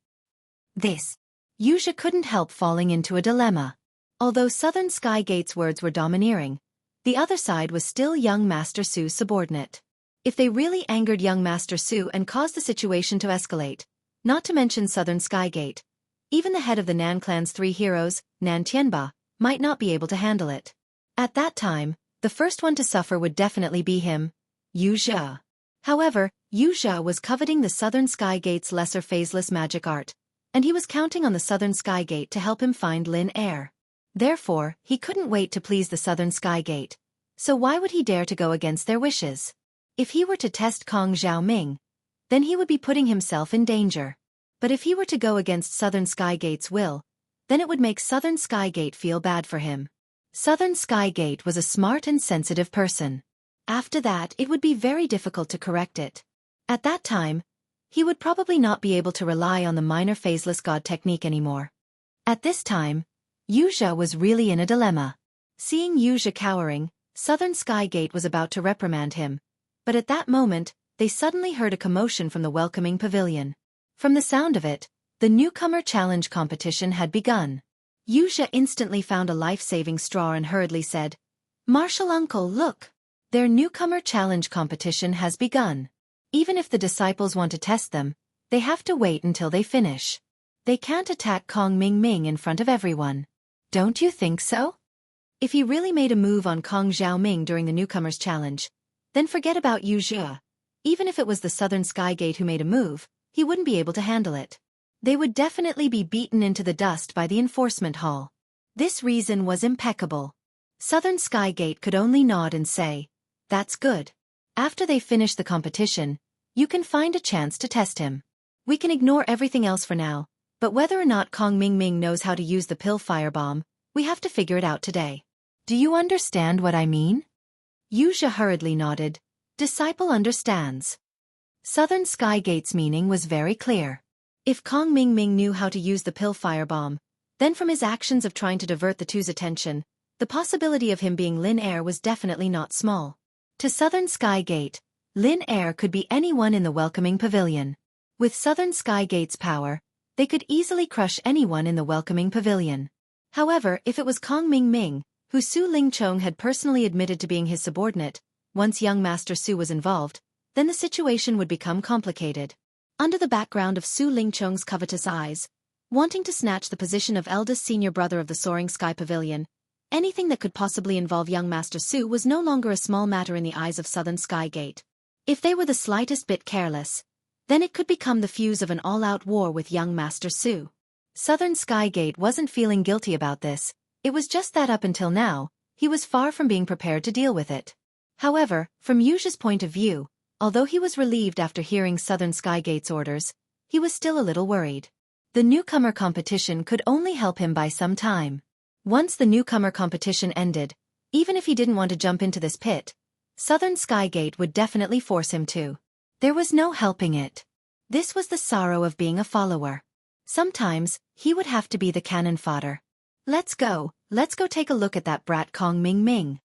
Wuxia couldn't help falling into a dilemma. Although Southern Sky Gate's words were domineering, the other side was still young Master Su's subordinate. If they really angered young Master Su and caused the situation to escalate, not to mention Southern Sky Gate, even the head of the Nan clan's three heroes, Nan Tianba, might not be able to handle it. At that time, the first one to suffer would definitely be him, Wuxia. However, Wuxia was coveting the Southern Sky Gate's lesser phaseless magic art, and he was counting on the Southern Sky Gate to help him find Lin Er. Therefore, he couldn't wait to please the Southern Sky Gate. So why would he dare to go against their wishes? If he were to test Kong Xiaoming, then he would be putting himself in danger. But if he were to go against Southern Sky Gate's will, then it would make Southern Sky Gate feel bad for him. Southern Sky Gate was a smart and sensitive person. After that, it would be very difficult to correct it. At that time, he would probably not be able to rely on the minor phaseless god technique anymore. At this time, Wuxia was really in a dilemma. Seeing Wuxia cowering, Southern Sky Gate was about to reprimand him. But at that moment, they suddenly heard a commotion from the welcoming pavilion. From the sound of it, the newcomer challenge competition had begun. Wuxia instantly found a life-saving straw and hurriedly said, "Martial uncle, look! Their newcomer challenge competition has begun. Even if the disciples want to test them, they have to wait until they finish. They can't attack Kong Ming in front of everyone. Don't you think so?" If he really made a move on Kong Xiaoming during the newcomer's challenge, then forget about Wuxia. Even if it was the Southern Sky Gate who made a move, he wouldn't be able to handle it. They would definitely be beaten into the dust by the enforcement hall. This reason was impeccable. Southern Sky Gate could only nod and say, "That's good. After they finish the competition, you can find a chance to test him. We can ignore everything else for now, but whether or not Kong Ming knows how to use the pill firebomb, we have to figure it out today. Do you understand what I mean?" Wuxia hurriedly nodded. Disciple understands. Southern Sky Gate's meaning was very clear. If Kong Ming knew how to use the pill firebomb, then from his actions of trying to divert the two's attention, the possibility of him being Lin Air was definitely not small. To Southern Sky Gate, Lin Air could be anyone in the welcoming pavilion. With Southern Sky Gate's power, they could easily crush anyone in the welcoming pavilion. However, if it was Kong Ming, who Su Lingchong had personally admitted to being his subordinate, once young Master Su was involved, then the situation would become complicated. Under the background of Su Lingchong's covetous eyes, wanting to snatch the position of eldest senior brother of the Soaring Sky Pavilion, anything that could possibly involve young Master Su was no longer a small matter in the eyes of Southern Sky Gate. If they were the slightest bit careless, then it could become the fuse of an all-out war with young Master Su. Southern Sky Gate wasn't feeling guilty about this, it was just that up until now, he was far from being prepared to deal with it. However, from Wuxia's point of view, although he was relieved after hearing Southern Sky Gate's orders, he was still a little worried. The newcomer competition could only help him by some time. Once the newcomer competition ended, even if he didn't want to jump into this pit, Southern Sky Gate would definitely force him to. There was no helping it. This was the sorrow of being a follower. Sometimes, he would have to be the cannon fodder. Let's go take a look at that brat Kong Ming.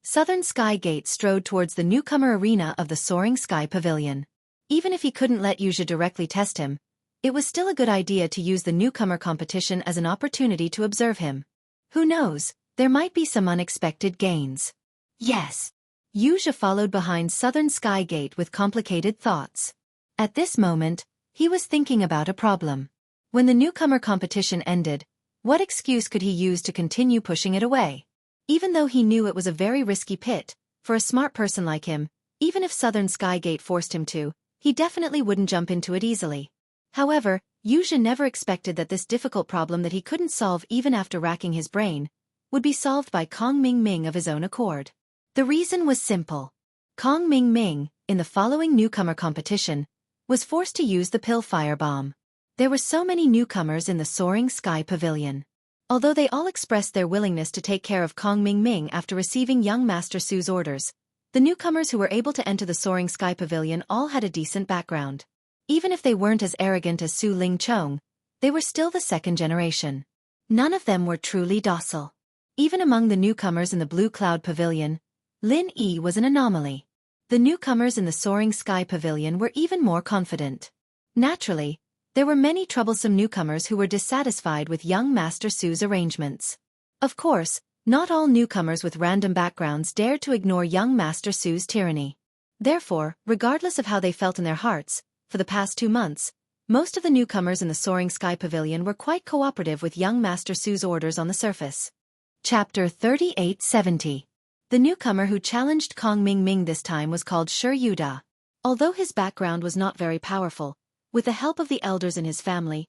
Southern Sky Gate strode towards the newcomer arena of the Soaring Sky Pavilion. Even if he couldn't let Wuxia directly test him, it was still a good idea to use the newcomer competition as an opportunity to observe him. Who knows, there might be some unexpected gains. Yes. Wuxia followed behind Southern Sky Gate with complicated thoughts. At this moment, he was thinking about a problem. When the newcomer competition ended, what excuse could he use to continue pushing it away? Even though he knew it was a very risky pit, for a smart person like him, even if Southern Sky Gate forced him to, he definitely wouldn't jump into it easily. However, Wuxia never expected that this difficult problem that he couldn't solve even after racking his brain, would be solved by Kong Ming of his own accord. The reason was simple. Kong Ming, in the following newcomer competition, was forced to use the pill firebomb. There were so many newcomers in the Soaring Sky Pavilion. Although they all expressed their willingness to take care of Kong Ming after receiving young Master Su's orders, the newcomers who were able to enter the Soaring Sky Pavilion all had a decent background. Even if they weren't as arrogant as Su Lingchong, they were still the second generation. None of them were truly docile. Even among the newcomers in the Blue Cloud Pavilion, Lin Yi was an anomaly. The newcomers in the Soaring Sky Pavilion were even more confident. Naturally, there were many troublesome newcomers who were dissatisfied with young Master Su's arrangements. Of course, not all newcomers with random backgrounds dared to ignore young Master Su's tyranny. Therefore, regardless of how they felt in their hearts, for the past 2 months, most of the newcomers in the Soaring Sky Pavilion were quite cooperative with young Master Su's orders on the surface. Chapter 3870. The newcomer who challenged Kong Ming this time was called Shi Yuda. Although his background was not very powerful, with the help of the elders in his family,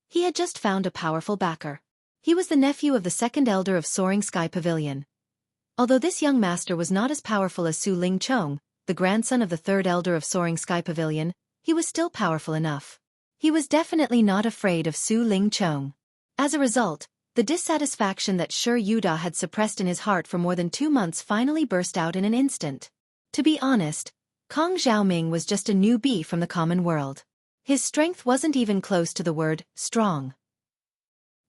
he had just found a powerful backer. He was the nephew of the second elder of Soaring Sky Pavilion. Although this young master was not as powerful as Su Lingchong, the grandson of the third elder of Soaring Sky Pavilion, he was still powerful enough. He was definitely not afraid of Su Lingchong. As a result, the dissatisfaction that Shi Yuda had suppressed in his heart for more than 2 months finally burst out in an instant. To be honest, Kong Xiaoming was just a newbie from the common world. His strength wasn't even close to the word strong.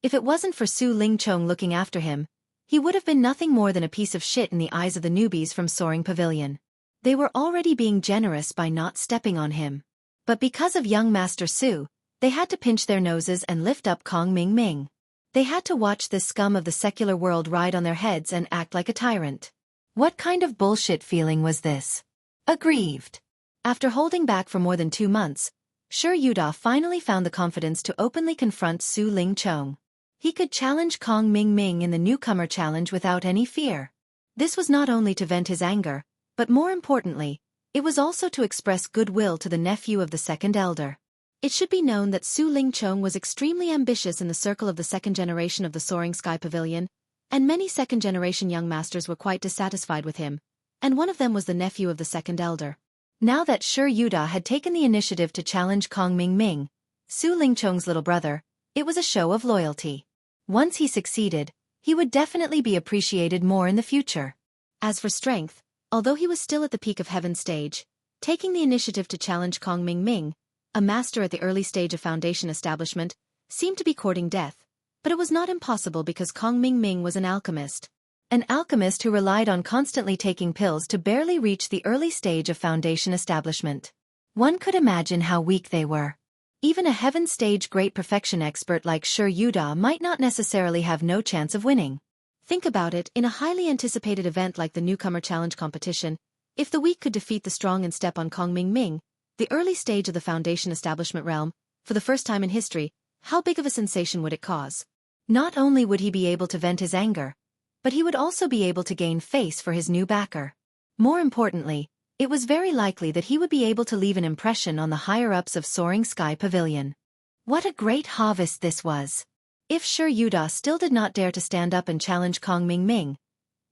If it wasn't for Su Lingchong looking after him, he would have been nothing more than a piece of shit in the eyes of the newbies from Soaring Pavilion. They were already being generous by not stepping on him. But because of young Master Su, they had to pinch their noses and lift up Kong Ming. They had to watch this scum of the secular world ride on their heads and act like a tyrant. What kind of bullshit feeling was this? Aggrieved. After holding back for more than 2 months, Shi Yuda finally found the confidence to openly confront Su Lingchong. He could challenge Kong Ming in the newcomer challenge without any fear. This was not only to vent his anger, but more importantly, it was also to express goodwill to the nephew of the second elder. It should be known that Su Lingchong was extremely ambitious in the circle of the second generation of the Soaring Sky Pavilion, and many second-generation young masters were quite dissatisfied with him, and one of them was the nephew of the second elder. Now that Shi Yuda had taken the initiative to challenge Kong Ming, Su Lingchong's little brother, it was a show of loyalty. Once he succeeded, he would definitely be appreciated more in the future. As for strength, although he was still at the peak of heaven stage, taking the initiative to challenge Kong Ming, a master at the early stage of foundation establishment, seemed to be courting death, but it was not impossible because Kong Ming was an alchemist. An alchemist who relied on constantly taking pills to barely reach the early stage of foundation establishment. One could imagine how weak they were. Even a heaven stage great perfection expert like Shi Yuda might not necessarily have no chance of winning. Think about it, in a highly anticipated event like the Newcomer Challenge competition, if the weak could defeat the strong and step on Kong Ming, the early stage of the foundation establishment realm, for the first time in history, how big of a sensation would it cause? Not only would he be able to vent his anger, but he would also be able to gain face for his new backer. More importantly, it was very likely that he would be able to leave an impression on the higher-ups of Soaring Sky Pavilion. What a great harvest this was! If Shi Yuda still did not dare to stand up and challenge Kong Ming,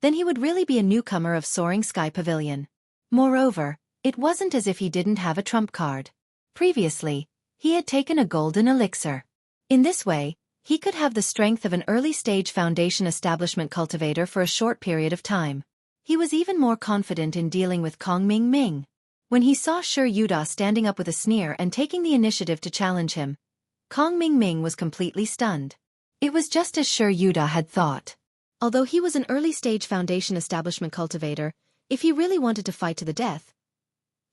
then he would really be a newcomer of Soaring Sky Pavilion. Moreover, it wasn't as if he didn't have a trump card. Previously, he had taken a golden elixir. In this way, he could have the strength of an early-stage foundation establishment cultivator for a short period of time. He was even more confident in dealing with Kong Ming. When he saw Shi Yuda standing up with a sneer and taking the initiative to challenge him, Kong Ming was completely stunned. It was just as Shi Yuda had thought. Although he was an early-stage foundation establishment cultivator, if he really wanted to fight to the death,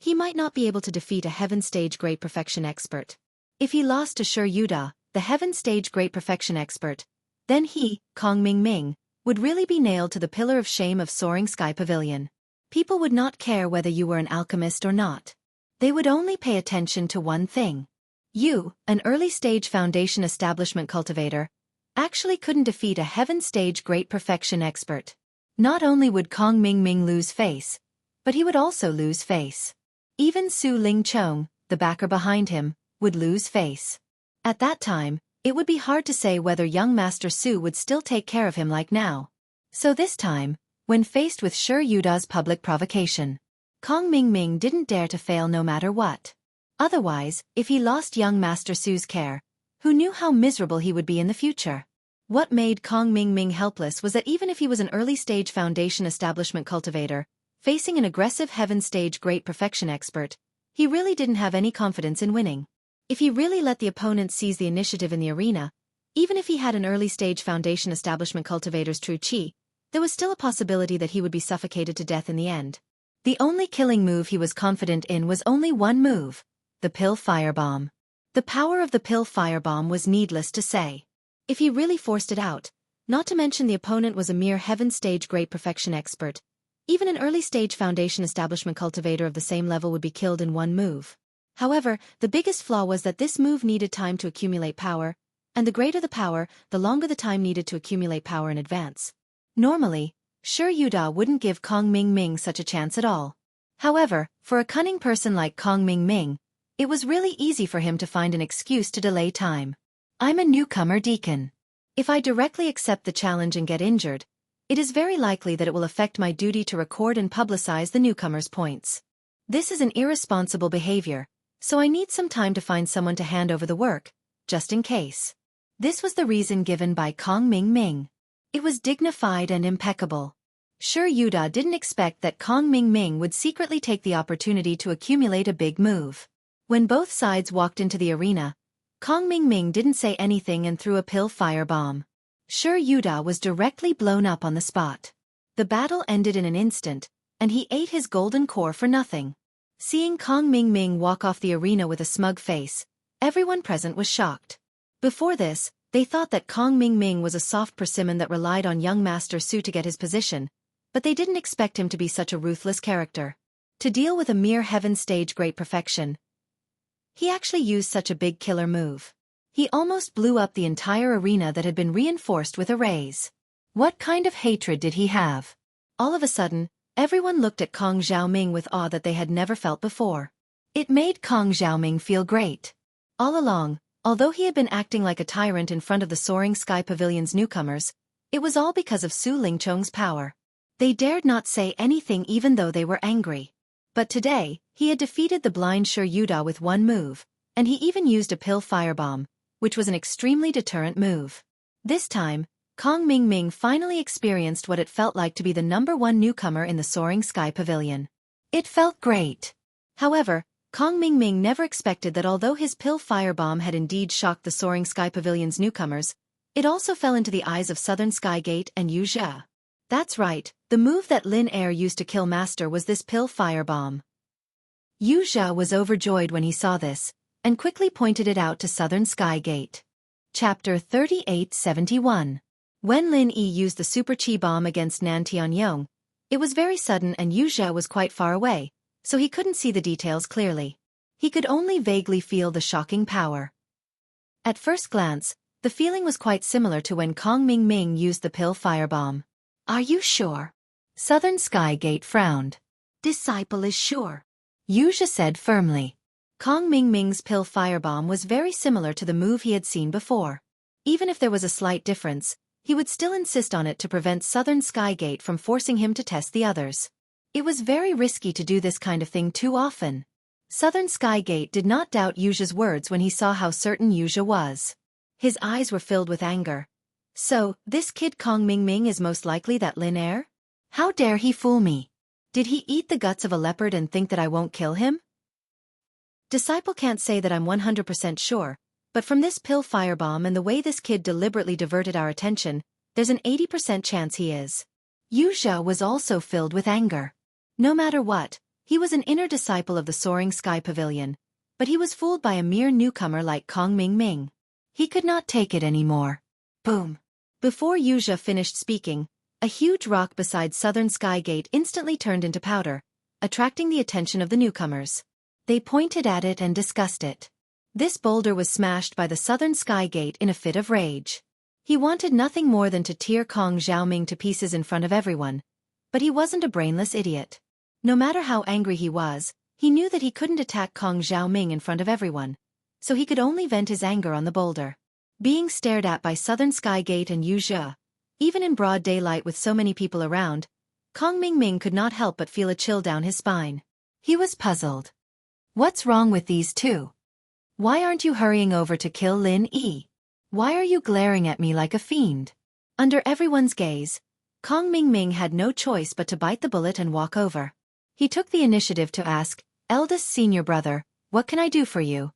he might not be able to defeat a Heaven Stage Great Perfection expert. If he lost to Shi Yuda, the Heaven Stage Great Perfection expert, then he, Kong Ming, would really be nailed to the pillar of shame of Soaring Sky Pavilion. People would not care whether you were an alchemist or not. They would only pay attention to one thing. You, an early-stage foundation establishment cultivator, actually couldn't defeat a Heaven Stage Great Perfection expert. Not only would Kong Ming lose face, but he would also lose face. Even Su Lingchong, the backer behind him, would lose face. At that time, it would be hard to say whether young Master Su would still take care of him like now. So this time, when faced with Shi Yuda's public provocation, Kong Ming didn't dare to fail no matter what. Otherwise, if he lost young Master Su's care, who knew how miserable he would be in the future? What made Kong Ming helpless was that even if he was an early-stage foundation establishment cultivator, facing an aggressive Heaven Stage Great Perfection expert, he really didn't have any confidence in winning. If he really let the opponent seize the initiative in the arena, even if he had an early-stage foundation establishment cultivator's true chi, there was still a possibility that he would be suffocated to death in the end. The only killing move he was confident in was only one move: the pill firebomb. The power of the pill firebomb was needless to say. If he really forced it out, not to mention the opponent was a mere Heaven Stage Great Perfection expert, even an early-stage foundation establishment cultivator of the same level would be killed in one move. However, the biggest flaw was that this move needed time to accumulate power, and the greater the power, the longer the time needed to accumulate power in advance. Normally, Shi Yuda wouldn't give Kong Ming such a chance at all. However, for a cunning person like Kong Ming, it was really easy for him to find an excuse to delay time. I'm a newcomer deacon. If I directly accept the challenge and get injured, it is very likely that it will affect my duty to record and publicize the newcomer's points. This is an irresponsible behavior, so I need some time to find someone to hand over the work, just in case. This was the reason given by Kong Ming. It was dignified and impeccable. Sure, Yuda didn't expect that Kong Ming would secretly take the opportunity to accumulate a big move. When both sides walked into the arena, Kong Ming didn't say anything and threw a pill firebomb. Sure, Yuda was directly blown up on the spot. The battle ended in an instant, and he ate his golden core for nothing. Seeing Kong Ming walk off the arena with a smug face, everyone present was shocked. Before this, they thought that Kong Ming was a soft persimmon that relied on young Master Su to get his position, but they didn't expect him to be such a ruthless character. To deal with a mere heaven stage great perfection, he actually used such a big killer move. He almost blew up the entire arena that had been reinforced with arrays. What kind of hatred did he have? All of a sudden, everyone looked at Kong Xiaoming with awe that they had never felt before. It made Kong Xiaoming feel great. All along, although he had been acting like a tyrant in front of the Soaring Sky Pavilion's newcomers, it was all because of Su Lingchong's power. They dared not say anything even though they were angry. But today, he had defeated the blind Sure Yuda with one move, and he even used a pill firebomb, which was an extremely deterrent move. This time, Kong Ming finally experienced what it felt like to be the #1 newcomer in the Soaring Sky Pavilion. It felt great. However, Kong Ming never expected that although his pill firebomb had indeed shocked the Soaring Sky Pavilion's newcomers, it also fell into the eyes of Southern Sky Gate and Wuxia. That's right, the move that Lin Er used to kill Master was this pill firebomb. Wuxia was overjoyed when he saw this, and quickly pointed it out to Southern Sky Gate. Chapter 3871. When Lin Yi used the Super Chi Bomb against Nan Tianyong, it was very sudden and Wuxia was quite far away, so he couldn't see the details clearly. He could only vaguely feel the shocking power. At first glance, the feeling was quite similar to when Kong Ming used the pill firebomb. Are you sure? Southern Sky Gate frowned. Disciple is sure, Wuxia said firmly. Kong Ming's pill firebomb was very similar to the move he had seen before. Even if there was a slight difference, he would still insist on it to prevent Southern Sky Gate from forcing him to test the others. It was very risky to do this kind of thing too often. Southern Sky Gate did not doubt Wuxia's words when he saw how certain Wuxia was. His eyes were filled with anger. So, this kid Kong Ming is most likely that Lin Er? How dare he fool me? Did he eat the guts of a leopard and think that I won't kill him? Disciple can't say that I'm 100% sure, but from this pill firebomb and the way this kid deliberately diverted our attention, there's an 80% chance he is. Wuxia was also filled with anger. No matter what, he was an inner disciple of the Soaring Sky Pavilion, but he was fooled by a mere newcomer like Kong Ming. He could not take it anymore. Boom! Before Wuxia finished speaking, a huge rock beside Southern Sky Gate instantly turned into powder, attracting the attention of the newcomers. They pointed at it and discussed it. This boulder was smashed by the Southern Sky Gate in a fit of rage. He wanted nothing more than to tear Kong Xiaoming to pieces in front of everyone, but he wasn't a brainless idiot. No matter how angry he was, he knew that he couldn't attack Kong Xiaoming in front of everyone, so he could only vent his anger on the boulder. Being stared at by Southern Sky Gate and Wuxia, even in broad daylight with so many people around, Kong Ming could not help but feel a chill down his spine. He was puzzled. What's wrong with these two? Why aren't you hurrying over to kill Lin Yi? Why are you glaring at me like a fiend? Under everyone's gaze, Kong Ming had no choice but to bite the bullet and walk over. He took the initiative to ask, "Eldest senior brother, what can I do for you?"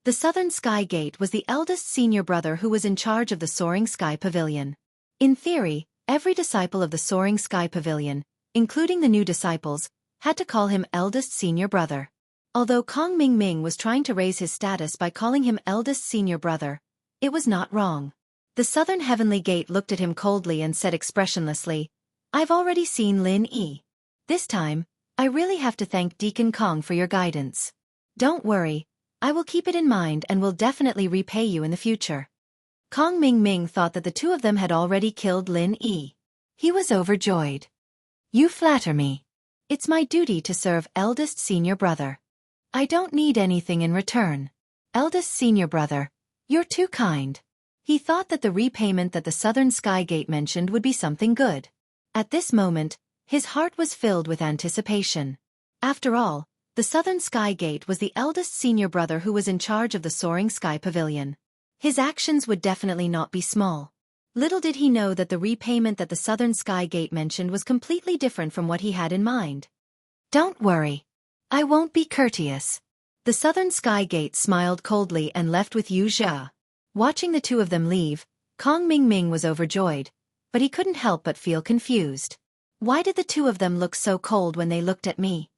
The Southern Sky Gate was the eldest senior brother who was in charge of the Soaring Sky Pavilion. In theory, every disciple of the Soaring Sky Pavilion, including the new disciples, had to call him eldest senior brother. Although Kong Ming was trying to raise his status by calling him eldest senior brother, it was not wrong. The Southern Heavenly Gate looked at him coldly and said expressionlessly, "I've already seen Lin Yi. This time, I really have to thank Deacon Kong for your guidance. Don't worry, I will keep it in mind and will definitely repay you in the future." Kong Ming thought that the two of them had already killed Lin Yi. He was overjoyed. "You flatter me. It's my duty to serve eldest senior brother. I don't need anything in return. Eldest senior brother, you're too kind." He thought that the repayment that the Southern Sky Gate mentioned would be something good. At this moment, his heart was filled with anticipation. After all, the Southern Sky Gate was the eldest senior brother who was in charge of the Soaring Sky Pavilion. His actions would definitely not be small. Little did he know that the repayment that the Southern Sky Gate mentioned was completely different from what he had in mind. "Don't worry. I won't be courteous." The Southern Sky Gate smiled coldly and left with Wuxia. Watching the two of them leave, Kong Ming was overjoyed, but he couldn't help but feel confused. Why did the two of them look so cold when they looked at me?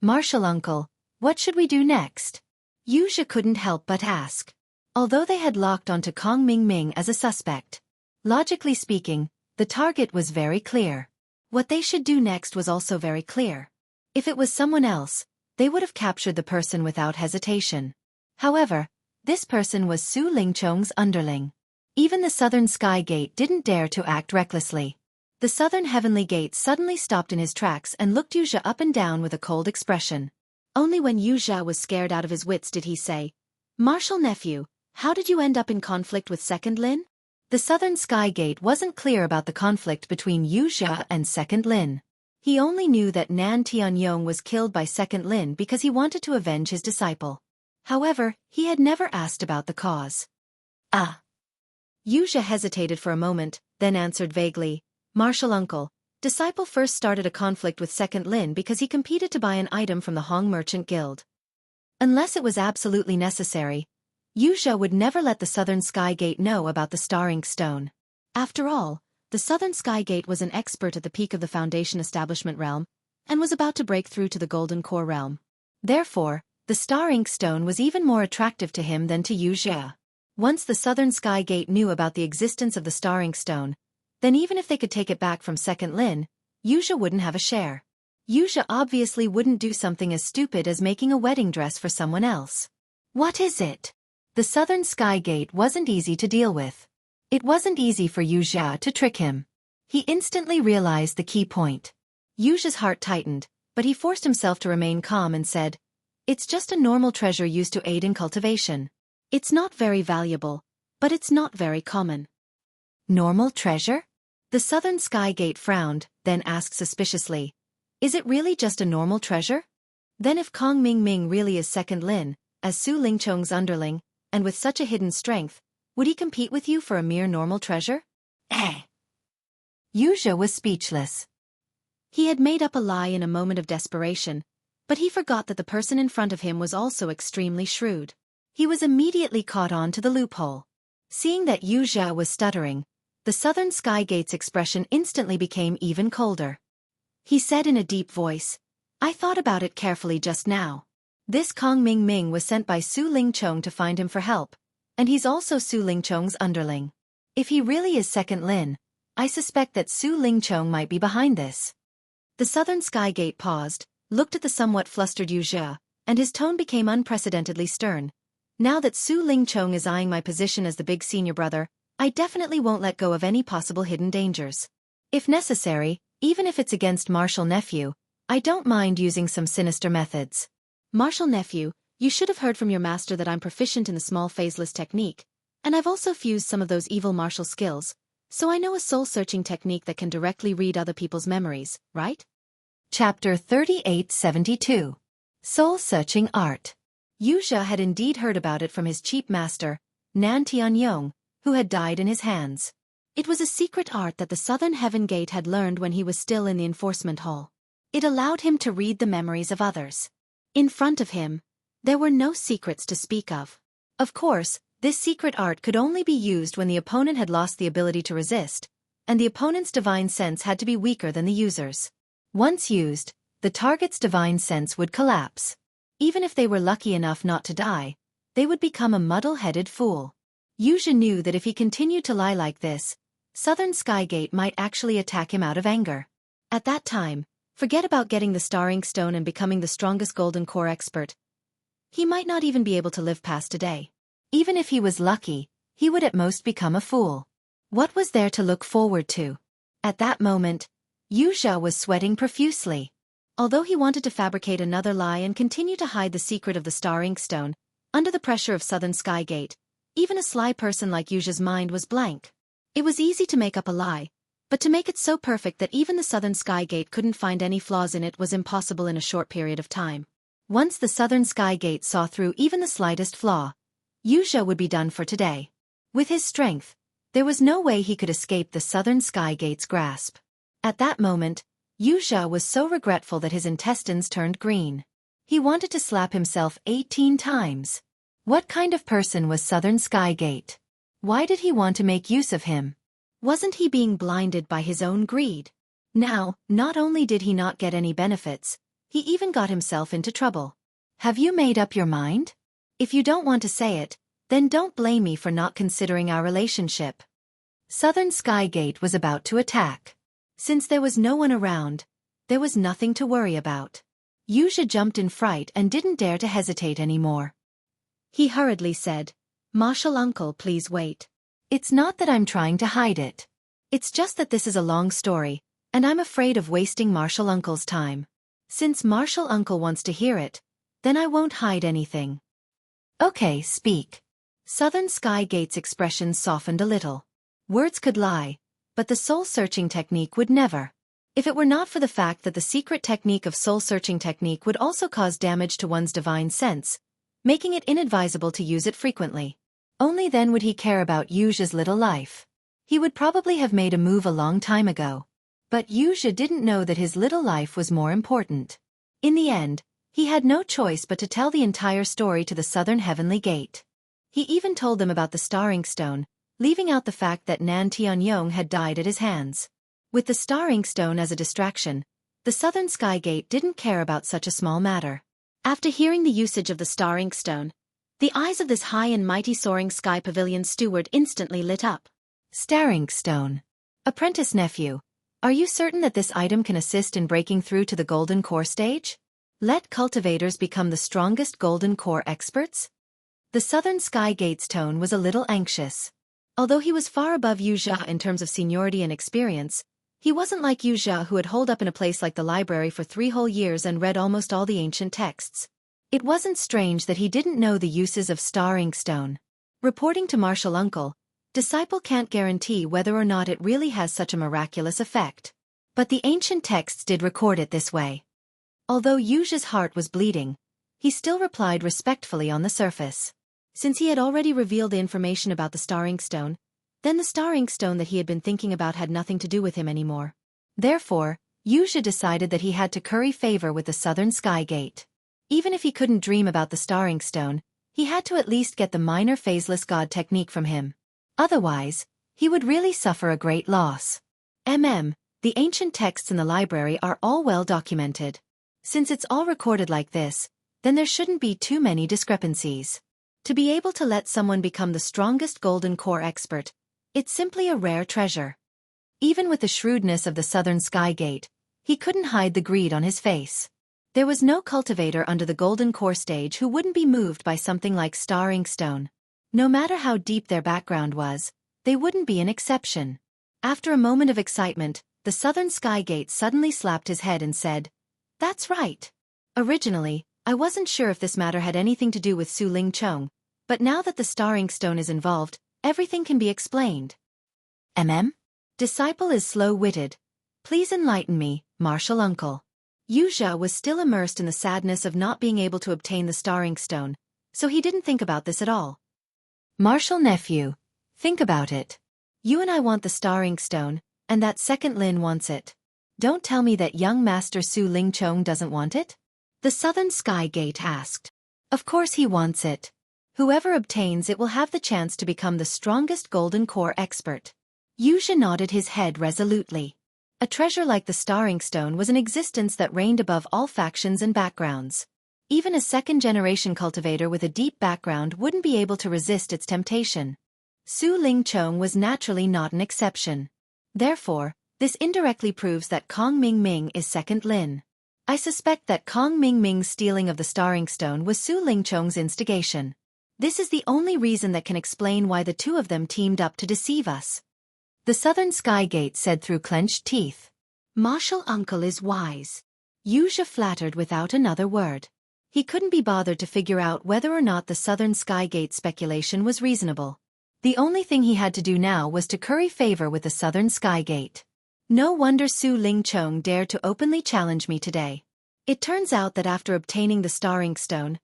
"Martial uncle, what should we do next?" Wuxia couldn't help but ask. Although they had locked onto Kong Ming as a suspect, logically speaking, the target was very clear. What they should do next was also very clear. If it was someone else, they would have captured the person without hesitation. However, this person was Su Lingchong's underling. Even the Southern Sky Gate didn't dare to act recklessly. The Southern Heavenly Gate suddenly stopped in his tracks and looked Wuxia up and down with a cold expression. Only when Wuxia was scared out of his wits did he say, "Martial nephew, how did you end up in conflict with Second Lin?" The Southern Sky Gate wasn't clear about the conflict between Wuxia and Second Lin. He only knew that Nan Tianyong was killed by Second Lin because he wanted to avenge his disciple. However, he had never asked about the cause. Wuxia hesitated for a moment, then answered vaguely, "Martial uncle, disciple first started a conflict with Second Lin because he competed to buy an item from the Hong Merchant Guild. Unless it was absolutely necessary, Wuxia would never let the Southern Sky Gate know about the Star Ink Stone. After all, the Southern Sky Gate was an expert at the peak of the Foundation Establishment realm, and was about to break through to the Golden Core realm. Therefore, the Star Ink Stone was even more attractive to him than to Wuxia. Once the Southern Sky Gate knew about the existence of the Star Ink Stone, then even if they could take it back from Second Lin, Wuxia wouldn't have a share. Wuxia obviously wouldn't do something as stupid as making a wedding dress for someone else. What is it? The Southern Sky Gate wasn't easy to deal with. It wasn't easy for Wuxia to trick him. He instantly realized the key point. Wuxia's heart tightened, but he forced himself to remain calm and said, "It's just a normal treasure used to aid in cultivation. It's not very valuable, but it's not very common." "Normal treasure?" The Southern Sky Gate frowned, then asked suspiciously, "Is it really just a normal treasure? Then if Kong Ming really is Second Lin, as Su Lingchong's underling, and with such a hidden strength, would he compete with you for a mere normal treasure?" Wuxia was speechless. He had made up a lie in a moment of desperation, but he forgot that the person in front of him was also extremely shrewd. He was immediately caught on to the loophole. Seeing that Wuxia was stuttering, the Southern Sky Gate's expression instantly became even colder. He said in a deep voice, "I thought about it carefully just now. This Kong Ming was sent by Su Lingchong to find him for help, and he's also Su Lingchong's underling. If he really is Second Lin, I suspect that Su Lingchong might be behind this." The Southern Sky Gate paused, looked at the somewhat flustered Wuxia, and his tone became unprecedentedly stern. "Now that Su Lingchong is eyeing my position as the big senior brother, I definitely won't let go of any possible hidden dangers. If necessary, even if it's against Martial Nephew, I don't mind using some sinister methods. Martial Nephew, you should have heard from your master that I'm proficient in the small phaseless technique, and I've also fused some of those evil martial skills, so I know a soul-searching technique that can directly read other people's memories, right?" Chapter 3872. Soul-Searching Art. Wuxia had indeed heard about it from his cheap master, Nan Tianyong, who had died in his hands. It was a secret art that the Southern Heaven Gate had learned when he was still in the enforcement hall. It allowed him to read the memories of others. In front of him, there were no secrets to speak of. Of course, this secret art could only be used when the opponent had lost the ability to resist, and the opponent's divine sense had to be weaker than the user's. Once used, the target's divine sense would collapse. Even if they were lucky enough not to die, they would become a muddle-headed fool. Wuxia knew that if he continued to lie like this, Southern Sky Gate might actually attack him out of anger. At that time, forget about getting the Star Ink Stone and becoming the strongest Golden Core expert. He might not even be able to live past today. Even if he was lucky, he would at most become a fool. What was there to look forward to? At that moment, Wuxia was sweating profusely. Although he wanted to fabricate another lie and continue to hide the secret of the Star Ink Stone, under the pressure of Southern Sky Gate, Even a sly person like Yuxia's mind was blank. It was easy to make up a lie, but to make it so perfect that even the Southern Sky Gate couldn't find any flaws in it was impossible in a short period of time. Once the Southern Sky Gate saw through even the slightest flaw, Wuxia would be done for today. With his strength, there was no way he could escape the Southern Sky Gate's grasp. At that moment, Wuxia was so regretful that his intestines turned green. He wanted to slap himself 18 times. What kind of person was Southern Sky Gate? Why did he want to make use of him? Wasn't he being blinded by his own greed? Now, not only did he not get any benefits, he even got himself into trouble. Have you made up your mind? If you don't want to say it, then don't blame me for not considering our relationship. Southern Sky Gate was about to attack. Since there was no one around, there was nothing to worry about. Wuxia jumped in fright and didn't dare to hesitate anymore. He hurriedly said, "Martial uncle, please wait. It's not that I'm trying to hide it. It's just that this is a long story, and I'm afraid of wasting Martial uncle's time. Since Martial uncle wants to hear it, then I won't hide anything." "Okay, speak." Southern Sky Gate's expression softened a little. Words could lie, but the soul-searching technique would never. If it were not for the fact that the secret technique of soul-searching technique would also cause damage to one's divine sense, making it inadvisable to use it frequently. Only then would he care about Wuxia's little life. He would probably have made a move a long time ago. But Wuxia didn't know that his little life was more important. In the end, he had no choice but to tell the entire story to the Southern Heavenly Gate. He even told them about the Star Ink Stone, leaving out the fact that Nan Tianyong had died at his hands. With the Star Ink Stone as a distraction, the Southern Sky Gate didn't care about such a small matter. After hearing the usage of the Star Ink Stone, the eyes of this high and mighty soaring sky pavilion steward instantly lit up. Star Ink Stone. Apprentice nephew, are you certain that this item can assist in breaking through to the Golden Core stage? Let cultivators become the strongest Golden Core experts? The Southern Sky Gate's tone was a little anxious. Although he was far above Wuxia in terms of seniority and experience, he wasn't like Wuxia who had holed up in a place like the library for 3 whole years and read almost all the ancient texts. It wasn't strange that he didn't know the uses of Star Ink Stone. Reporting to Martial Uncle, Disciple can't guarantee whether or not it really has such a miraculous effect. But the ancient texts did record it this way. Although Wuxia's heart was bleeding, he still replied respectfully on the surface. Since he had already revealed the information about the Star Ink Stone, then the Star Ink Stone that he had been thinking about had nothing to do with him anymore. Therefore, Wuxia decided that he had to curry favor with the Southern Sky Gate. Even if he couldn't dream about the Star Ink Stone, he had to at least get the minor phaseless god technique from him. Otherwise, he would really suffer a great loss. The ancient texts in the library are all well documented. Since it's all recorded like this, then there shouldn't be too many discrepancies. To be able to let someone become the strongest Golden Core expert, it's simply a rare treasure. Even with the shrewdness of the Southern Sky Gate, he couldn't hide the greed on his face. There was no cultivator under the Golden Core stage who wouldn't be moved by something like Star Ink Stone. No matter how deep their background was, they wouldn't be an exception. After a moment of excitement, the Southern Sky Gate suddenly slapped his head and said, "That's right. Originally, I wasn't sure if this matter had anything to do with Su Ling Chong, but now that the Star Ink Stone is involved, everything can be explained." Disciple is slow-witted. Please enlighten me, Martial Uncle. Wuxia was still immersed in the sadness of not being able to obtain the Star Ink Stone, so he didn't think about this at all. Martial nephew, think about it. You and I want the Star Ink Stone, and that second Lin wants it. Don't tell me that young Master Su Ling Chong doesn't want it? The Southern Sky Gate asked. Of course he wants it. Whoever obtains it will have the chance to become the strongest Golden Core expert. Wuxia nodded his head resolutely. A treasure like the Star Ink Stone was an existence that reigned above all factions and backgrounds. Even a second-generation cultivator with a deep background wouldn't be able to resist its temptation. Su Ling Chong was naturally not an exception. Therefore, this indirectly proves that Kong Ming Ming is second Lin. I suspect that Kong Ming Ming's stealing of the Star Ink Stone was Su Ling Chong's instigation. This is the only reason that can explain why the two of them teamed up to deceive us. The Southern Sky Gate said through clenched teeth. Martial Uncle is wise. Wuxia flattered without another word. He couldn't be bothered to figure out whether or not the Southern Sky Gate speculation was reasonable. The only thing he had to do now was to curry favor with the Southern Sky Gate. No wonder Su Lingchong dared to openly challenge me today. It turns out that after obtaining the Star Ink Stone,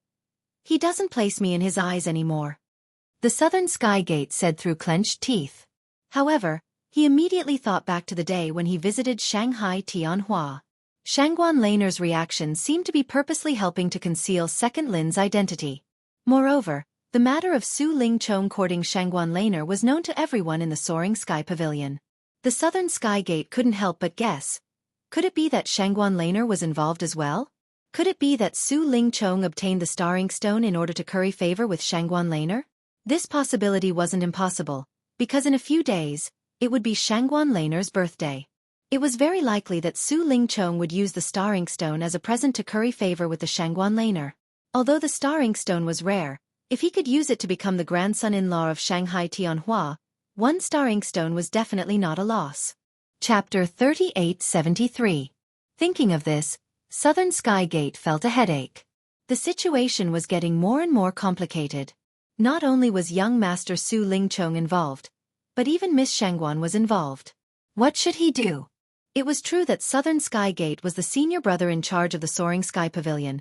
he doesn't place me in his eyes anymore. The Southern Sky Gate said through clenched teeth. However, he immediately thought back to the day when he visited Shanghai Tianhua. Shangguan Laner's reaction seemed to be purposely helping to conceal Second Lin's identity. Moreover, the matter of Su Lingchong courting Shangguan Laner was known to everyone in the Soaring Sky Pavilion. The Southern Sky Gate couldn't help but guess. Could it be that Shangguan Laner was involved as well? Could it be that Su Lingchong obtained the Star Ink Stone in order to curry favor with Shangguan Laner? This possibility wasn't impossible, because in a few days, it would be Shangguan Laner's birthday. It was very likely that Su Lingchong would use the Star Ink Stone as a present to curry favor with the Shangguan Laner. Although the Star Ink Stone was rare, if he could use it to become the grandson-in-law of Shanghai Tianhua, one Star Ink Stone was definitely not a loss. Chapter 3873. Thinking of this, Southern Sky Gate felt a headache. The situation was getting more and more complicated. Not only was young Master Su Lingchong involved, but even Miss Shangguan was involved. What should he do? It was true that Southern Sky Gate was the senior brother in charge of the Soaring Sky Pavilion,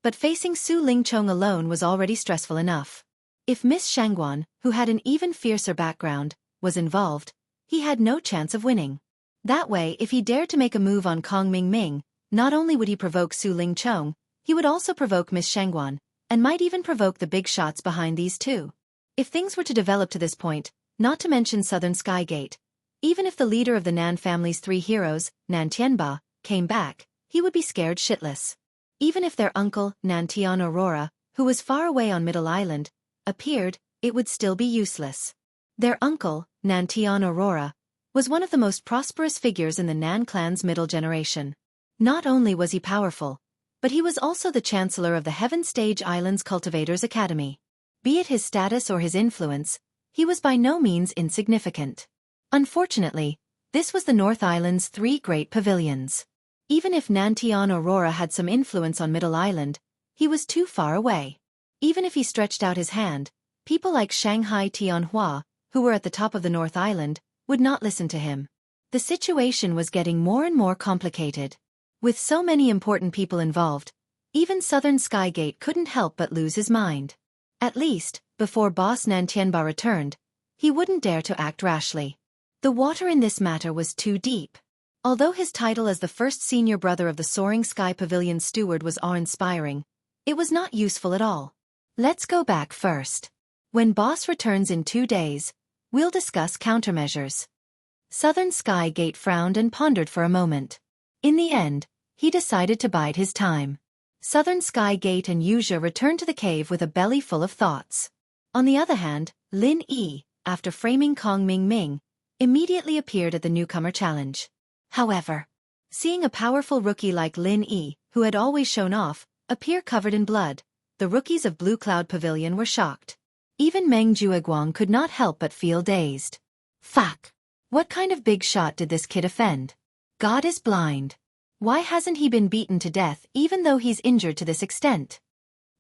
but facing Su Lingchong alone was already stressful enough. If Miss Shangguan, who had an even fiercer background, was involved, he had no chance of winning. That way, if he dared to make a move on Kong Mingming, not only would he provoke Su Lingchong, he would also provoke Miss Shangguan, and might even provoke the big shots behind these two. If things were to develop to this point, not to mention Southern Sky Gate, even if the leader of the Nan family's three heroes, Nan Tianba, came back, he would be scared shitless. Even if their uncle, Nan Tian Aurora, who was far away on Middle Island, appeared, it would still be useless. Their uncle, Nan Tian Aurora, was one of the most prosperous figures in the Nan clan's middle generation. Not only was he powerful, but he was also the chancellor of the Heaven Stage Islands Cultivators Academy. Be it his status or his influence, he was by no means insignificant. Unfortunately, this was the North Island's three great pavilions. Even if Nantian Aurora had some influence on Middle Island, he was too far away. Even if he stretched out his hand, people like Shanghai Tianhua, who were at the top of the North Island, would not listen to him. The situation was getting more and more complicated. With so many important people involved, even Southern Sky Gate couldn't help but lose his mind. At least, before boss Nantianba returned, he wouldn't dare to act rashly. The water in this matter was too deep. Although his title as the first senior brother of the Soaring Sky Pavilion steward was awe-inspiring, it was not useful at all. Let's go back first. When boss returns in 2 days, we'll discuss countermeasures. Southern Sky Gate frowned and pondered for a moment. In the end, he decided to bide his time. Southern Sky Gate and Wuxia returned to the cave with a belly full of thoughts. On the other hand, Lin Yi, after framing Kong Mingming, immediately appeared at the newcomer challenge. However, seeing a powerful rookie like Lin Yi, who had always shown off, appear covered in blood, the rookies of Blue Cloud Pavilion were shocked. Even Meng Jueguang could not help but feel dazed. Fuck! What kind of big shot did this kid offend? God is blind. Why hasn't he been beaten to death even though he's injured to this extent?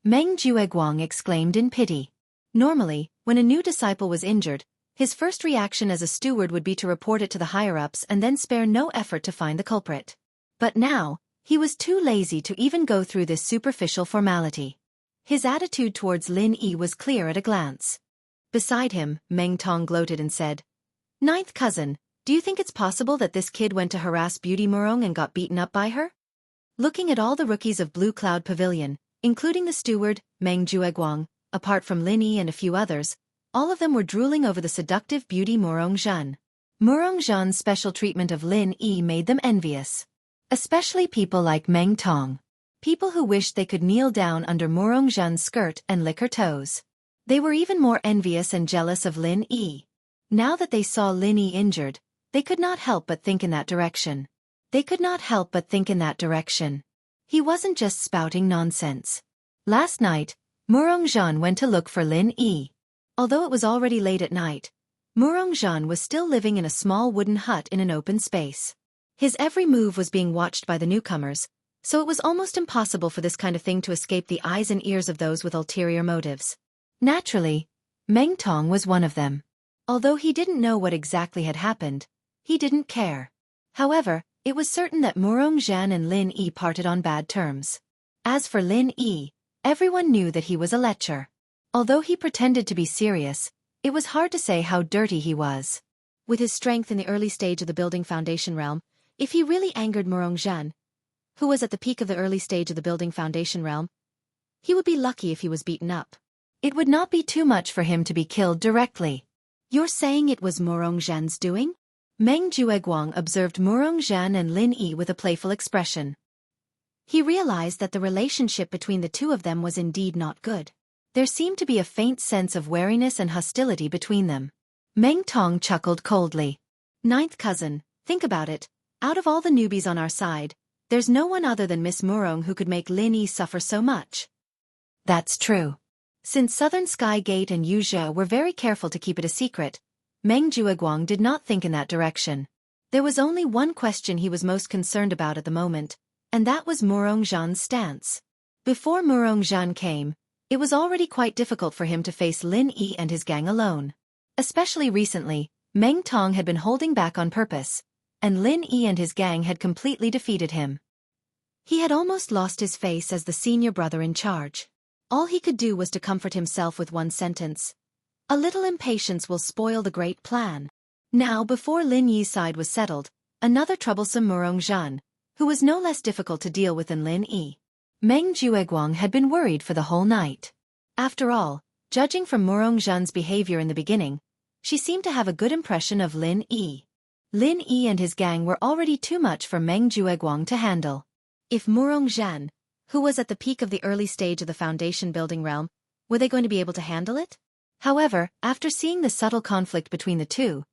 Meng Jueguang exclaimed in pity. Normally, when a new disciple was injured, his first reaction as a steward would be to report it to the higher-ups and then spare no effort to find the culprit. But now, he was too lazy to even go through this superficial formality. His attitude towards Lin Yi was clear at a glance. Beside him, Meng Tong gloated and said, "Ninth cousin, do you think it's possible that this kid went to harass Beauty Murong and got beaten up by her?" Looking at all the rookies of Blue Cloud Pavilion, including the steward, Meng Jueguang, apart from Lin Yi and a few others, all of them were drooling over the seductive Beauty Murong Zhan. Murong Zhan's special treatment of Lin Yi made them envious. Especially people like Meng Tong. People who wished they could kneel down under Murong Zhan's skirt and lick her toes. They were even more envious and jealous of Lin Yi. Now that they saw Lin Yi injured, they could not help but think in that direction. They could not help but think in that direction. He wasn't just spouting nonsense. Last night, Murong Zhan went to look for Lin Yi. Although it was already late at night, Murong Zhan was still living in a small wooden hut in an open space. His every move was being watched by the newcomers, so it was almost impossible for this kind of thing to escape the eyes and ears of those with ulterior motives. Naturally, Meng Tong was one of them. Although he didn't know what exactly had happened, he didn't care. However, it was certain that Murong Zhan and Lin Yi parted on bad terms. As for Lin Yi, everyone knew that he was a lecher. Although he pretended to be serious, it was hard to say how dirty he was. With his strength in the early stage of the building foundation realm, if he really angered Murong Zhan, who was at the peak of the early stage of the building foundation realm, he would be lucky if he was beaten up. It would not be too much for him to be killed directly. You're saying it was Murong Zhan's doing? Meng Jueguang observed Murong Zhan and Lin Yi with a playful expression. He realized that the relationship between the two of them was indeed not good. There seemed to be a faint sense of wariness and hostility between them. Meng Tong chuckled coldly. Ninth cousin, think about it. Out of all the newbies on our side, there's no one other than Miss Murong who could make Lin Yi suffer so much. That's true. Since Southern Sky Gate and Yu Zhou were very careful to keep it a secret, Meng Jueguang did not think in that direction. There was only one question he was most concerned about at the moment, and that was Murong Zhan's stance. Before Murong Zhan came, it was already quite difficult for him to face Lin Yi and his gang alone. Especially recently, Meng Tong had been holding back on purpose, and Lin Yi and his gang had completely defeated him. He had almost lost his face as the senior brother in charge. All he could do was to comfort himself with one sentence. A little impatience will spoil the great plan. Now, before Lin Yi's side was settled, another troublesome Murong Zhan, who was no less difficult to deal with than Lin Yi. Meng Jueguang had been worried for the whole night. After all, judging from Murong Zhan's behavior in the beginning, she seemed to have a good impression of Lin Yi. Lin Yi and his gang were already too much for Meng Jueguang to handle. If Murong Zhan, who was at the peak of the early stage of the foundation building realm, were they going to be able to handle it? However, after seeing the subtle conflict between the two,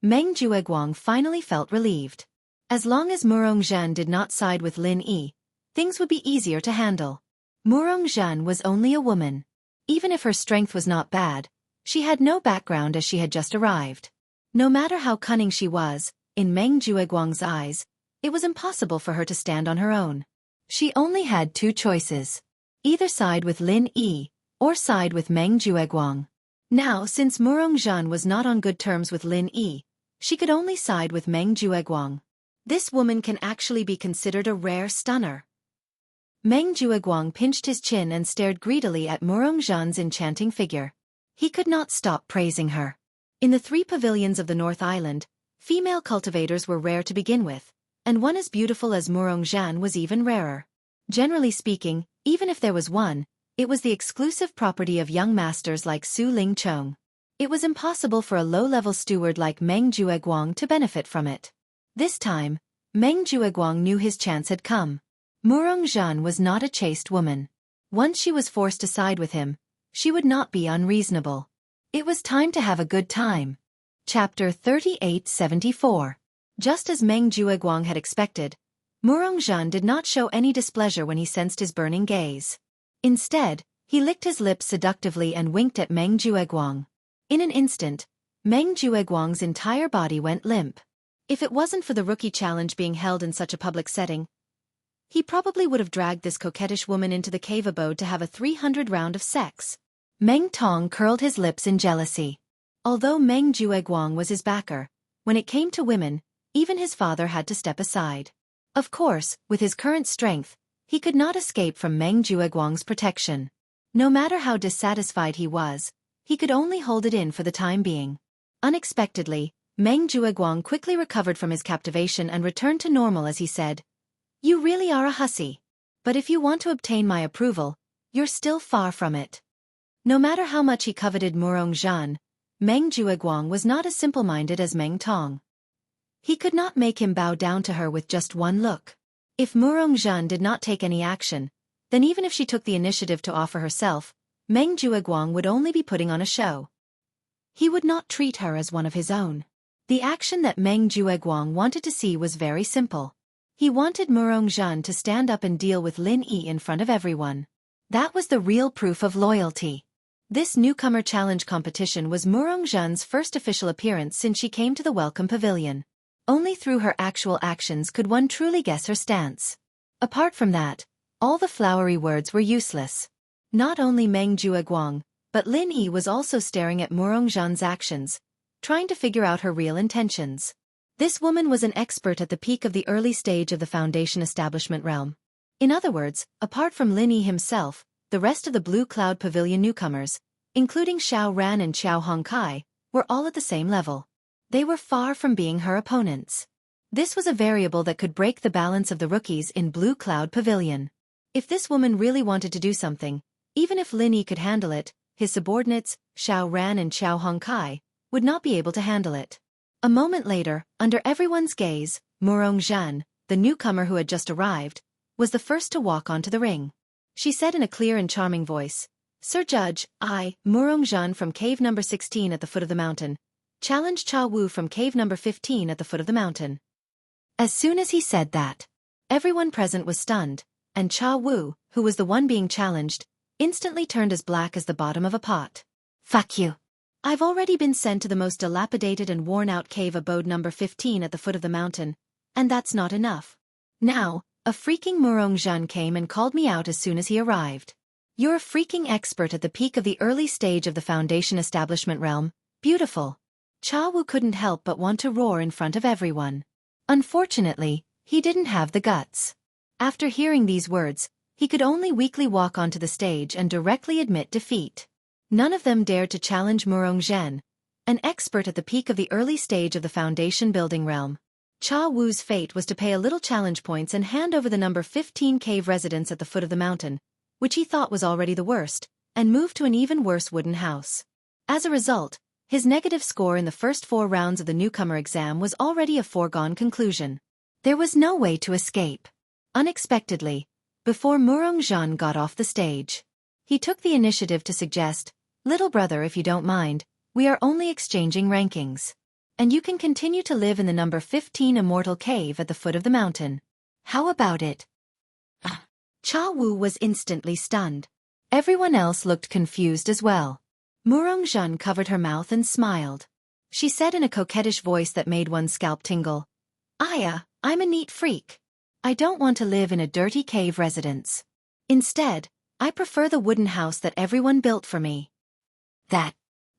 Meng Jueguang finally felt relieved. As long as Murong Zhan did not side with Lin Yi, things would be easier to handle. Murong Zhan was only a woman. Even if her strength was not bad, she had no background as she had just arrived. No matter how cunning she was, in Meng Jueguang's eyes, it was impossible for her to stand on her own. She only had two choices. Either side with Lin Yi, or side with Meng Jueguang. Now, since Murong Zhan was not on good terms with Lin Yi, she could only side with Meng Jueguang. This woman can actually be considered a rare stunner. Meng Jueguang pinched his chin and stared greedily at Murong Zhan's enchanting figure. He could not stop praising her. In the 3 pavilions of the North Island, female cultivators were rare to begin with, and one as beautiful as Murong Zhan was even rarer. Generally speaking, even if there was one, it was the exclusive property of young masters like Su Ling Chong. It was impossible for a low-level steward like Meng Jueguang to benefit from it. This time, Meng Jueguang knew his chance had come. Murong Zhan was not a chaste woman. Once she was forced to side with him, she would not be unreasonable. It was time to have a good time. Chapter 3874. Just as Meng Jueguang had expected, Murong Zhan did not show any displeasure when he sensed his burning gaze. Instead, he licked his lips seductively and winked at Meng Jueguang. In an instant, Meng Jueguang's entire body went limp. If it wasn't for the rookie challenge being held in such a public setting, he probably would have dragged this coquettish woman into the cave abode to have a 300 round of sex. Meng Tong curled his lips in jealousy. Although Meng Jueguang was his backer, when it came to women, even his father had to step aside. Of course, with his current strength, he could not escape from Meng Jueguang's protection. No matter how dissatisfied he was, he could only hold it in for the time being. Unexpectedly, Meng Jueguang quickly recovered from his captivation and returned to normal as he said, "You really are a hussy. But if you want to obtain my approval, you're still far from it." No matter how much he coveted Murong Zhan, Meng Jueguang was not as simple-minded as Meng Tong. He could not make him bow down to her with just one look. If Murong Zhan did not take any action, then even if she took the initiative to offer herself, Meng Jueguang would only be putting on a show. He would not treat her as one of his own. The action that Meng Jueguang wanted to see was very simple. He wanted Murong Zhan to stand up and deal with Lin Yi in front of everyone. That was the real proof of loyalty. This newcomer challenge competition was Murong Zhan's first official appearance since she came to the Welcome Pavilion. Only through her actual actions could one truly guess her stance. Apart from that, all the flowery words were useless. Not only Meng Jueguang, but Lin Yi was also staring at Murong Zhan's actions, trying to figure out her real intentions. This woman was an expert at the peak of the early stage of the Foundation establishment realm. In other words, apart from Lin Yi himself, the rest of the Blue Cloud Pavilion newcomers, including Xiao Ran and Xiao Hongkai, were all at the same level. They were far from being her opponents. This was a variable that could break the balance of the rookies in Blue Cloud Pavilion. If this woman really wanted to do something, even if Lin Yi could handle it, his subordinates, Xiao Ran and Xiao Hongkai, would not be able to handle it. A moment later, under everyone's gaze, Murong Zhan, the newcomer who had just arrived, was the first to walk onto the ring. She said in a clear and charming voice, "Sir Judge, I, Murong Zhan from cave number 16 at the foot of the mountain, challenge Cha Wu from cave number 15 at the foot of the mountain." As soon as he said that, everyone present was stunned, and Cha Wu, who was the one being challenged, instantly turned as black as the bottom of a pot. "Fuck you. I've already been sent to the most dilapidated and worn-out cave abode number 15 at the foot of the mountain, and that's not enough. Now, a freaking Murong Zhan came and called me out as soon as he arrived. You're a freaking expert at the peak of the early stage of the Foundation establishment realm. Beautiful." Cha Wu couldn't help but want to roar in front of everyone. Unfortunately, he didn't have the guts. After hearing these words, he could only weakly walk onto the stage and directly admit defeat. None of them dared to challenge Murong Zhan, an expert at the peak of the early stage of the Foundation building realm. Cha Wu's fate was to pay a little challenge points and hand over the number 15 cave residence at the foot of the mountain, which he thought was already the worst, and move to an even worse wooden house. As a result, his negative score in the first 4 rounds of the newcomer exam was already a foregone conclusion. There was no way to escape. Unexpectedly, before Murong Zhan got off the stage, he took the initiative to suggest, "Little brother, if you don't mind, we are only exchanging rankings. And you can continue to live in the number 15 immortal cave at the foot of the mountain. How about it?" Cha Wu was instantly stunned. Everyone else looked confused as well. Murong Zhan covered her mouth and smiled. She said in a coquettish voice that made one's scalp tingle, I'm a neat freak. I don't want to live in a dirty cave residence. Instead, I prefer the wooden house that everyone built for me."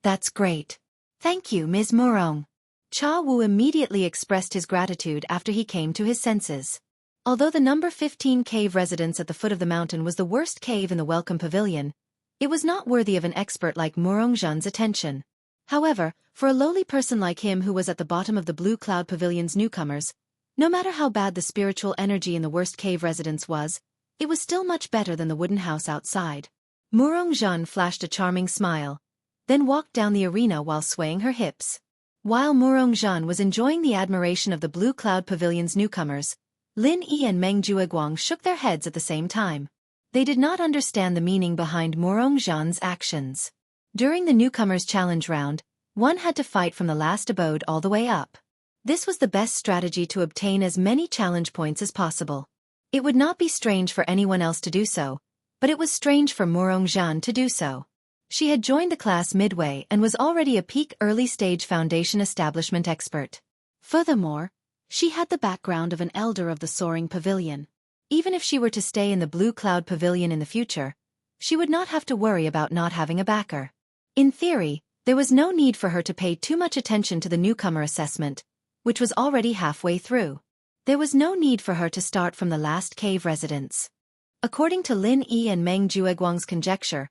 That's great. Thank you, Ms. Murong." Cha Wu immediately expressed his gratitude after he came to his senses. Although the number 15 cave residence at the foot of the mountain was the worst cave in the Welcome Pavilion, it was not worthy of an expert like Murong Zhan's attention. However, for a lowly person like him who was at the bottom of the Blue Cloud Pavilion's newcomers, no matter how bad the spiritual energy in the worst cave residence was, it was still much better than the wooden house outside. Murong Zhan flashed a charming smile, then walked down the arena while swaying her hips. While Murong Zhan was enjoying the admiration of the Blue Cloud Pavilion's newcomers, Lin Yi and Meng Jueguang shook their heads at the same time. They did not understand the meaning behind Murong Zhan's actions. During the newcomers' challenge round, one had to fight from the last abode all the way up. This was the best strategy to obtain as many challenge points as possible. It would not be strange for anyone else to do so, but it was strange for Murong Zhan to do so. She had joined the class midway and was already a peak early-stage Foundation establishment expert. Furthermore, she had the background of an elder of the Soaring Pavilion. Even if she were to stay in the Blue Cloud Pavilion in the future, she would not have to worry about not having a backer. In theory, there was no need for her to pay too much attention to the newcomer assessment, which was already halfway through. There was no need for her to start from the last cave residence. According to Lin Yi and Meng Jueguang's conjecture,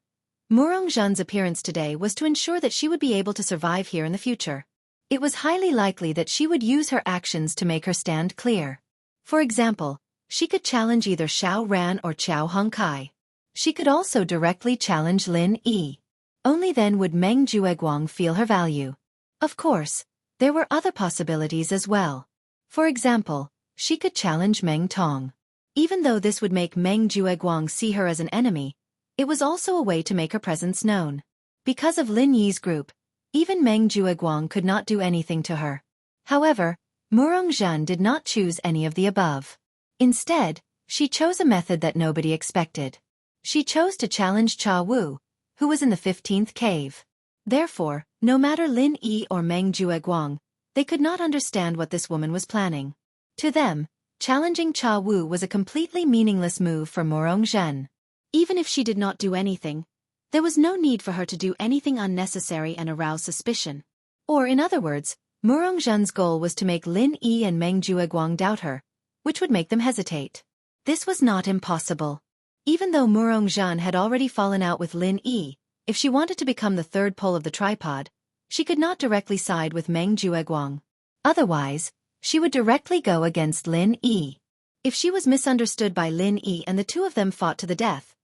Murong Zhan's appearance today was to ensure that she would be able to survive here in the future. It was highly likely that she would use her actions to make her stand clear. For example, she could challenge either Xiao Ran or Xiao Hongkai. She could also directly challenge Lin Yi. Only then would Meng Jueguang feel her value. Of course, there were other possibilities as well. For example, she could challenge Meng Tong. Even though this would make Meng Jueguang see her as an enemy, it was also a way to make her presence known. Because of Lin Yi's group, even Meng Jueguang could not do anything to her. However, Murong Zhan did not choose any of the above. Instead, she chose a method that nobody expected. She chose to challenge Cha Wu, who was in the 15th cave. Therefore, no matter Lin Yi or Meng Jueguang, they could not understand what this woman was planning. To them, challenging Cha Wu was a completely meaningless move for Murong Zhen. Even if she did not do anything, there was no need for her to do anything unnecessary and arouse suspicion. Or in other words, Murong Zhen's goal was to make Lin Yi and Meng Jueguang doubt her, which would make them hesitate. This was not impossible. Even though Murong Zhen had already fallen out with Lin Yi, if she wanted to become the third pole of the tripod, she could not directly side with Meng Jueguang. Otherwise, she would directly go against Lin Yi. If she was misunderstood by Lin Yi and the two of them fought to the death,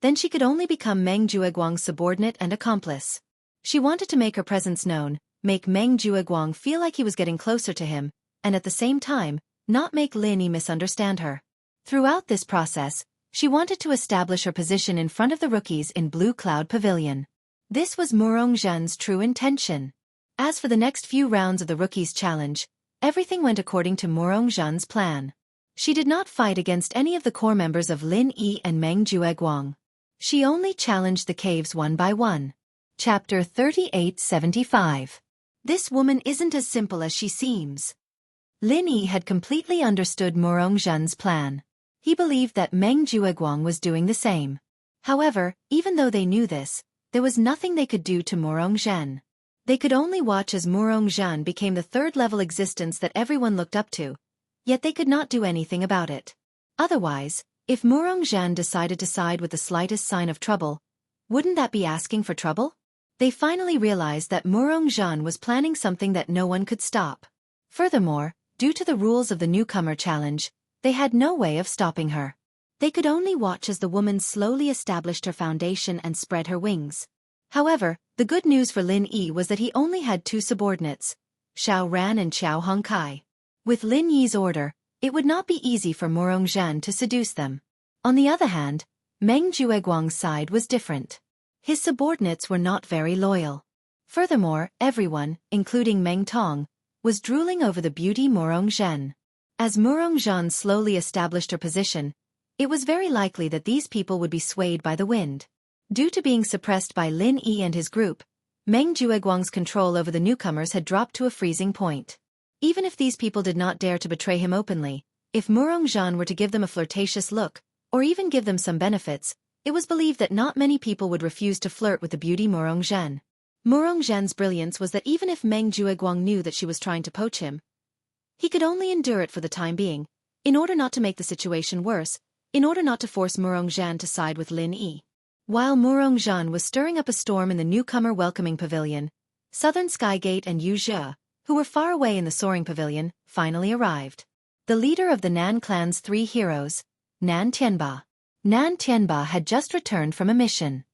then she could only become Meng Jueguang's subordinate and accomplice. She wanted to make her presence known, make Meng Jueguang feel like he was getting closer to him, and at the same time, not make Lin Yi misunderstand her. Throughout this process, she wanted to establish her position in front of the rookies in Blue Cloud Pavilion. This was Murong Zhen's true intention. As for the next few rounds of the rookies' challenge, everything went according to Murong Zhen's plan. She did not fight against any of the core members of Lin Yi and Meng Jueguang. She only challenged the caves one by one. Chapter 3875. This woman isn't as simple as she seems. Lin Yi had completely understood Murong Zhen's plan. He believed that Meng Jueguang was doing the same. However, even though they knew this, there was nothing they could do to Murong Zhen. They could only watch as Murong Zhen became the third-level existence that everyone looked up to, yet they could not do anything about it. Otherwise, if Murong Zhen decided to side with the slightest sign of trouble, wouldn't that be asking for trouble? They finally realized that Murong Zhen was planning something that no one could stop. Furthermore, due to the rules of the newcomer challenge, they had no way of stopping her. They could only watch as the woman slowly established her foundation and spread her wings. However, the good news for Lin Yi was that he only had two subordinates, Xiao Ran and Xiao Hongkai. With Lin Yi's order, it would not be easy for Murong Zhen to seduce them. On the other hand, Meng Jueguang's side was different. His subordinates were not very loyal. Furthermore, everyone, including Meng Tong, was drooling over the beauty Murong Zhen. As Murong Zhen slowly established her position, it was very likely that these people would be swayed by the wind. Due to being suppressed by Lin Yi and his group, Meng Jueguang's control over the newcomers had dropped to a freezing point. Even if these people did not dare to betray him openly, if Murong Zhen were to give them a flirtatious look, or even give them some benefits, it was believed that not many people would refuse to flirt with the beauty Murong Zhen. Murong Zhen's brilliance was that even if Meng Jueguang knew that she was trying to poach him, he could only endure it for the time being, in order not to make the situation worse, in order not to force Murong Zhen to side with Lin Yi. While Murong Zhen was stirring up a storm in the newcomer welcoming pavilion, Southern Skygate and Wuxia, who were far away in the soaring pavilion, finally arrived. The leader of the Nan clan's three heroes, Nan Tianba. Nan Tianba had just returned from a mission.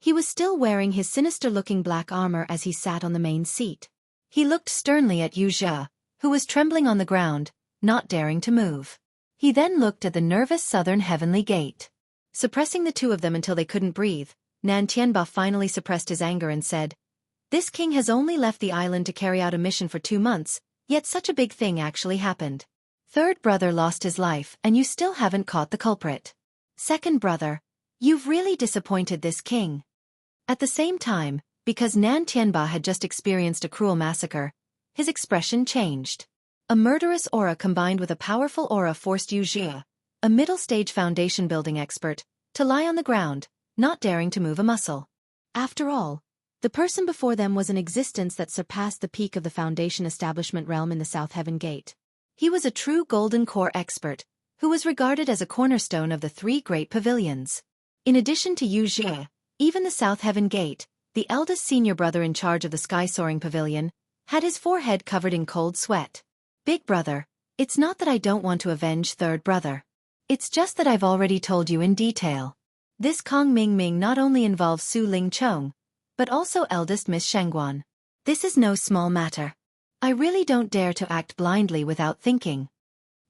He was still wearing his sinister-looking black armor as he sat on the main seat. He looked sternly at Wuxia, who was trembling on the ground, not daring to move. He then looked at the nervous Southern Heavenly Gate. Suppressing the two of them until they couldn't breathe, Nan Tianba finally suppressed his anger and said, "This king has only left the island to carry out a mission for 2 months, yet such a big thing actually happened. Third brother lost his life and you still haven't caught the culprit. Second brother, you've really disappointed this king." At the same time, because Nan Tianba had just experienced a cruel massacre, his expression changed. A murderous aura combined with a powerful aura forced Wuxia, a middle-stage foundation building expert, to lie on the ground, not daring to move a muscle. After all, the person before them was an existence that surpassed the peak of the foundation establishment realm in the South Heaven Gate. He was a true golden core expert, who was regarded as a cornerstone of the three great pavilions. In addition to Wuxia, even the South Heaven Gate, the eldest senior brother in charge of the sky-soaring pavilion, had his forehead covered in cold sweat. "Big brother, it's not that I don't want to avenge third brother. It's just that I've already told you in detail. This Kong Ming Ming not only involves Su Ling Chong, but also eldest Miss Shengguan. This is no small matter. I really don't dare to act blindly without thinking."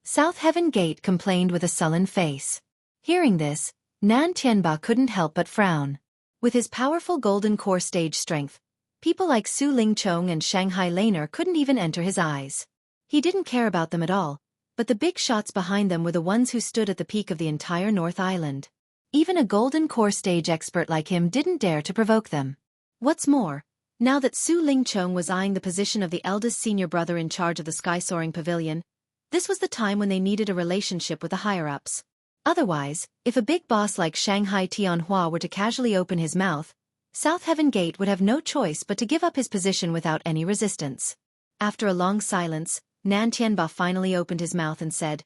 South Heaven Gate complained with a sullen face. Hearing this, Nan Tianba couldn't help but frown. With his powerful golden core stage strength, people like Su Ling Chong and Shanghai Laner couldn't even enter his eyes. He didn't care about them at all, but the big shots behind them were the ones who stood at the peak of the entire North Island. Even a golden core stage expert like him didn't dare to provoke them. What's more, now that Su Ling Chong was eyeing the position of the eldest senior brother in charge of the sky-soaring pavilion, This was the time when they needed a relationship with the higher-ups. Otherwise, if a big boss like Shanghai Tianhua were to casually open his mouth, South Heaven Gate would have no choice but to give up his position without any resistance. After a long silence, Nan Tianba finally opened his mouth and said,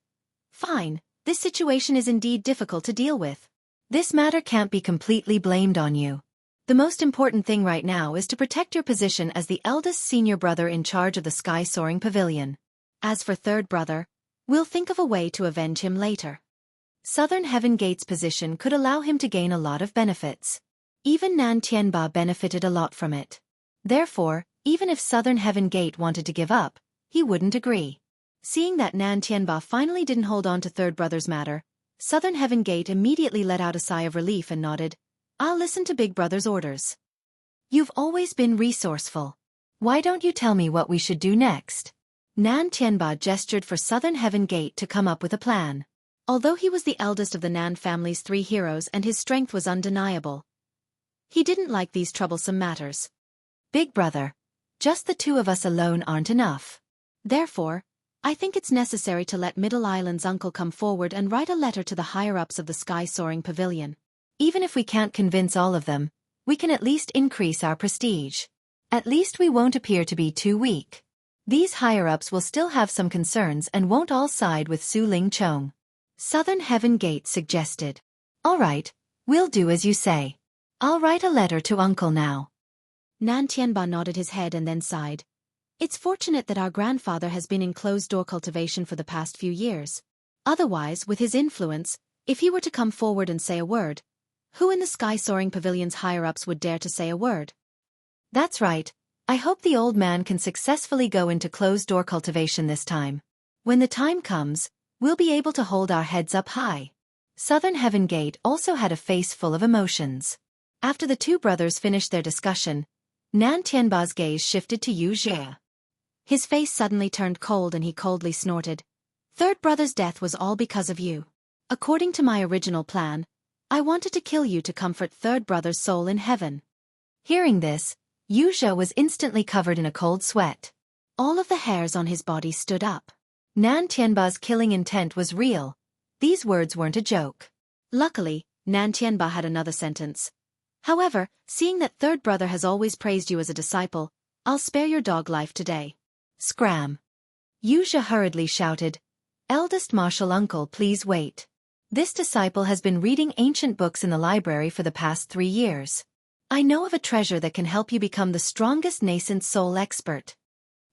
"Fine, this situation is indeed difficult to deal with. This matter can't be completely blamed on you. The most important thing right now is to protect your position as the eldest senior brother in charge of the sky-soaring pavilion. As for third brother, we'll think of a way to avenge him later." Southern Heaven Gate's position could allow him to gain a lot of benefits. Even Nan Tianba benefited a lot from it. Therefore, even if Southern Heaven Gate wanted to give up, he wouldn't agree. Seeing that Nan Tianba finally didn't hold on to third brother's matter, Southern Heaven Gate immediately let out a sigh of relief and nodded, "I'll listen to Big Brother's orders. You've always been resourceful. Why don't you tell me what we should do next?" Nan Tianba gestured for Southern Heaven Gate to come up with a plan. Although he was the eldest of the Nan family's 3 heroes and his strength was undeniable, he didn't like these troublesome matters. "Big Brother, just the 2 of us alone aren't enough. Therefore, I think it's necessary to let Middle Island's uncle come forward and write a letter to the higher-ups of the sky-soaring pavilion. Even if we can't convince all of them, we can at least increase our prestige. At least we won't appear to be too weak. These higher-ups will still have some concerns and won't all side with Su Ling Chong." Southern Heaven Gate suggested. "All right, we'll do as you say. I'll write a letter to Uncle now." Nan Tianba nodded his head and then sighed. "It's fortunate that our grandfather has been in closed-door cultivation for the past few years. Otherwise, with his influence, if he were to come forward and say a word, who in the sky-soaring pavilion's higher-ups would dare to say a word?" "That's right. I hope the old man can successfully go into closed-door cultivation this time. When the time comes, we'll be able to hold our heads up high." Southern Heaven Gate also had a face full of emotions. After the 2 brothers finished their discussion, Nan Tianba's gaze shifted to Wuxia. His face suddenly turned cold and he coldly snorted, "Third brother's death was all because of you. According to my original plan, I wanted to kill you to comfort third brother's soul in heaven." Hearing this, Wuxia was instantly covered in a cold sweat. All of the hairs on his body stood up. Nan Tianba's killing intent was real. These words weren't a joke. Luckily, Nan Tianba had another sentence. "However, seeing that third brother has always praised you as a disciple, I'll spare your dog life today." Scram! Wuxia hurriedly shouted, "Eldest martial uncle, please wait. This disciple has been reading ancient books in the library for the past 3 years. I know of a treasure that can help you become the strongest nascent soul expert."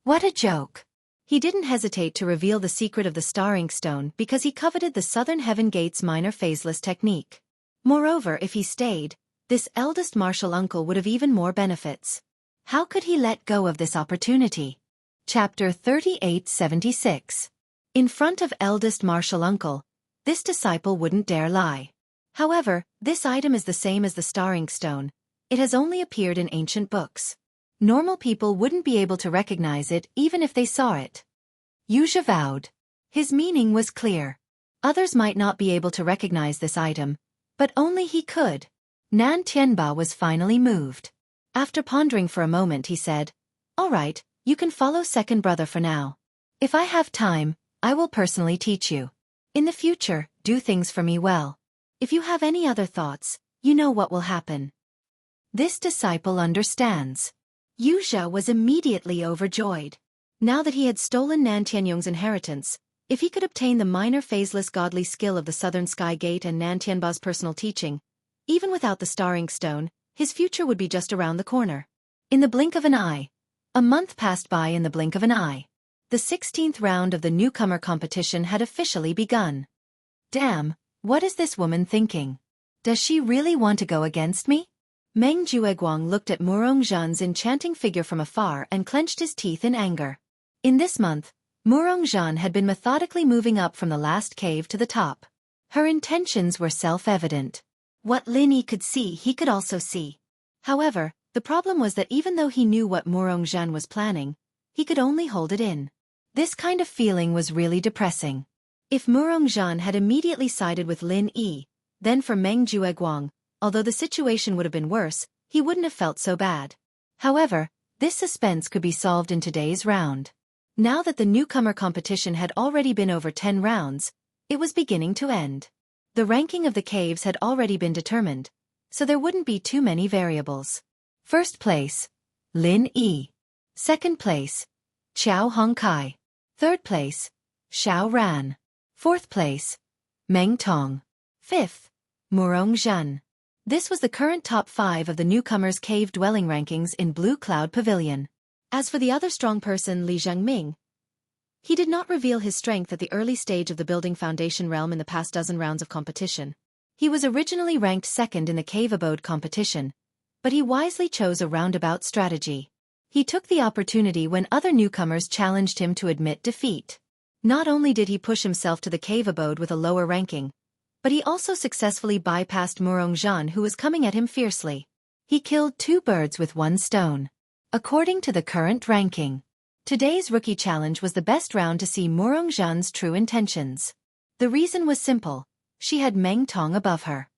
What a joke! He didn't hesitate to reveal the secret of the Starring Stone because he coveted the Southern Heaven Gate's minor phaseless technique. Moreover, if he stayed, this eldest martial uncle would have even more benefits. How could he let go of this opportunity? Chapter 3876. In front of eldest martial uncle, this disciple wouldn't dare lie. However, this item is the same as the Starring Stone. It has only appeared in ancient books. Normal people wouldn't be able to recognize it even if they saw it. Wuxia vowed. His meaning was clear. Others might not be able to recognize this item, but only he could. Nan Tianba was finally moved. After pondering for a moment he said, "All right, you can follow second brother for now. If I have time, I will personally teach you. In the future, do things for me well. If you have any other thoughts, you know what will happen." This disciple understands. Wuxia was immediately overjoyed. Now that he had stolen Nan Tianyong's inheritance, if he could obtain the minor phaseless godly skill of the Southern Sky Gate and Nan Tianba's personal teaching, even without the Starring Stone, his future would be just around the corner. In the blink of an eye. A month passed by in the blink of an eye. The 16th round of the newcomer competition had officially begun. Damn, what is this woman thinking? Does she really want to go against me? Meng Jueguang looked at Murongzhan's enchanting figure from afar and clenched his teeth in anger. In this month, Murongzhan had been methodically moving up from the last cave to the top. Her intentions were self-evident. What Lin Yi could see he could also see. However, the problem was that even though he knew what Murongzhan was planning, he could only hold it in. This kind of feeling was really depressing. If Murongzhan had immediately sided with Lin Yi, then for Meng Jueguang, although the situation would have been worse, he wouldn't have felt so bad. However, this suspense could be solved in today's round. Now that the newcomer competition had already been over 10 rounds, it was beginning to end. The ranking of the caves had already been determined, so there wouldn't be too many variables. First place, Lin Yi. Second place, Qiao Hongkai. Third place, Xiao Ran. Fourth place, Meng Tong. Fifth, Murong Zhan. This was the current top 5 of the newcomers' cave dwelling rankings in Blue Cloud Pavilion. As for the other strong person, Li Zhengming, he did not reveal his strength at the early stage of the building foundation realm in the past dozen rounds of competition. He was originally ranked second in the cave abode competition, but he wisely chose a roundabout strategy. He took the opportunity when other newcomers challenged him to admit defeat. Not only did he push himself to the cave abode with a lower ranking, but he also successfully bypassed Murong Zhan, who was coming at him fiercely. He killed 2 birds with 1 stone. According to the current ranking, today's rookie challenge was the best round to see Murong Zhan's true intentions. The reason was simple: she had Meng Tong above her.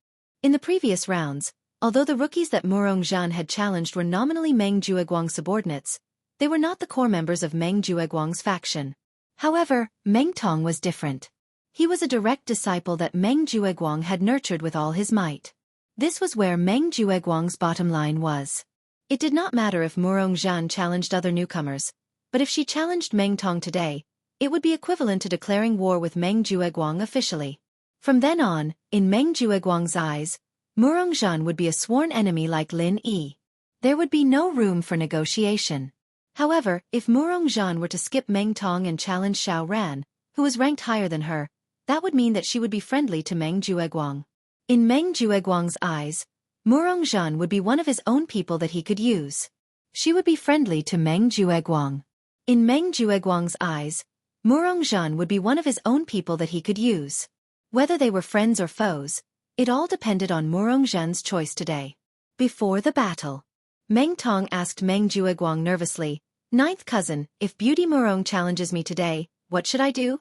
In the previous rounds, although the rookies that Murong Zhan had challenged were nominally Meng Jueguang's subordinates, they were not the core members of Meng Jueguang's faction. However, Meng Tong was different. He was a direct disciple that Meng Jueguang had nurtured with all his might. This was where Meng Jueguang's bottom line was. It did not matter if Murong Zhan challenged other newcomers, but if she challenged Meng Tong today, it would be equivalent to declaring war with Meng Jueguang officially. From then on, in Meng Jueguang's eyes, Murong Zhan would be a sworn enemy like Lin Yi. There would be no room for negotiation. However, if Murong Zhan were to skip Meng Tong and challenge Xiao Ran, who was ranked higher than her, that would mean that she would be friendly to Meng Jueguang. In Meng Jueguang's eyes, Murong Zhan would be one of his own people that he could use. She would be friendly to Meng Jueguang. In Meng Jueguang's eyes, Murong Zhan would be one of his own people that he could use. Whether they were friends or foes, it all depended on Murong Zhan's choice today. Before the battle, Meng Tong asked Meng Jueguang nervously, "Ninth cousin, if Beauty Murong challenges me today, what should I do?"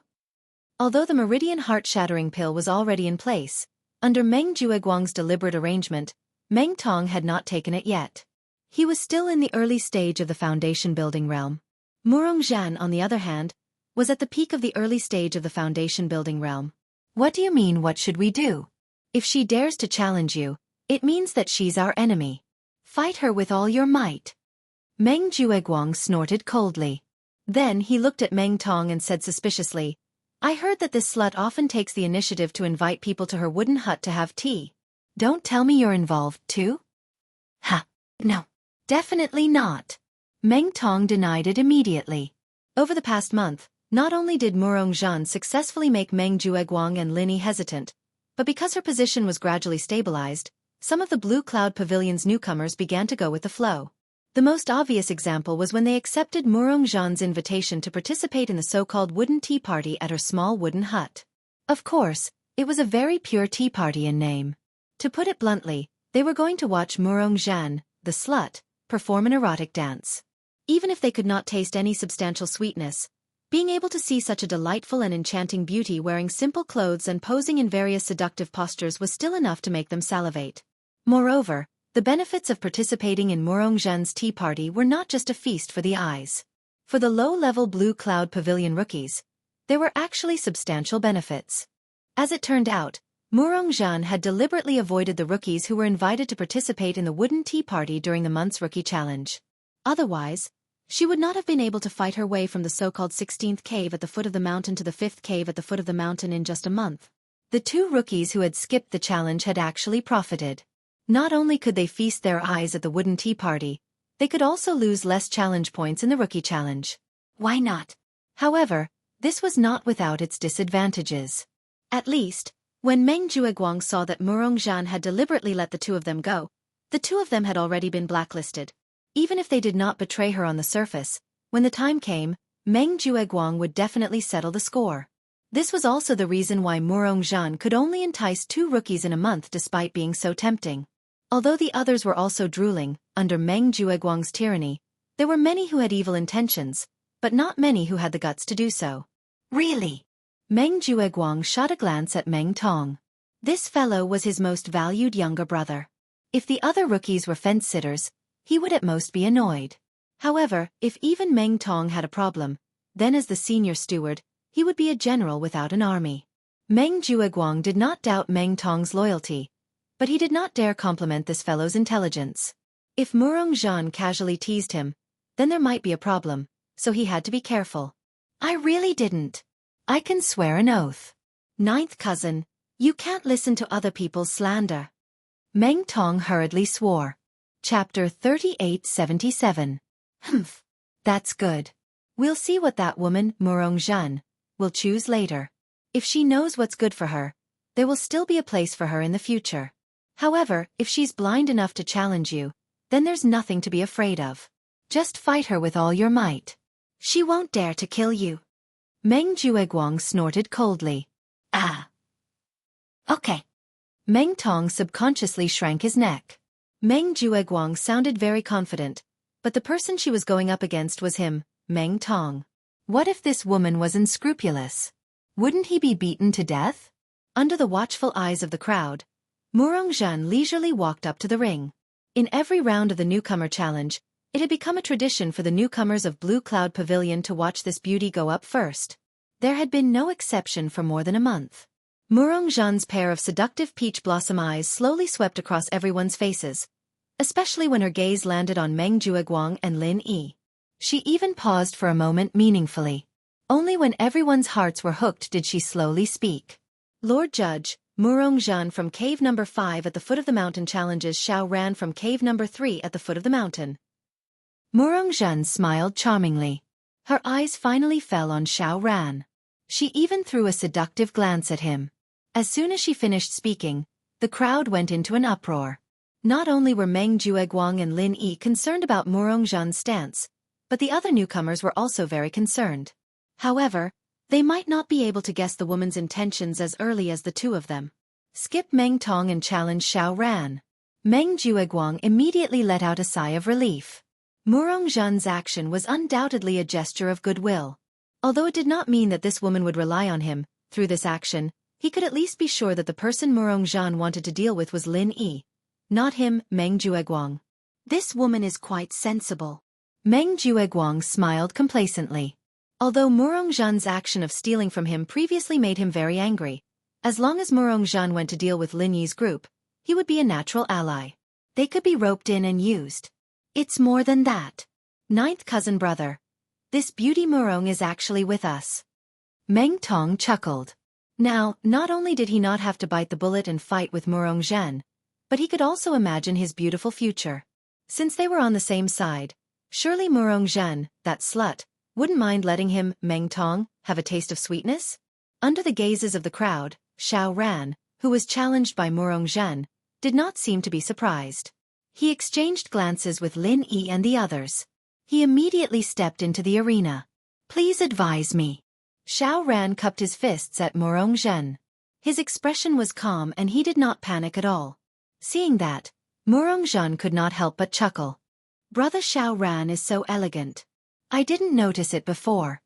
Although the Meridian heart-shattering pill was already in place, under Meng Jueguang's deliberate arrangement, Meng Tong had not taken it yet. He was still in the early stage of the foundation building realm. Murong Zhan, on the other hand, was at the peak of the early stage of the foundation building realm. "What do you mean, what should we do? If she dares to challenge you, it means that she's our enemy. Fight her with all your might." Meng Jueguang snorted coldly. Then he looked at Meng Tong and said suspiciously, "I heard that this slut often takes the initiative to invite people to her wooden hut to have tea. Don't tell me you're involved, too?" "Ha, no. Definitely not." Meng Tong denied it immediately. Over the past month, not only did Murong Zhan successfully make Meng Jueguang and Lin Yi hesitant, but because her position was gradually stabilized, some of the Blue Cloud Pavilion's newcomers began to go with the flow. The most obvious example was when they accepted Murong Zhan's invitation to participate in the so-called wooden tea party at her small wooden hut. Of course, it was a very pure tea party in name. To put it bluntly, they were going to watch Murong Zhan, the slut, perform an erotic dance. Even if they could not taste any substantial sweetness, being able to see such a delightful and enchanting beauty wearing simple clothes and posing in various seductive postures was still enough to make them salivate. Moreover, the benefits of participating in Murong Zhan's tea party were not just a feast for the eyes. For the low-level Blue Cloud Pavilion rookies, there were actually substantial benefits. As it turned out, Murong Zhan had deliberately avoided the rookies who were invited to participate in the wooden tea party during the month's rookie challenge. Otherwise, she would not have been able to fight her way from the so-called 16th cave at the foot of the mountain to the 5th cave at the foot of the mountain in just a month. The 2 rookies who had skipped the challenge had actually profited. Not only could they feast their eyes at the wooden tea party, they could also lose less challenge points in the rookie challenge. Why not? However, this was not without its disadvantages. At least, when Meng Jueguang saw that Murong Zhan had deliberately let the 2 of them go, the 2 of them had already been blacklisted. Even if they did not betray her on the surface, when the time came, Meng Jueguang would definitely settle the score. This was also the reason why Murong Zhan could only entice 2 rookies in a month despite being so tempting. Although the others were also drooling, under Meng Jueguang's tyranny, there were many who had evil intentions, but not many who had the guts to do so. Really? Meng Jueguang shot a glance at Meng Tong. This fellow was his most valued younger brother. If the other rookies were fence-sitters, he would at most be annoyed. However, if even Meng Tong had a problem, Then as the senior steward, he would be a general without an army. Meng Jueguang did not doubt Meng Tong's loyalty, but he did not dare compliment this fellow's intelligence. If Murongzhan casually teased him, then there might be a problem, so he had to be careful. I really didn't. I can swear an oath. Ninth cousin, you can't listen to other people's slander. Meng Tong hurriedly swore. Chapter 3877. Humph. That's good. We'll see what that woman, Murongzhan, will choose later. If she knows what's good for her, there will still be a place for her in the future. However, if she's blind enough to challenge you, then there's nothing to be afraid of. Just fight her with all your might. She won't dare to kill you. Meng Jueguang snorted coldly. Ah. Okay. Meng Tong subconsciously shrank his neck. Meng Jueguang sounded very confident, but the person she was going up against was him, Meng Tong. What if this woman was unscrupulous? Wouldn't he be beaten to death? Under the watchful eyes of the crowd, Murongzhan leisurely walked up to the ring. In every round of the newcomer challenge, it had become a tradition for the newcomers of Blue Cloud Pavilion to watch this beauty go up first. There had been no exception for more than a month. Murongzhan's pair of seductive peach blossom eyes slowly swept across everyone's faces, especially when her gaze landed on Meng Jueguang and Lin Yi. She even paused for a moment meaningfully. Only when everyone's hearts were hooked did she slowly speak. Lord Judge, Murongzhan from Cave Number 5 at the foot of the mountain challenges Xiao Ran from Cave Number 3 at the foot of the mountain. Murongzhan smiled charmingly. Her eyes finally fell on Xiao Ran. She even threw a seductive glance at him. As soon as she finished speaking, the crowd went into an uproar. Not only were Meng Jueguang and Lin Yi concerned about Murongzhan's stance, but the other newcomers were also very concerned. However, they might not be able to guess the woman's intentions as early as the two of them. Skip Meng Tong and challenge Xiao Ran. Meng Jueguang immediately let out a sigh of relief. Murongzhan's action was undoubtedly a gesture of goodwill. Although it did not mean that this woman would rely on him, through this action, he could at least be sure that the person Murongzhan wanted to deal with was Lin Yi. Not him, Meng Jueguang. This woman is quite sensible. Meng Jueguang smiled complacently. Although Murongzhan's action of stealing from him previously made him very angry, as long as Murongzhan went to deal with Lin Yi's group, he would be a natural ally. They could be roped in and used. It's more than that. Ninth cousin brother. This beauty Murong is actually with us. Meng Tong chuckled. Now, not only did he not have to bite the bullet and fight with Murongzhan, but he could also imagine his beautiful future. Since they were on the same side, surely Murongzhan, that slut, wouldn't mind letting him, Meng Tong, have a taste of sweetness? Under the gazes of the crowd, Xiao Ran, who was challenged by Murongzhan, did not seem to be surprised. He exchanged glances with Lin Yi and the others. He immediately stepped into the arena. Please advise me. Xiao Ran cupped his fists at Murongzhan. His expression was calm and he did not panic at all. Seeing that, Murongzhan could not help but chuckle. Brother Xiao Ran is so elegant. I didn't notice it before.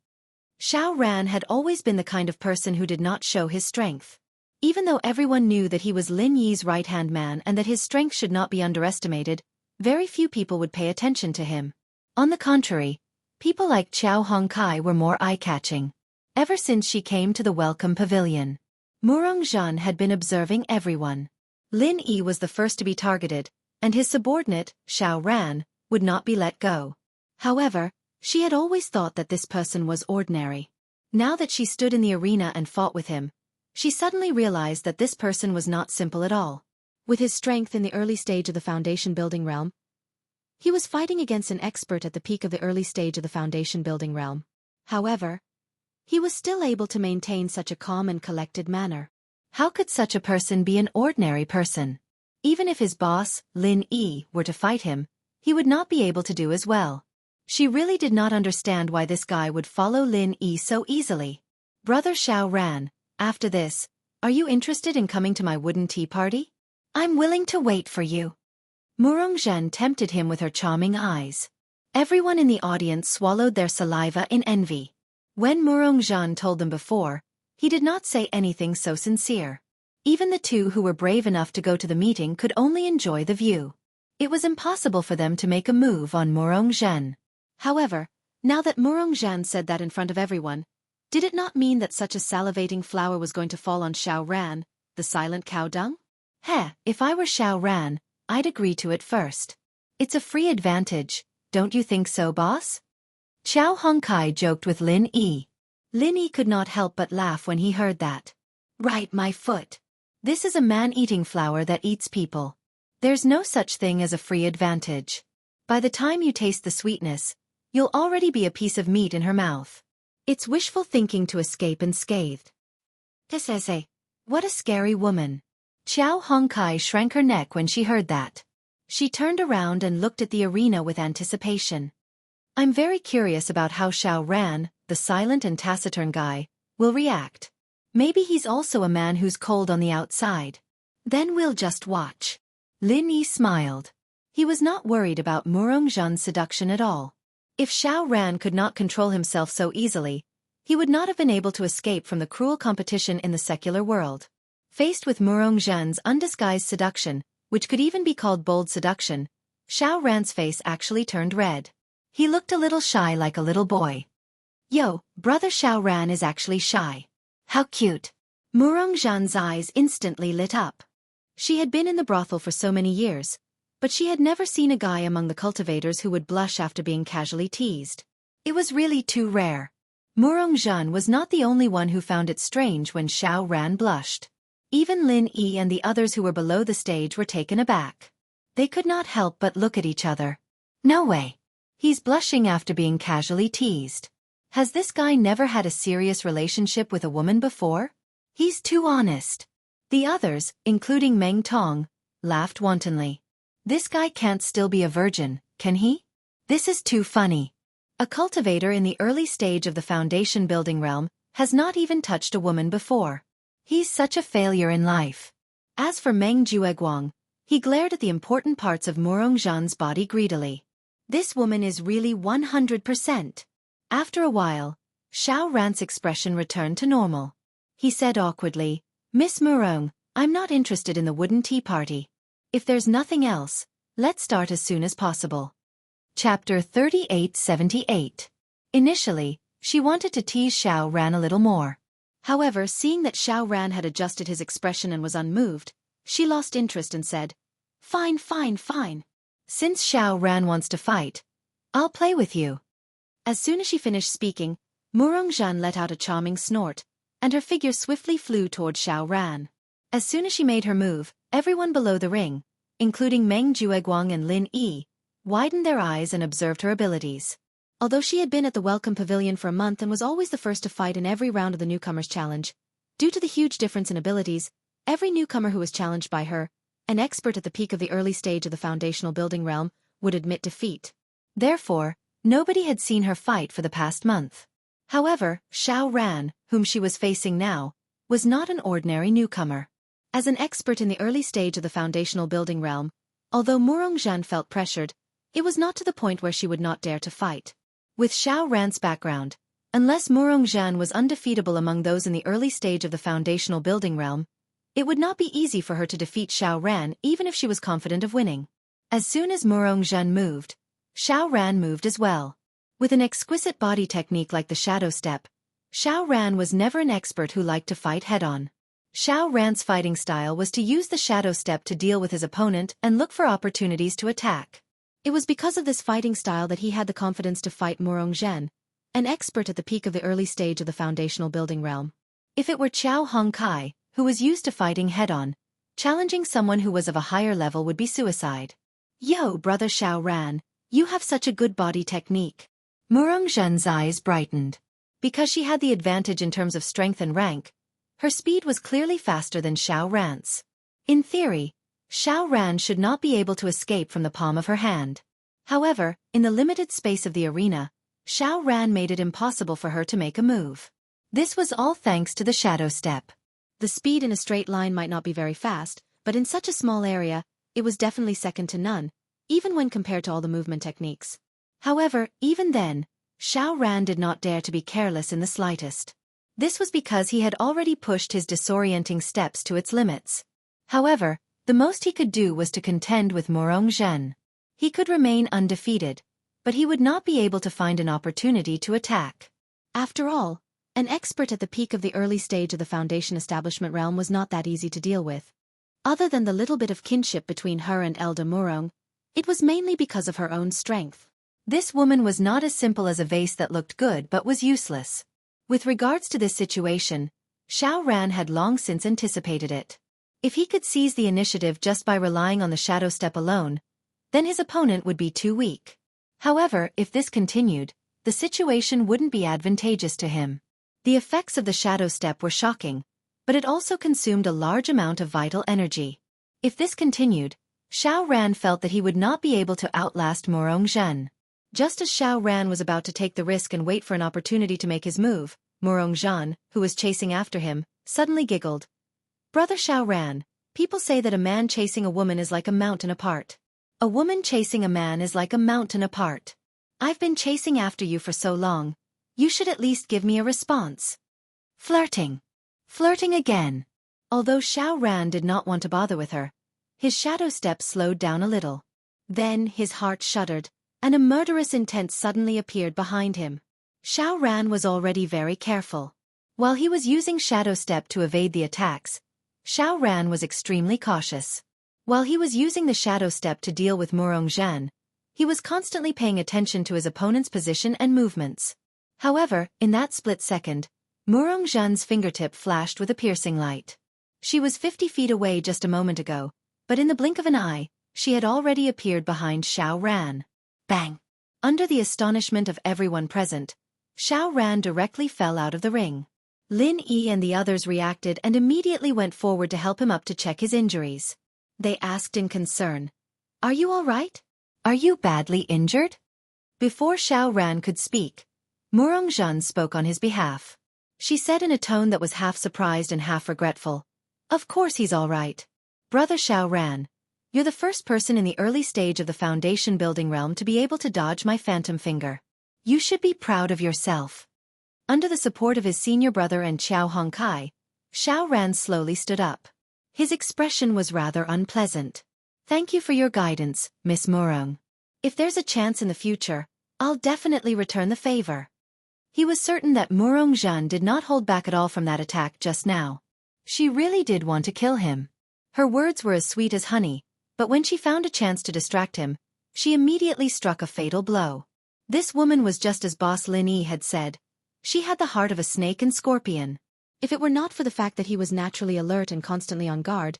Xiao Ran had always been the kind of person who did not show his strength. Even though everyone knew that he was Lin Yi's right-hand man and that his strength should not be underestimated, very few people would pay attention to him. On the contrary, people like Qiao Hongkai were more eye-catching. Ever since she came to the welcome pavilion, Murongzhan had been observing everyone. Lin Yi was the first to be targeted, and his subordinate, Xiao Ran, would not be let go. However, she had always thought that this person was ordinary. Now that she stood in the arena and fought with him, she suddenly realized that this person was not simple at all. With his strength in the early stage of the foundation building realm, he was fighting against an expert at the peak of the early stage of the foundation building realm. However, he was still able to maintain such a calm and collected manner. How could such a person be an ordinary person? Even if his boss, Lin Yi, were to fight him, he would not be able to do as well. She really did not understand why this guy would follow Lin Yi so easily. Brother Xiao Ran, after this, are you interested in coming to my wooden tea party? I'm willing to wait for you. Murongzhan tempted him with her charming eyes. Everyone in the audience swallowed their saliva in envy. When Murongzhan told them before, he did not say anything so sincere. Even the two who were brave enough to go to the meeting could only enjoy the view. It was impossible for them to make a move on Murongzhan. However, Now that Murongzhan said that in front of everyone, did it not mean that such a salivating flower was going to fall on Xiao Ran, the silent cow dung? Heh, if I were Xiao Ran, I'd agree to it first. It's a free advantage, don't you think so, boss? Qiao Hongkai joked with Lin Yi. Lin Yi could not help but laugh when he heard that. Right, my foot. This is a man-eating flower that eats people. There's no such thing as a free advantage. By the time you taste the sweetness, you'll already be a piece of meat in her mouth. It's wishful thinking to escape unscathed. Tesese. What a scary woman. Qiao Hongkai shrank her neck when she heard that. She turned around and looked at the arena with anticipation. I'm very curious about how Xiao Ran, the silent and taciturn guy, will react. Maybe he's also a man who's cold on the outside. Then we'll just watch. Lin Yi smiled. He was not worried about Murongzhan's seduction at all. If Xiao Ran could not control himself so easily, he would not have been able to escape from the cruel competition in the secular world. Faced with Murongzhan's undisguised seduction, which could even be called bold seduction, Xiao Ran's face actually turned red. He looked a little shy, like a little boy. Yo, brother, Xiao Ran is actually shy. How cute. Murongzhan's eyes instantly lit up. She had been in the brothel for so many years, but she had never seen a guy among the cultivators who would blush after being casually teased. It was really too rare. Murongzhan was not the only one who found it strange when Xiao Ran blushed. Even Lin Yi and the others who were below the stage were taken aback. They could not help but look at each other. No way. He's blushing after being casually teased. Has this guy never had a serious relationship with a woman before? He's too honest. The others, including Meng Tong, laughed wantonly. This guy can't still be a virgin, can he? This is too funny. A cultivator in the early stage of the foundation building realm has not even touched a woman before. He's such a failure in life. As for Meng Jueguang, he glared at the important parts of Murongzhan's body greedily. This woman is really 100%. After a while, Xiao Ran's expression returned to normal. He said awkwardly, Miss Murong, I'm not interested in the wooden tea party. If there's nothing else, let's start as soon as possible. Chapter 3878. Initially, she wanted to tease Xiao Ran a little more. However, seeing that Xiao Ran had adjusted his expression and was unmoved, she lost interest and said, Fine, fine, fine. Since Xiao Ran wants to fight, I'll play with you. As soon as she finished speaking, Murongzhan let out a charming snort, and her figure swiftly flew toward Xiao Ran. As soon as she made her move, everyone below the ring, including Meng Jueguang and Lin Yi, widened their eyes and observed her abilities. Although she had been at the Welcome Pavilion for a month and was always the first to fight in every round of the newcomers' challenge, due to the huge difference in abilities, every newcomer who was challenged by her, an expert at the peak of the early stage of the foundational building realm, would admit defeat. Therefore, nobody had seen her fight for the past month. However, Xiao Ran, whom she was facing now, was not an ordinary newcomer. As an expert in the early stage of the foundational building realm, although Murongzhan felt pressured, it was not to the point where she would not dare to fight. With Xiao Ran's background, unless Murongzhan was undefeatable among those in the early stage of the foundational building realm, it would not be easy for her to defeat Xiao Ran even if she was confident of winning. As soon as Murongzhan moved, Xiao Ran moved as well. With an exquisite body technique like the shadow step, Xiao Ran was never an expert who liked to fight head-on. Xiao Ran's fighting style was to use the shadow step to deal with his opponent and look for opportunities to attack. It was because of this fighting style that he had the confidence to fight Murongzhan, an expert at the peak of the early stage of the foundational building realm. If it were Qiao Hongkai, who was used to fighting head-on, challenging someone who was of a higher level would be suicide. Yo, brother Xiao Ran, you have such a good body technique. Murongzhan's eyes brightened. Because she had the advantage in terms of strength and rank, her speed was clearly faster than Xiao Ran's. In theory, Xiao Ran should not be able to escape from the palm of her hand. However, in the limited space of the arena, Xiao Ran made it impossible for her to make a move. This was all thanks to the shadow step. The speed in a straight line might not be very fast, but in such a small area, it was definitely second to none, even when compared to all the movement techniques. However, even then, Xiao Ran did not dare to be careless in the slightest. This was because he had already pushed his disorienting steps to its limits. However, the most he could do was to contend with Murongzhan. He could remain undefeated, but he would not be able to find an opportunity to attack. After all, an expert at the peak of the early stage of the Foundation establishment realm was not that easy to deal with. Other than the little bit of kinship between her and Elder Murong, it was mainly because of her own strength. This woman was not as simple as a vase that looked good but was useless. With regards to this situation, Xiao Ran had long since anticipated it. If he could seize the initiative just by relying on the shadow step alone, then his opponent would be too weak. However, if this continued, the situation wouldn't be advantageous to him. The effects of the shadow step were shocking, but it also consumed a large amount of vital energy. If this continued, Xiao Ran felt that he would not be able to outlast Murong Zhen. Just as Xiao Ran was about to take the risk and wait for an opportunity to make his move, Murong Zhen, who was chasing after him, suddenly giggled. "Brother Xiao Ran, people say that a man chasing a woman is like a mountain apart. A woman chasing a man is like a mountain apart. I've been chasing after you for so long, you should at least give me a response." Flirting. Flirting again. Although Xiao Ran did not want to bother with her, his shadow step slowed down a little. Then his heart shuddered, and a murderous intent suddenly appeared behind him. Xiao Ran was already very careful. While he was using shadow step to evade the attacks, Xiao Ran was extremely cautious. While he was using the shadow step to deal with Murong Zhen, he was constantly paying attention to his opponent's position and movements. However, in that split second, Murong Zhen's fingertip flashed with a piercing light. She was 50 feet away just a moment ago, but in the blink of an eye, she had already appeared behind Xiao Ran. Bang! Under the astonishment of everyone present, Xiao Ran directly fell out of the ring. Lin Yi and the others reacted and immediately went forward to help him up to check his injuries. They asked in concern, "Are you all right? Are you badly injured?" Before Xiao Ran could speak, Murong Zhen spoke on his behalf. She said in a tone that was half surprised and half regretful, "Of course he's all right. Brother Xiao Ran, you're the first person in the early stage of the Foundation building realm to be able to dodge my phantom finger. You should be proud of yourself." Under the support of his senior brother and Xiao Hongkai, Xiao Ran slowly stood up. His expression was rather unpleasant. "Thank you for your guidance, Miss Murong. If there's a chance in the future, I'll definitely return the favor." He was certain that Murong Zhen did not hold back at all from that attack just now. She really did want to kill him. Her words were as sweet as honey, but when she found a chance to distract him, she immediately struck a fatal blow. This woman was just as Boss Lin Yi had said. She had the heart of a snake and scorpion. If it were not for the fact that he was naturally alert and constantly on guard,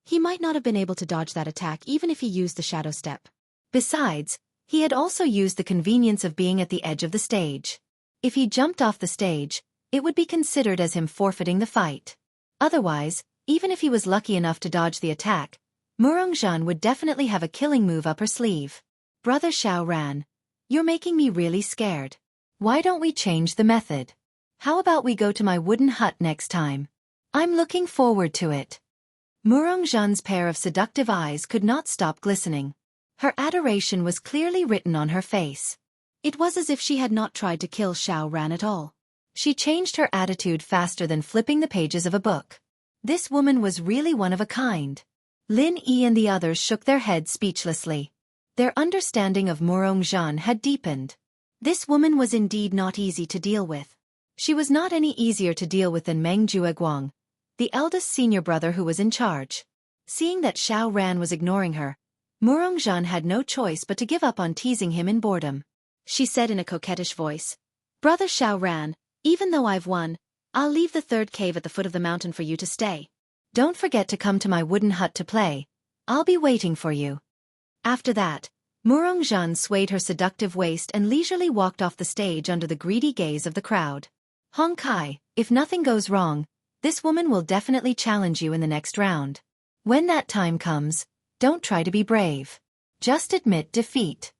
he might not have been able to dodge that attack even if he used the shadow step. Besides, he had also used the convenience of being at the edge of the stage. If he jumped off the stage, it would be considered as him forfeiting the fight. Otherwise, even if he was lucky enough to dodge the attack, Murong Zhen would definitely have a killing move up her sleeve. "Brother Xiao Ran, you're making me really scared. Why don't we change the method? How about we go to my wooden hut next time? I'm looking forward to it." Murong Zhen's pair of seductive eyes could not stop glistening. Her adoration was clearly written on her face. It was as if she had not tried to kill Xiao Ran at all. She changed her attitude faster than flipping the pages of a book. This woman was really one of a kind. Lin Yi and the others shook their heads speechlessly. Their understanding of Murong Zhen had deepened. This woman was indeed not easy to deal with. She was not any easier to deal with than Meng Jueguang, the eldest senior brother who was in charge. Seeing that Xiao Ran was ignoring her, Murong Zhen had no choice but to give up on teasing him in boredom. She said in a coquettish voice, "Brother Xiao Ran, even though I've won, I'll leave the third cave at the foot of the mountain for you to stay. Don't forget to come to my wooden hut to play. I'll be waiting for you." After that, Murong Zhen swayed her seductive waist and leisurely walked off the stage under the greedy gaze of the crowd. "Hong Kai, if nothing goes wrong, this woman will definitely challenge you in the next round. When that time comes, don't try to be brave. Just admit defeat."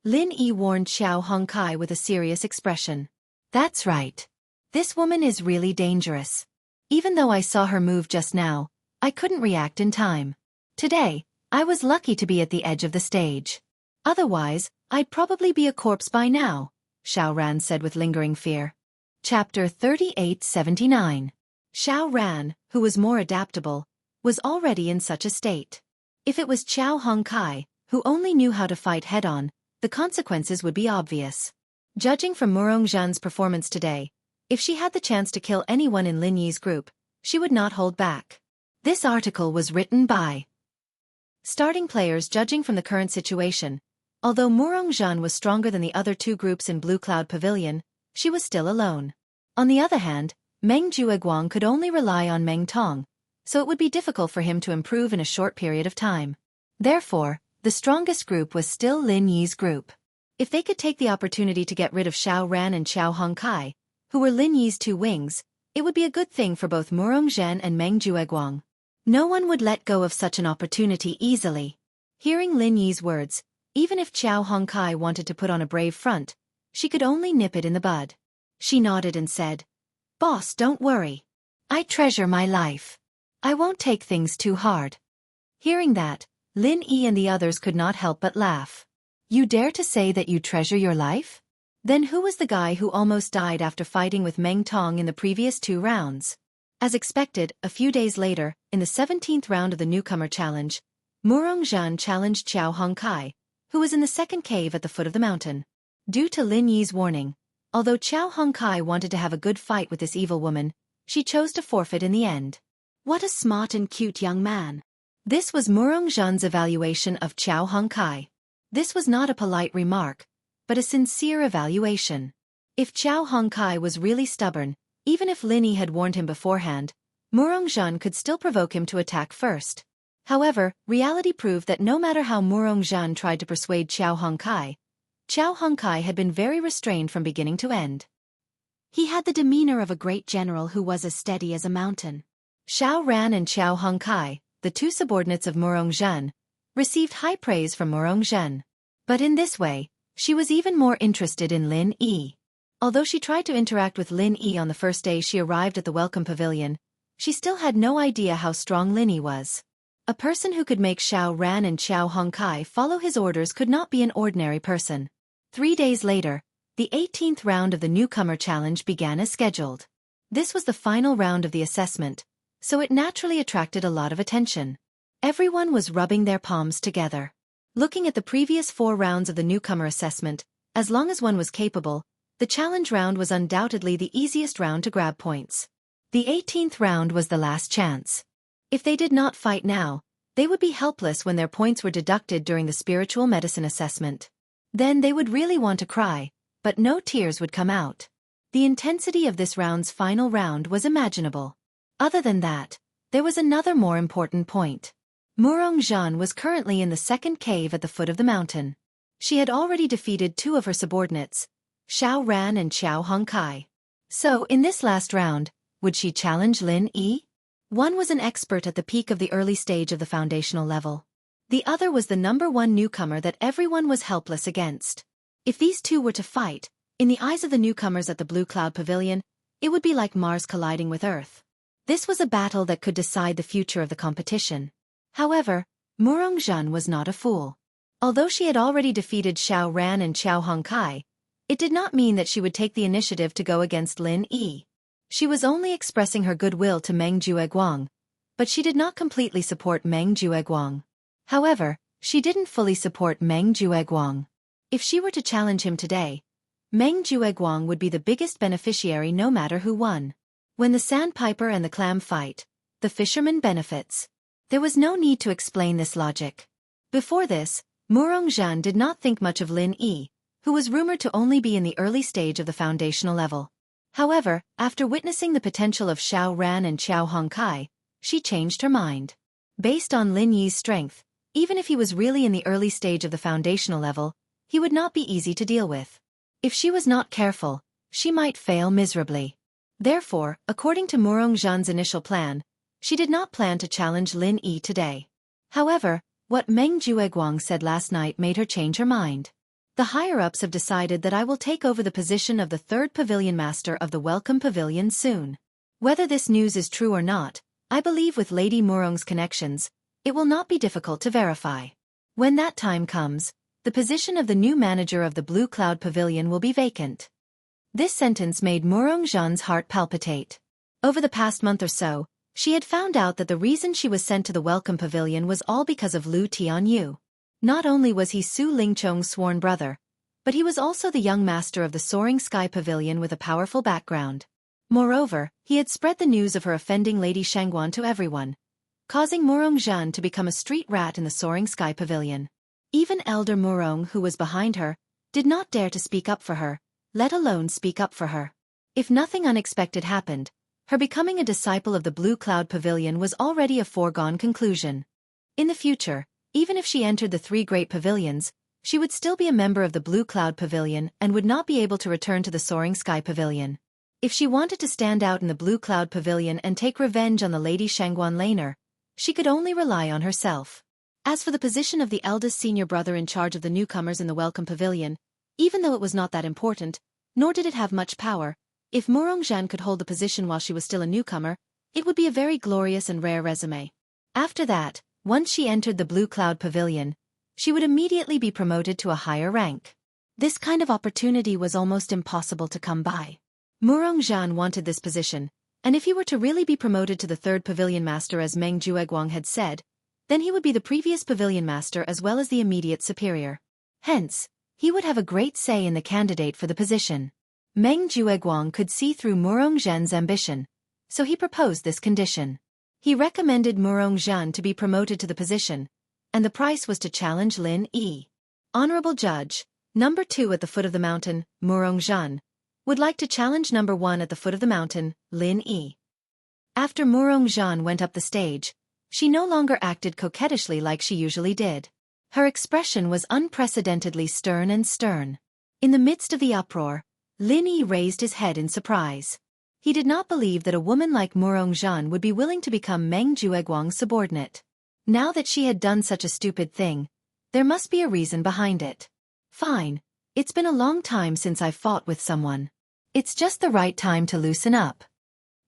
Lin Yi warned Xiao Hongkai with a serious expression. "That's right. This woman is really dangerous. Even though I saw her move just now, I couldn't react in time. Today, I was lucky to be at the edge of the stage. Otherwise, I'd probably be a corpse by now," Xiao Ran said with lingering fear. Chapter 3879. Xiao Ran, who was more adaptable, was already in such a state. If it was Xiao Hongkai, who only knew how to fight head-on, the consequences would be obvious. Judging from Murongzhan's performance today, if she had the chance to kill anyone in Lin Yi's group, she would not hold back. This article was written by starting players. Judging from the current situation, although Murongzhan was stronger than the other two groups in Blue Cloud Pavilion, she was still alone. On the other hand, Meng Jueguang could only rely on Meng Tong, so it would be difficult for him to improve in a short period of time. Therefore, the strongest group was still Lin Yi's group. If they could take the opportunity to get rid of Xiao Ran and Xiao Hongkai, who were Lin Yi's two wings, it would be a good thing for both Murongzhan and Meng Jueguang. No one would let go of such an opportunity easily. Hearing Lin Yi's words, even if Xiao Hongkai wanted to put on a brave front, she could only nip it in the bud. She nodded and said, "Boss, don't worry. I treasure my life. I won't take things too hard." Hearing that, Lin Yi and the others could not help but laugh. "You dare to say that you treasure your life? Then who was the guy who almost died after fighting with Meng Tong in the previous 2 rounds? As expected, a few days later, in the 17th round of the newcomer challenge, Murongzhan challenged Xiao Hongkai, who was in the second cave at the foot of the mountain. Due to Lin Yi's warning, although Xiao Hongkai wanted to have a good fight with this evil woman, she chose to forfeit in the end. What a smart and cute young man. This was Murongzhan's evaluation of Xiao Hongkai. This was not a polite remark, but a sincere evaluation. If Xiao Hongkai was really stubborn, even if Lin Yi had warned him beforehand, Murongzhan could still provoke him to attack first. However, reality proved that no matter how Murongzhan tried to persuade Xiao Hongkai had been very restrained from beginning to end. He had the demeanor of a great general who was as steady as a mountain. Xiao Ran and Xiao Hongkai, the two subordinates of Murongzhan, received high praise from Murongzhan. But in this way, she was even more interested in Lin Yi. Although she tried to interact with Lin Yi on the first day she arrived at the Welcome Pavilion, she still had no idea how strong Lin Yi was. A person who could make Xiao Ran and Xiao Hongkai follow his orders could not be an ordinary person. 3 days later, the 18th round of the newcomer challenge began as scheduled. This was the final round of the assessment, so it naturally attracted a lot of attention. Everyone was rubbing their palms together. Looking at the previous 4 rounds of the newcomer assessment, as long as one was capable, the challenge round was undoubtedly the easiest round to grab points. The 18th round was the last chance. If they did not fight now, they would be helpless when their points were deducted during the spiritual medicine assessment. Then they would really want to cry, but no tears would come out. The intensity of this round's final round was imaginable. Other than that, there was another more important point. Murongzhan was currently in the second cave at the foot of the mountain. She had already defeated 2 of her subordinates, Xiao Ran and Xiao Hongkai. So, in this last round, would she challenge Lin Yi? One was an expert at the peak of the early stage of the foundational level. The other was the #1 newcomer that everyone was helpless against. If these two were to fight, in the eyes of the newcomers at the Blue Cloud Pavilion, it would be like Mars colliding with Earth. This was a battle that could decide the future of the competition. However, Murongzhan was not a fool. Although she had already defeated Xiao Ran and Xiao Hongkai, it did not mean that she would take the initiative to go against Lin Yi. She was only expressing her goodwill to Meng Jueguang, but she did not completely support Meng Jueguang. However, she didn't fully support Meng Jueguang. If she were to challenge him today, Meng Jueguang would be the biggest beneficiary no matter who won. When the sandpiper and the clam fight, the fisherman benefits. There was no need to explain this logic. Before this, Murongzhan did not think much of Lin Yi, who was rumored to only be in the early stage of the foundational level. However, after witnessing the potential of Xiao Ran and Xiao Hongkai, she changed her mind. Based on Lin Yi's strength, even if he was really in the early stage of the foundational level, he would not be easy to deal with. If she was not careful, she might fail miserably. Therefore, according to Murongzhan's initial plan, she did not plan to challenge Lin Yi today. However, what Meng Jueguang said last night made her change her mind. The higher-ups have decided that I will take over the position of the 3rd Pavilion Master of the Welcome Pavilion soon. Whether this news is true or not, I believe with Lady Murong's connections, it will not be difficult to verify. When that time comes, the position of the new manager of the Blue Cloud Pavilion will be vacant. This sentence made Murongzhan's heart palpitate. Over the past month or so, she had found out that the reason she was sent to the Welcome Pavilion was all because of Lu Tianyu. Not only was he Su Lingchong's sworn brother, but he was also the young master of the Soaring Sky Pavilion with a powerful background. Moreover, he had spread the news of her offending Lady Shangguan to everyone, causing Murong Zhan to become a street rat in the Soaring Sky Pavilion. Even elder Murong, who was behind her, did not dare to speak up for her, let alone speak up for her. If nothing unexpected happened, her becoming a disciple of the Blue Cloud Pavilion was already a foregone conclusion. In the future, even if she entered the three great pavilions, she would still be a member of the Blue Cloud Pavilion and would not be able to return to the Soaring Sky Pavilion. If she wanted to stand out in the Blue Cloud Pavilion and take revenge on the Lady Shangguan laner, she could only rely on herself. As for the position of the eldest senior brother in charge of the newcomers in the Welcome Pavilion, even though it was not that important, nor did it have much power, if Murong Zhan could hold the position while she was still a newcomer, it would be a very glorious and rare resume. After that, once she entered the Blue Cloud Pavilion, she would immediately be promoted to a higher rank. This kind of opportunity was almost impossible to come by. Murong Zhan wanted this position, and if he were to really be promoted to the third pavilion master as Meng Jueguang had said, then he would be the previous pavilion master as well as the immediate superior. Hence, he would have a great say in the candidate for the position. Meng Jueguang could see through Murong Zhan's ambition, so he proposed this condition. He recommended Murong Zhan to be promoted to the position, and the price was to challenge Lin Yi. Honorable Judge, number 2 at the foot of the mountain, Murong Zhan, would like to challenge number 1 at the foot of the mountain, Lin Yi. After Murong Zhan went up the stage, she no longer acted coquettishly like she usually did. Her expression was unprecedentedly stern and stern. In the midst of the uproar, Lin Yi raised his head in surprise. He did not believe that a woman like Murong Zhan would be willing to become Meng Jueguang's subordinate. Now that she had done such a stupid thing, there must be a reason behind it. Fine, it's been a long time since I've fought with someone. It's just the right time to loosen up.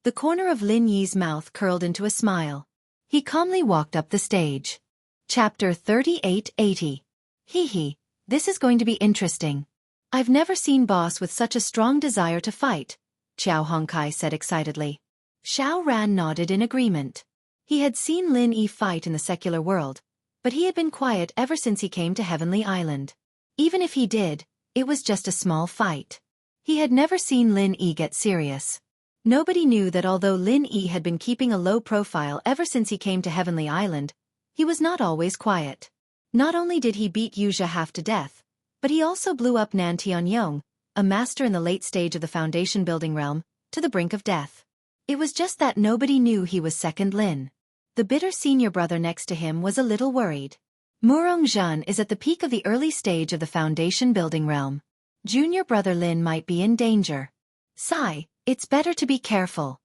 The corner of Lin Yi's mouth curled into a smile. He calmly walked up the stage. Chapter 3880. Hee, this is going to be interesting. I've never seen boss with such a strong desire to fight, Xiao Hongkai said excitedly. Xiao Ran nodded in agreement. He had seen Lin Yi fight in the secular world, but he had been quiet ever since he came to Heavenly Island. Even if he did, it was just a small fight. He had never seen Lin Yi get serious. Nobody knew that although Lin Yi had been keeping a low profile ever since he came to Heavenly Island, he was not always quiet. Not only did he beat Wuxia half to death, but he also blew up Nan Tianyong, a master in the late stage of the foundation building realm, to the brink of death. It was just that nobody knew he was second Lin. The bitter senior brother next to him was a little worried. Murong Zhan is at the peak of the early stage of the foundation building realm. Junior brother Lin might be in danger. Sigh, it's better to be careful.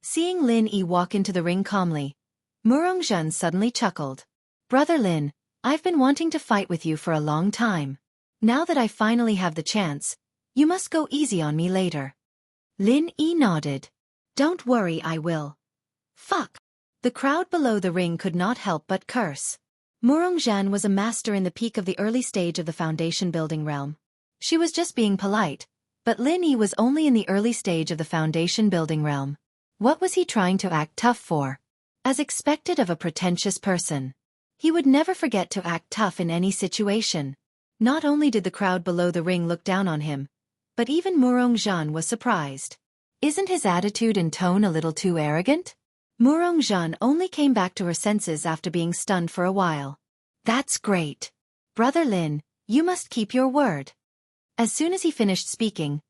Seeing Lin Yi walk into the ring calmly, Murong Zhan suddenly chuckled. Brother Lin, I've been wanting to fight with you for a long time. Now that I finally have the chance, you must go easy on me later. Lin Yi nodded. Don't worry, I will. Fuck. The crowd below the ring could not help but curse. Murong Zhan was a master in the peak of the early stage of the foundation building realm. She was just being polite, but Lin Yi was only in the early stage of the foundation building realm. What was he trying to act tough for? As expected of a pretentious person. He would never forget to act tough in any situation. Not only did the crowd below the ring look down on him, but even Murong Zhan was surprised. Isn't his attitude and tone a little too arrogant? Murong Zhan only came back to her senses after being stunned for a while. That's great. Brother Lin, you must keep your word. As soon as he finished speaking,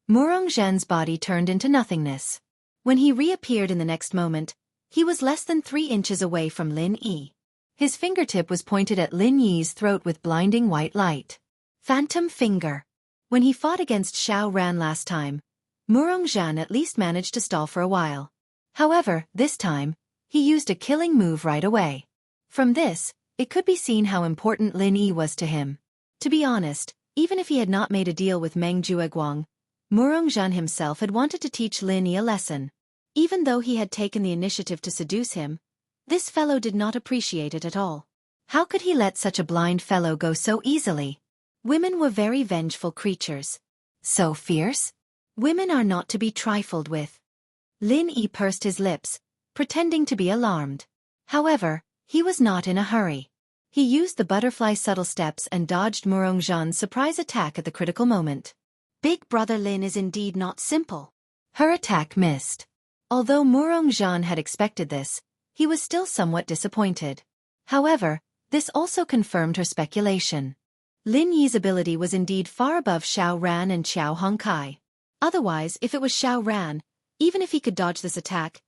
Murong Zhan's body turned into nothingness. When he reappeared in the next moment, he was less than 3 inches away from Lin Yi. His fingertip was pointed at Lin Yi's throat with blinding white light. Phantom finger. When he fought against Xiao Ran last time, Murong Zhan at least managed to stall for a while. However, this time, he used a killing move right away. From this, it could be seen how important Lin Yi was to him. To be honest, even if he had not made a deal with Meng Jueguang, Murong Zhan himself had wanted to teach Lin Yi a lesson. Even though he had taken the initiative to seduce him, this fellow did not appreciate it at all. How could he let such a blind fellow go so easily? Women were very vengeful creatures. So fierce? Women are not to be trifled with. Lin Yi pursed his lips, pretending to be alarmed. However, he was not in a hurry. He used the butterfly subtle steps and dodged Murongzhan's surprise attack at the critical moment. Big brother Lin is indeed not simple. Her attack missed. Although Murongzhan had expected this, he was still somewhat disappointed. However, this also confirmed her speculation. Lin Yi's ability was indeed far above Xiao Ran and Xiao Hongkai. Otherwise, if it was Xiao Ran, even if he could dodge this attack,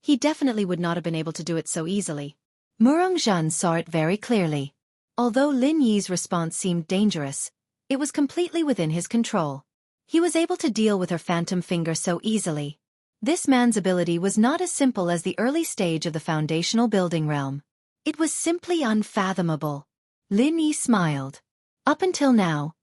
he definitely would not have been able to do it so easily. Murongzhan saw it very clearly. Although Lin Yi's response seemed dangerous, it was completely within his control. He was able to deal with her phantom finger so easily. This man's ability was not as simple as the early stage of the foundational building realm. It was simply unfathomable. Lin Yi smiled. Up until now,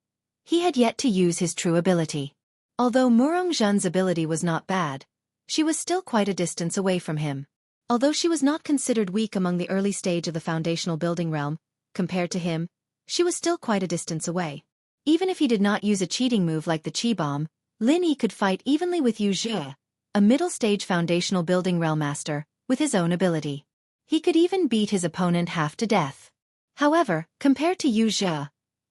he had yet to use his true ability. Although Murongzhan's ability was not bad, she was still quite a distance away from him. Although she was not considered weak among the early stage of the foundational building realm, compared to him, she was still quite a distance away. Even if he did not use a cheating move like the Qi Bomb, Lin Yi could fight evenly with Wuxia, a middle-stage foundational building realm master, with his own ability. He could even beat his opponent half to death. However, compared to Wuxia,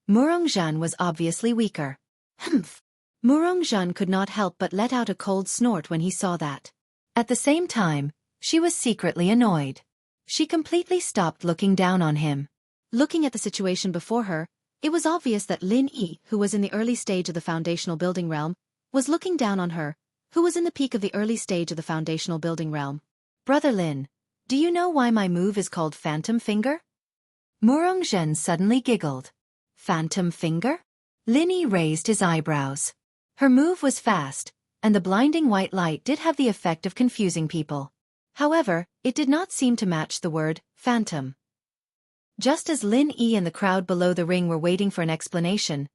Murongzhan was obviously weaker. Humph! Murongzhan could not help but let out a cold snort when he saw that. At the same time, she was secretly annoyed. She completely stopped looking down on him. Looking at the situation before her, it was obvious that Lin Yi, who was in the early stage of the foundational building realm, was looking down on her, who was in the peak of the early stage of the foundational building realm. Brother Lin, do you know why my move is called Phantom Finger? Murongzhan suddenly giggled. Phantom Finger? Lin Yi raised his eyebrows. Her move was fast, and the blinding white light did have the effect of confusing people. However, it did not seem to match the word phantom. Just as Lin Yi and the crowd below the ring were waiting for an explanation,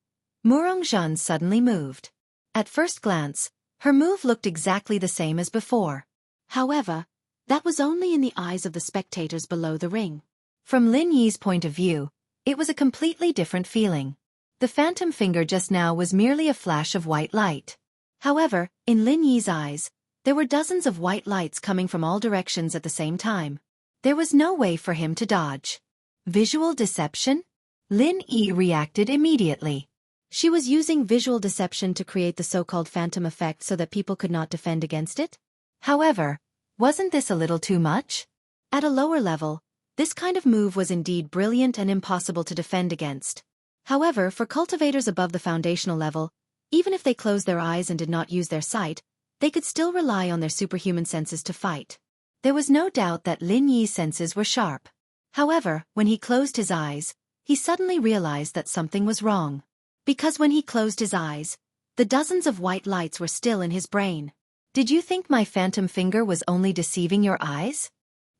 Murongzhan suddenly moved. At first glance, her move looked exactly the same as before. However, that was only in the eyes of the spectators below the ring. From Lin Yi's point of view, it was a completely different feeling. The phantom finger just now was merely a flash of white light. However, in Lin Yi's eyes, there were dozens of white lights coming from all directions at the same time. There was no way for him to dodge. Visual deception? Lin Yi reacted immediately. She was using visual deception to create the so-called phantom effect so that people could not defend against it. However, wasn't this a little too much? At a lower level, this kind of move was indeed brilliant and impossible to defend against. However, for cultivators above the foundational level, even if they closed their eyes and did not use their sight, they could still rely on their superhuman senses to fight. There was no doubt that Lin Yi's senses were sharp. However, when he closed his eyes, he suddenly realized that something was wrong. Because when he closed his eyes, the dozens of white lights were still in his brain. Did you think my phantom finger was only deceiving your eyes?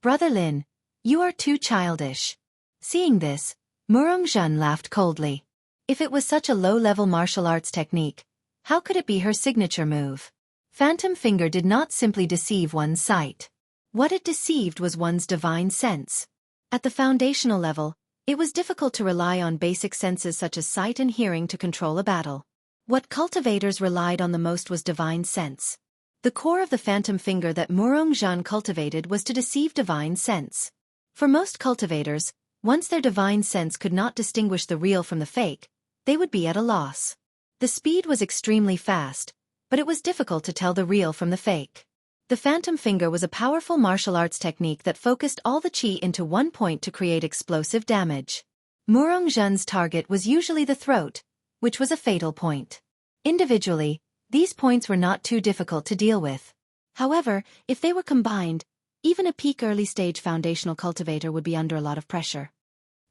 Brother Lin, you are too childish. Seeing this, Murongzhan laughed coldly. If it was such a low-level martial arts technique, how could it be her signature move? Phantom finger did not simply deceive one's sight. What it deceived was one's divine sense. At the foundational level, it was difficult to rely on basic senses such as sight and hearing to control a battle. What cultivators relied on the most was divine sense. The core of the phantom finger that Murongzhan cultivated was to deceive divine sense. For most cultivators, once their divine sense could not distinguish the real from the fake, they would be at a loss. The speed was extremely fast, but it was difficult to tell the real from the fake. The phantom finger was a powerful martial arts technique that focused all the qi into one point to create explosive damage. Murongzhan's target was usually the throat, which was a fatal point. Individually, these points were not too difficult to deal with. However, if they were combined, even a peak early-stage foundational cultivator would be under a lot of pressure.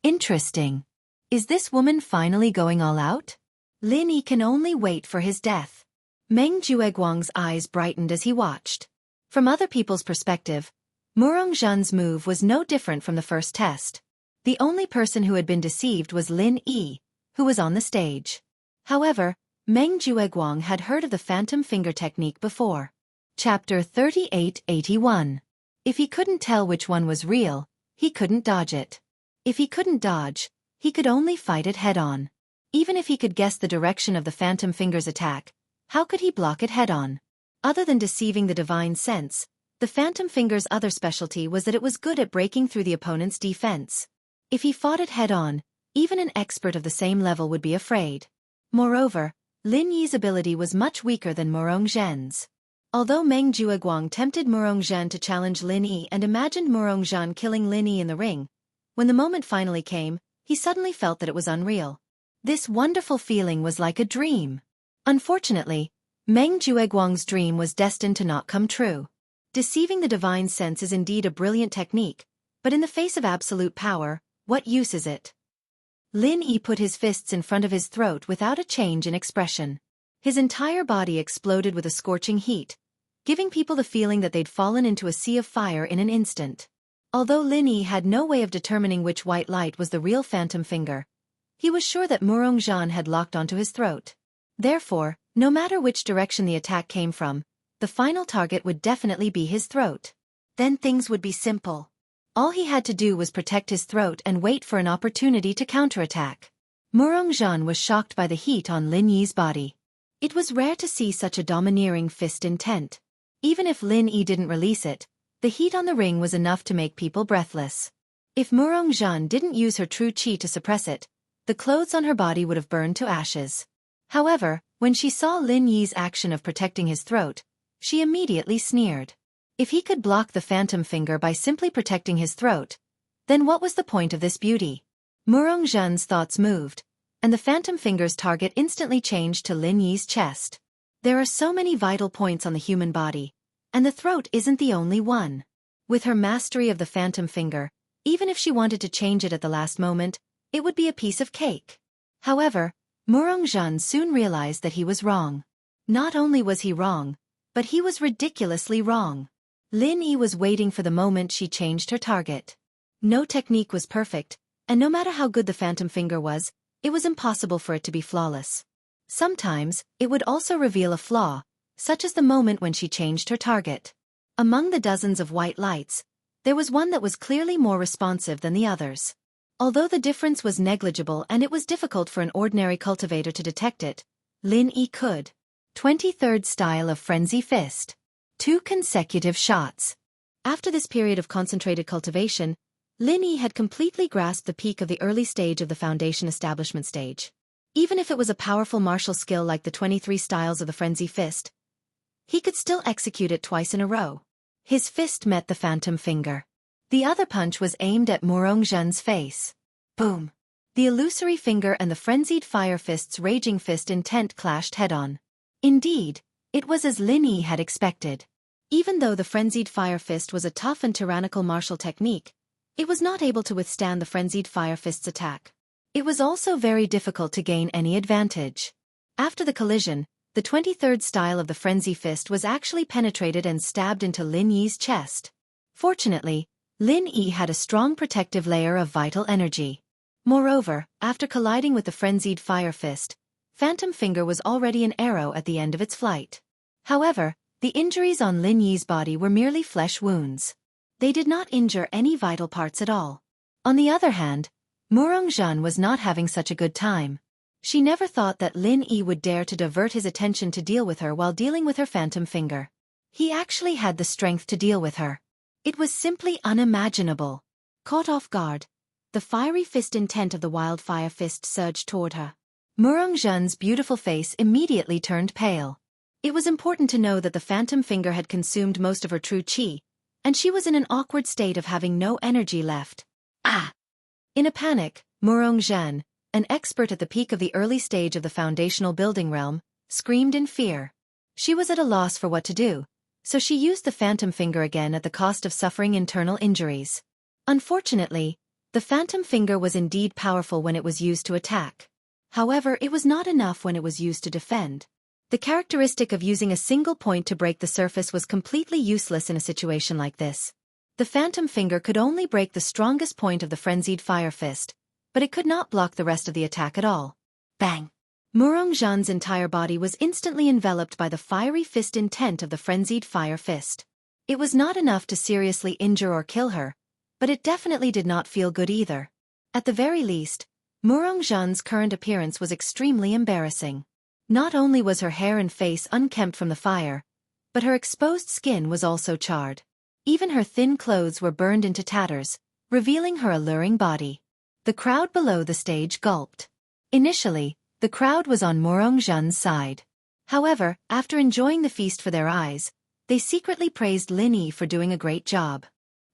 Interesting. Is this woman finally going all out? Lin Yi can only wait for his death. Meng Jueguang's eyes brightened as he watched. From other people's perspective, Murongzhan's move was no different from the first test. The only person who had been deceived was Lin Yi, who was on the stage. However, Meng Jueguang had heard of the phantom finger technique before. Chapter 3881. If he couldn't tell which one was real, he couldn't dodge it. If he couldn't dodge, he could only fight it head-on. Even if he could guess the direction of the phantom finger's attack, how could he block it head-on? Other than deceiving the divine sense, the phantom finger's other specialty was that it was good at breaking through the opponent's defense. If he fought it head-on, even an expert of the same level would be afraid. Moreover, Lin Yi's ability was much weaker than Murong Zhen's. Although Meng Jueguang tempted Murong Zhen to challenge Lin Yi and imagined Murong Zhen killing Lin Yi in the ring, when the moment finally came, he suddenly felt that it was unreal. This wonderful feeling was like a dream. Unfortunately, Meng Jueguang's dream was destined to not come true. Deceiving the divine sense is indeed a brilliant technique, but in the face of absolute power, what use is it? Lin Yi put his fists in front of his throat without a change in expression. His entire body exploded with a scorching heat, giving people the feeling that they'd fallen into a sea of fire in an instant. Although Lin Yi had no way of determining which white light was the real phantom finger, he was sure that Murong Zhen had locked onto his throat. Therefore, no matter which direction the attack came from, the final target would definitely be his throat. Then things would be simple. All he had to do was protect his throat and wait for an opportunity to counterattack. Murong Zhen was shocked by the heat on Lin Yi's body. It was rare to see such a domineering fist intent. Even if Lin Yi didn't release it, the heat on the ring was enough to make people breathless. If Murong Zhen didn't use her true qi to suppress it, the clothes on her body would have burned to ashes. However, when she saw Lin Yi's action of protecting his throat, she immediately sneered. If he could block the phantom finger by simply protecting his throat, then what was the point of this beauty? Murong Zhen's thoughts moved, and the phantom finger's target instantly changed to Lin Yi's chest. There are so many vital points on the human body, and the throat isn't the only one. With her mastery of the phantom finger, even if she wanted to change it at the last moment, it would be a piece of cake. However, Murong Zhen soon realized that he was wrong. Not only was he wrong, but he was ridiculously wrong. Lin Yi was waiting for the moment she changed her target. No technique was perfect, and no matter how good the phantom finger was, it was impossible for it to be flawless. Sometimes, it would also reveal a flaw, such as the moment when she changed her target. Among the dozens of white lights, there was one that was clearly more responsive than the others. Although the difference was negligible and it was difficult for an ordinary cultivator to detect it, Lin Yi could. 23rd Style of Frenzy Fist. 2 consecutive shots. After this period of concentrated cultivation, Lin Yi had completely grasped the peak of the early stage of the foundation establishment stage. Even if it was a powerful martial skill like the 23 styles of the frenzy fist, he could still execute it twice in a row. His fist met the phantom finger. The other punch was aimed at Murong Zhen's face. Boom! The illusory finger and the frenzied fire fist's raging fist intent clashed head-on. Indeed, it was as Lin Yi had expected. Even though the frenzied fire fist was a tough and tyrannical martial technique, it was not able to withstand the frenzied fire fist's attack. It was also very difficult to gain any advantage. After the collision, the 23rd style of the frenzy fist was actually penetrated and stabbed into Lin Yi's chest. Fortunately, Lin Yi had a strong protective layer of vital energy. Moreover, after colliding with the frenzied fire fist, Phantom Finger was already an arrow at the end of its flight. However, the injuries on Lin Yi's body were merely flesh wounds. They did not injure any vital parts at all. On the other hand, Murong Zhen was not having such a good time. She never thought that Lin Yi would dare to divert his attention to deal with her while dealing with her Phantom Finger. He actually had the strength to deal with her. It was simply unimaginable. Caught off guard, the fiery fist intent of the wildfire fist surged toward her. Murong Zhen's beautiful face immediately turned pale. It was important to know that the Phantom Finger had consumed most of her true qi, and she was in an awkward state of having no energy left. Ah! In a panic, Murong Zhen, an expert at the peak of the early stage of the foundational building realm, screamed in fear. She was at a loss for what to do, so she used the Phantom Finger again at the cost of suffering internal injuries. Unfortunately, the Phantom Finger was indeed powerful when it was used to attack. However, it was not enough when it was used to defend. The characteristic of using a single point to break the surface was completely useless in a situation like this. The Phantom Finger could only break the strongest point of the frenzied fire fist, but it could not block the rest of the attack at all. Bang! Murong Zhen's entire body was instantly enveloped by the fiery fist intent of the frenzied fire fist. It was not enough to seriously injure or kill her, but it definitely did not feel good either. At the very least, Murong Zhen's current appearance was extremely embarrassing. Not only was her hair and face unkempt from the fire, but her exposed skin was also charred. Even her thin clothes were burned into tatters, revealing her alluring body. The crowd below the stage gulped. Initially, the crowd was on Morongzhen's side. However, after enjoying the feast for their eyes, they secretly praised Lin Yi for doing a great job.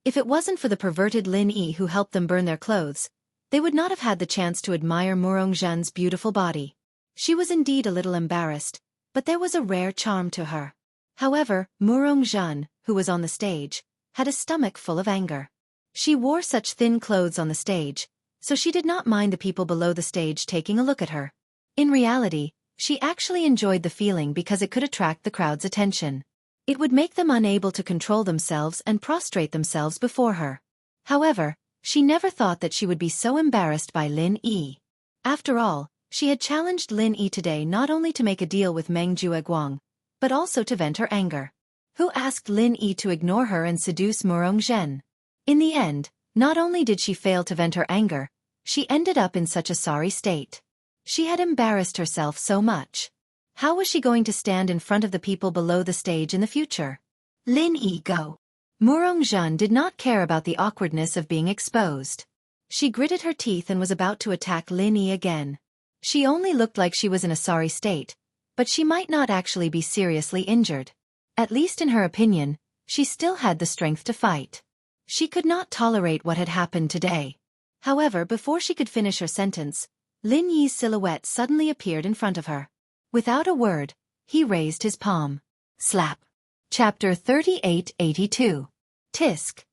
If it wasn't for the perverted Lin Yi who helped them burn their clothes, they would not have had the chance to admire Morongzhen's beautiful body. She was indeed a little embarrassed, but there was a rare charm to her. However, Morongzhen, who was on the stage, had a stomach full of anger. She wore such thin clothes on the stage, so she did not mind the people below the stage taking a look at her. In reality, she actually enjoyed the feeling because it could attract the crowd's attention. It would make them unable to control themselves and prostrate themselves before her. However, she never thought that she would be so embarrassed by Lin Yi. After all, she had challenged Lin Yi today not only to make a deal with Meng Jueguang, but also to vent her anger. Who asked Lin Yi to ignore her and seduce Morongzhen? In the end, not only did she fail to vent her anger, she ended up in such a sorry state. She had embarrassed herself so much. How was she going to stand in front of the people below the stage in the future? Lin Yi, go! Morongzhen did not care about the awkwardness of being exposed. She gritted her teeth and was about to attack Lin Yi again. She only looked like she was in a sorry state, but she might not actually be seriously injured. At least in her opinion, she still had the strength to fight. She could not tolerate what had happened today. However, before she could finish her sentence, Lin Yi's silhouette suddenly appeared in front of her. Without a word, he raised his palm. Slap. Chapter 3882. Tisk.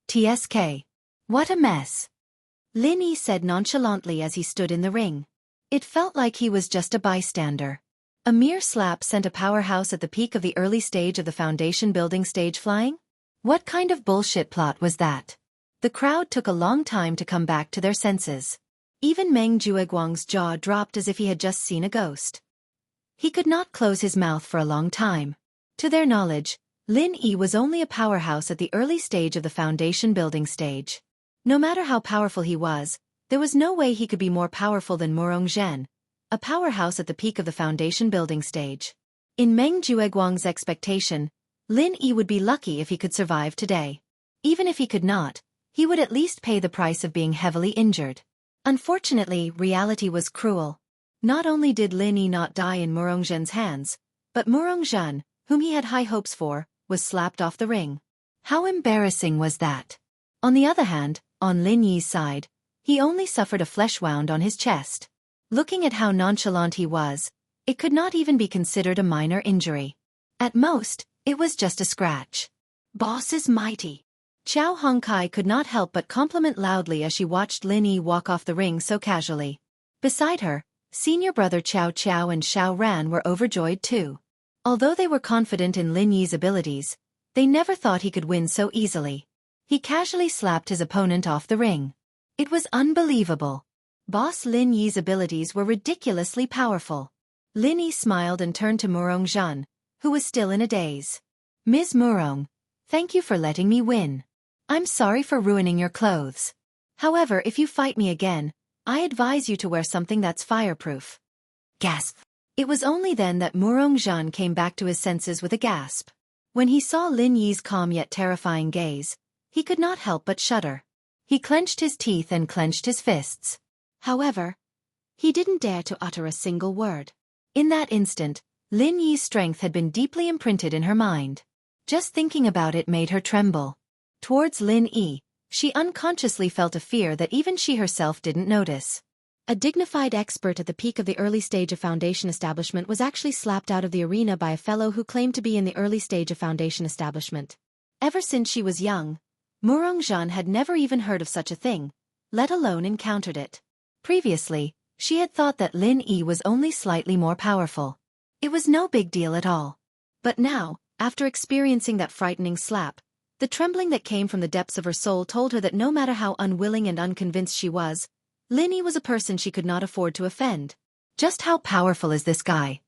TSK. What a mess. Lin Yi said nonchalantly as he stood in the ring. It felt like he was just a bystander. A mere slap sent a powerhouse at the peak of the early stage of the foundation building stage flying? What kind of bullshit plot was that? The crowd took a long time to come back to their senses. Even Meng Jueguang's jaw dropped as if he had just seen a ghost. He could not close his mouth for a long time. To their knowledge, Lin Yi was only a powerhouse at the early stage of the foundation building stage. No matter how powerful he was, there was no way he could be more powerful than Morongzhen, a powerhouse at the peak of the foundation building stage. In Meng Jueguang's expectation, Lin Yi would be lucky if he could survive today. Even if he could not, he would at least pay the price of being heavily injured. Unfortunately, reality was cruel. Not only did Lin Yi not die in Morongzhen's hands, but Morongzhen, whom he had high hopes for, was slapped off the ring. How embarrassing was that? On the other hand, on Lin Yi's side, he only suffered a flesh wound on his chest. Looking at how nonchalant he was, it could not even be considered a minor injury. At most, it was just a scratch. Boss is mighty. Xiao Hongkai could not help but compliment loudly as she watched Lin Yi walk off the ring so casually. Beside her, senior brother Xiao Qiao and Xiao Ran were overjoyed too. Although they were confident in Lin Yi's abilities, they never thought he could win so easily. He casually slapped his opponent off the ring. It was unbelievable. Boss Lin Yi's abilities were ridiculously powerful. Lin Yi smiled and turned to Morongzhen, who was still in a daze. Ms. Murong, thank you for letting me win. I'm sorry for ruining your clothes. However, if you fight me again, I advise you to wear something that's fireproof. Gasp. It was only then that Morongzhen came back to his senses with a gasp. When he saw Lin Yi's calm yet terrifying gaze, he could not help but shudder. He clenched his teeth and clenched his fists. However, he didn't dare to utter a single word. In that instant, Lin Yi's strength had been deeply imprinted in her mind. Just thinking about it made her tremble. Towards Lin Yi, she unconsciously felt a fear that even she herself didn't notice. A dignified expert at the peak of the early stage of foundation establishment was actually slapped out of the arena by a fellow who claimed to be in the early stage of foundation establishment. Ever since she was young, Morongzhen had never even heard of such a thing, let alone encountered it. Previously, she had thought that Lin Yi was only slightly more powerful. It was no big deal at all. But now, after experiencing that frightening slap, the trembling that came from the depths of her soul told her that no matter how unwilling and unconvinced she was, Lin Yi was a person she could not afford to offend. Just how powerful is this guy?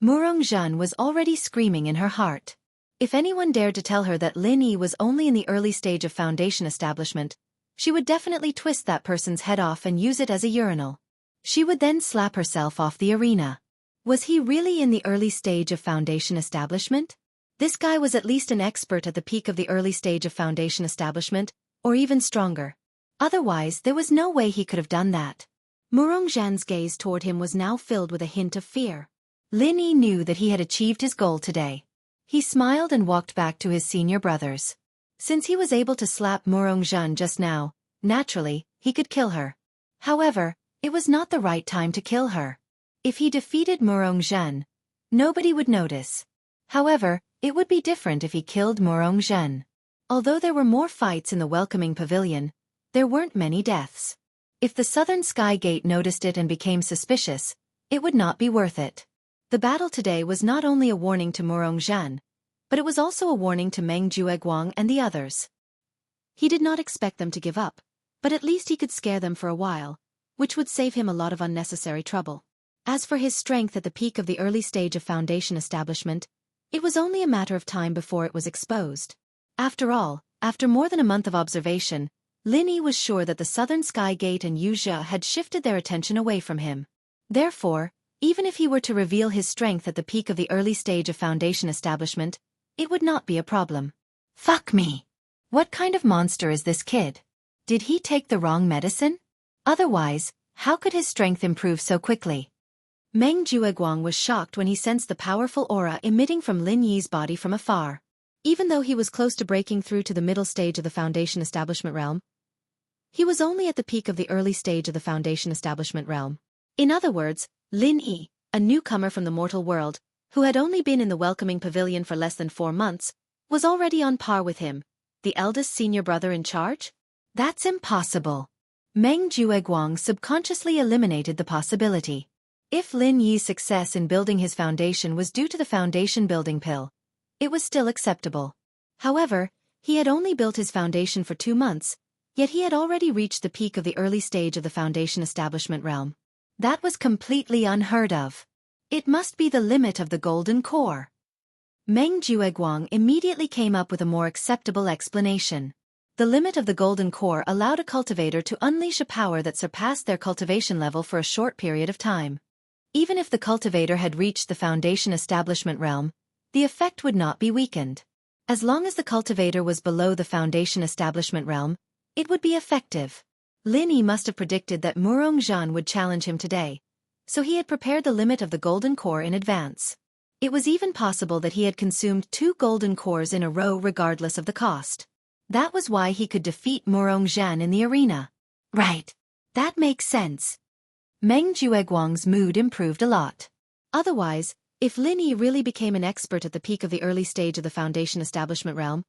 Morongzhen was already screaming in her heart. If anyone dared to tell her that Lin Yi was only in the early stage of foundation establishment, she would definitely twist that person's head off and use it as a urinal. She would then slap herself off the arena. Was he really in the early stage of foundation establishment? This guy was at least an expert at the peak of the early stage of foundation establishment, or even stronger. Otherwise, there was no way he could have done that. Murong Zhan's gaze toward him was now filled with a hint of fear. Lin Yi knew that he had achieved his goal today. He smiled and walked back to his senior brothers. Since he was able to slap Murong Zhan just now, naturally, he could kill her. However, it was not the right time to kill her. If he defeated Murong Zhan, nobody would notice. However, it would be different if he killed Murong Zhan. Although there were more fights in the welcoming pavilion, there weren't many deaths. If the Southern Sky Gate noticed it and became suspicious, it would not be worth it. The battle today was not only a warning to Murong Zhan, but it was also a warning to Meng Jueguang and the others. He did not expect them to give up, but at least he could scare them for a while, which would save him a lot of unnecessary trouble. As for his strength at the peak of the early stage of Foundation establishment, it was only a matter of time before it was exposed. After all, after more than a month of observation, Lin Yi was sure that the Southern Sky Gate and Wuxia had shifted their attention away from him. Therefore, even if he were to reveal his strength at the peak of the early stage of Foundation establishment, it would not be a problem. Fuck me! What kind of monster is this kid? Did he take the wrong medicine? Otherwise, how could his strength improve so quickly? Meng Jueguang was shocked when he sensed the powerful aura emitting from Lin Yi's body from afar. Even though he was close to breaking through to the middle stage of the Foundation establishment realm, he was only at the peak of the early stage of the Foundation establishment realm. In other words, Lin Yi, a newcomer from the mortal world, who had only been in the welcoming pavilion for less than 4 months, was already on par with him, the eldest senior brother in charge? That's impossible. Meng Jueguang subconsciously eliminated the possibility. If Lin Yi's success in building his foundation was due to the foundation building pill, it was still acceptable. However, he had only built his foundation for 2 months, yet he had already reached the peak of the early stage of the foundation establishment realm. That was completely unheard of. It must be the limit of the golden core. Meng Jueguang immediately came up with a more acceptable explanation. The limit of the golden core allowed a cultivator to unleash a power that surpassed their cultivation level for a short period of time. Even if the cultivator had reached the foundation establishment realm, the effect would not be weakened. As long as the cultivator was below the foundation establishment realm, it would be effective. Lin Yi must have predicted that Murong Zhan would challenge him today, so he had prepared the limit of the golden core in advance. It was even possible that he had consumed 2 golden cores in a row regardless of the cost. That was why he could defeat Murong Zhan in the arena. Right. That makes sense. Meng Jueguang's mood improved a lot. Otherwise, if Lin Yi really became an expert at the peak of the early stage of the foundation establishment realm,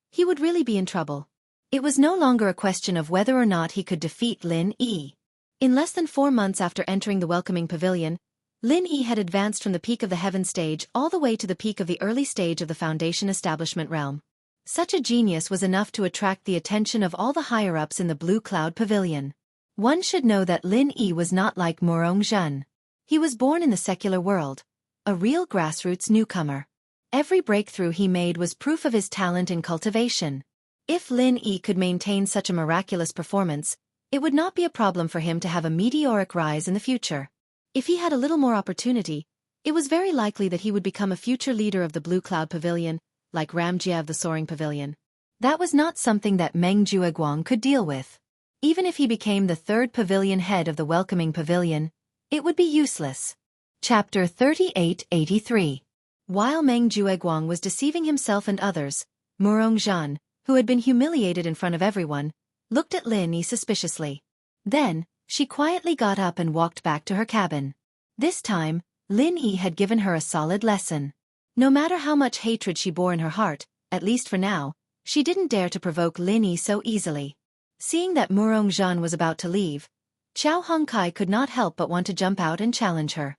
he would really be in trouble. It was no longer a question of whether or not he could defeat Lin Yi. In less than 4 months after entering the welcoming pavilion, Lin Yi had advanced from the peak of the heaven stage all the way to the peak of the early stage of the foundation establishment realm. Such a genius was enough to attract the attention of all the higher-ups in the Blue Cloud Pavilion. One should know that Lin Yi was not like Murong Zhan. He was born in the secular world, a real grassroots newcomer. Every breakthrough he made was proof of his talent in cultivation. If Lin Yi could maintain such a miraculous performance, it would not be a problem for him to have a meteoric rise in the future. If he had a little more opportunity, it was very likely that he would become a future leader of the Blue Cloud Pavilion, like Ramjia of the Soaring Pavilion. That was not something that Meng Jueguang could deal with. Even if he became the 3rd pavilion head of the welcoming pavilion, it would be useless. Chapter 3883. While Meng Jueguang was deceiving himself and others, Murong Zhan, who had been humiliated in front of everyone, looked at Lin Yi suspiciously. Then, she quietly got up and walked back to her cabin. This time, Lin Yi had given her a solid lesson. No matter how much hatred she bore in her heart, at least for now, she didn't dare to provoke Lin Yi so easily. Seeing that Murong Zhan was about to leave, Xiao Hongkai could not help but want to jump out and challenge her.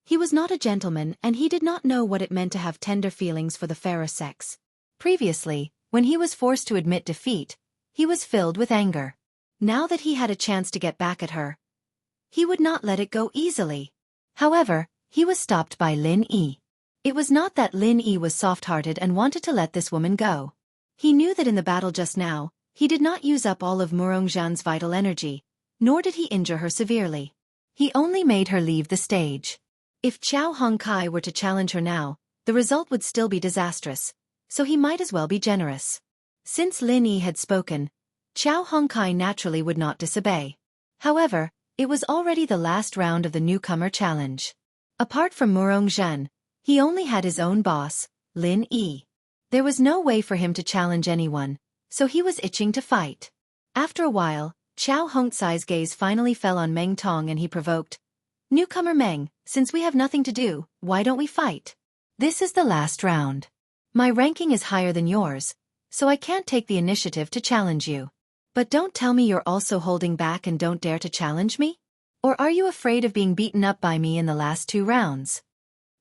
He was not a gentleman and he did not know what it meant to have tender feelings for the fairer sex. Previously, when he was forced to admit defeat, he was filled with anger. Now that he had a chance to get back at her, he would not let it go easily. However, he was stopped by Lin Yi. It was not that Lin Yi was soft-hearted and wanted to let this woman go. He knew that in the battle just now, he did not use up all of Murong Zhan's vital energy, nor did he injure her severely. He only made her leave the stage. If Xiao Hongkai were to challenge her now, the result would still be disastrous, so he might as well be generous. Since Lin Yi had spoken, Xiao Hongkai naturally would not disobey. However, it was already the last round of the newcomer challenge. Apart from Murong Zhen, he only had his own boss, Lin Yi. There was no way for him to challenge anyone, so he was itching to fight. After a while, Xiao Hongcai's gaze finally fell on Meng Tong and he provoked, "Newcomer Meng, since we have nothing to do, why don't we fight? This is the last round. My ranking is higher than yours, so I can't take the initiative to challenge you. But don't tell me you're also holding back and don't dare to challenge me? Or are you afraid of being beaten up by me in the last 2 rounds?"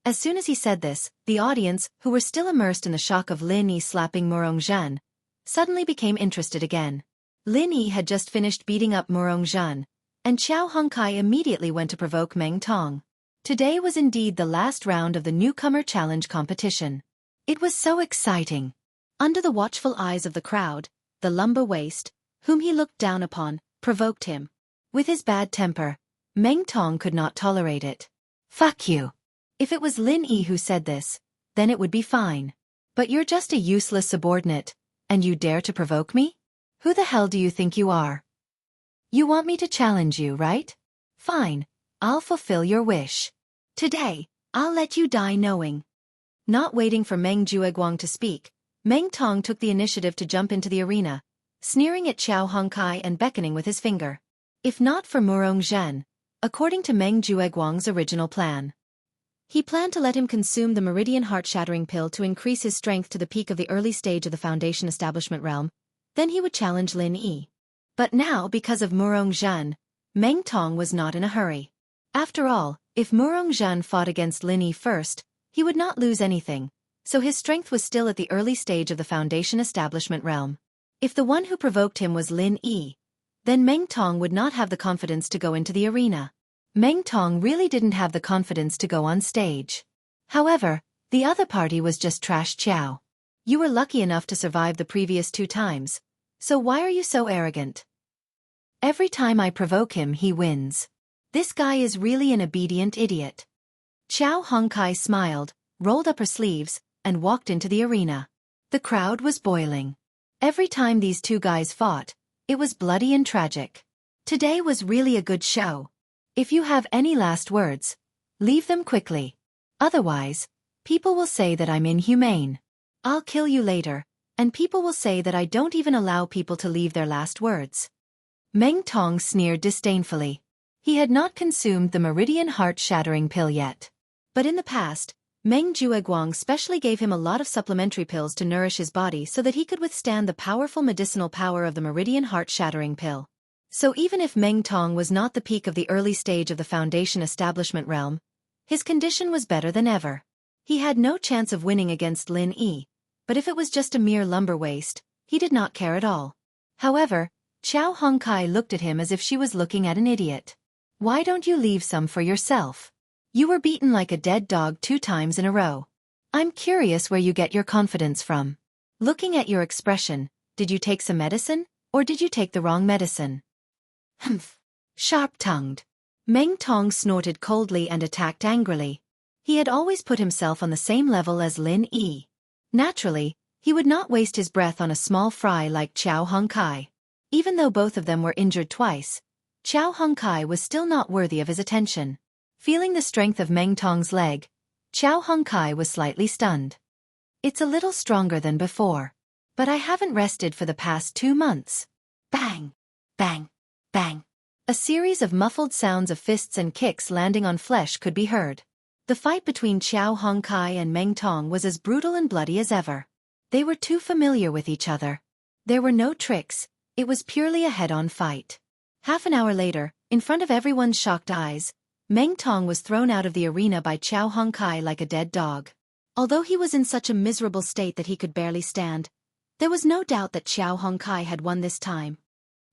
As soon as he said this, the audience, who were still immersed in the shock of Lin Yi slapping Murong Zhen, suddenly became interested again. Lin Yi had just finished beating up Murong Zhen, and Xiao Hongkai immediately went to provoke Meng Tong. Today was indeed the last round of the newcomer challenge competition. It was so exciting. Under the watchful eyes of the crowd, the lumber waist, whom he looked down upon, provoked him. With his bad temper, Meng Tong could not tolerate it. "Fuck you." If it was Lin Yi who said this, then it would be fine. But you're just a useless subordinate, and you dare to provoke me? Who the hell do you think you are? You want me to challenge you, right? Fine, I'll fulfill your wish. Today, I'll let you die knowing. Not waiting for Meng Jueguang to speak, Meng Tong took the initiative to jump into the arena, sneering at Xiao Hongkai and beckoning with his finger. If not for Murong Zhen, according to Meng Jueguang's original plan, he planned to let him consume the Meridian Heart-Shattering Pill to increase his strength to the peak of the early stage of the Foundation Establishment realm, then he would challenge Lin Yi. But now, because of Murong Zhen, Meng Tong was not in a hurry. After all, if Murong Zhen fought against Lin Yi first, he would not lose anything, so his strength was still at the early stage of the Foundation Establishment realm. If the one who provoked him was Lin Yi, then Meng Tong would not have the confidence to go into the arena. Meng Tong really didn't have the confidence to go on stage. However, the other party was just trash chow. You were lucky enough to survive the previous 2 times, so why are you so arrogant? Every time I provoke him he wins. This guy is really an obedient idiot. Xiao Hongkai smiled, rolled up her sleeves, and walked into the arena. The crowd was boiling. Every time these 2 guys fought, it was bloody and tragic. Today was really a good show. If you have any last words, leave them quickly. Otherwise, people will say that I'm inhumane. I'll kill you later, and people will say that I don't even allow people to leave their last words. Meng Tong sneered disdainfully. He had not consumed the Meridian Heart-Shattering Pill yet. But in the past, Meng Jueguang specially gave him a lot of supplementary pills to nourish his body so that he could withstand the powerful medicinal power of the Meridian Heart-Shattering Pill. So even if Meng Tong was not the peak of the early stage of the Foundation Establishment realm, his condition was better than ever. He had no chance of winning against Lin Yi, but if it was just a mere lumber waist, he did not care at all. However, Xiao Hongkai looked at him as if she was looking at an idiot. Why don't you leave some for yourself? You were beaten like a dead dog 2 times in a row. I'm curious where you get your confidence from. Looking at your expression, did you take some medicine, or did you take the wrong medicine? Humph. Sharp-tongued. Meng Tong snorted coldly and attacked angrily. He had always put himself on the same level as Lin Yi. Naturally, he would not waste his breath on a small fry like Xiao Hongkai. Even though both of them were injured twice, Xiao Hongkai was still not worthy of his attention. Feeling the strength of Meng Tong's leg, Xiao Hongkai was slightly stunned. It's a little stronger than before. But I haven't rested for the past 2 months. Bang! Bang! Bang! A series of muffled sounds of fists and kicks landing on flesh could be heard. The fight between Xiao Hongkai and Meng Tong was as brutal and bloody as ever. They were too familiar with each other. There were no tricks, it was purely a head-on fight. Half an hour later, in front of everyone's shocked eyes, Meng Tong was thrown out of the arena by Xiao Hongkai like a dead dog. Although he was in such a miserable state that he could barely stand, there was no doubt that Xiao Hongkai had won this time.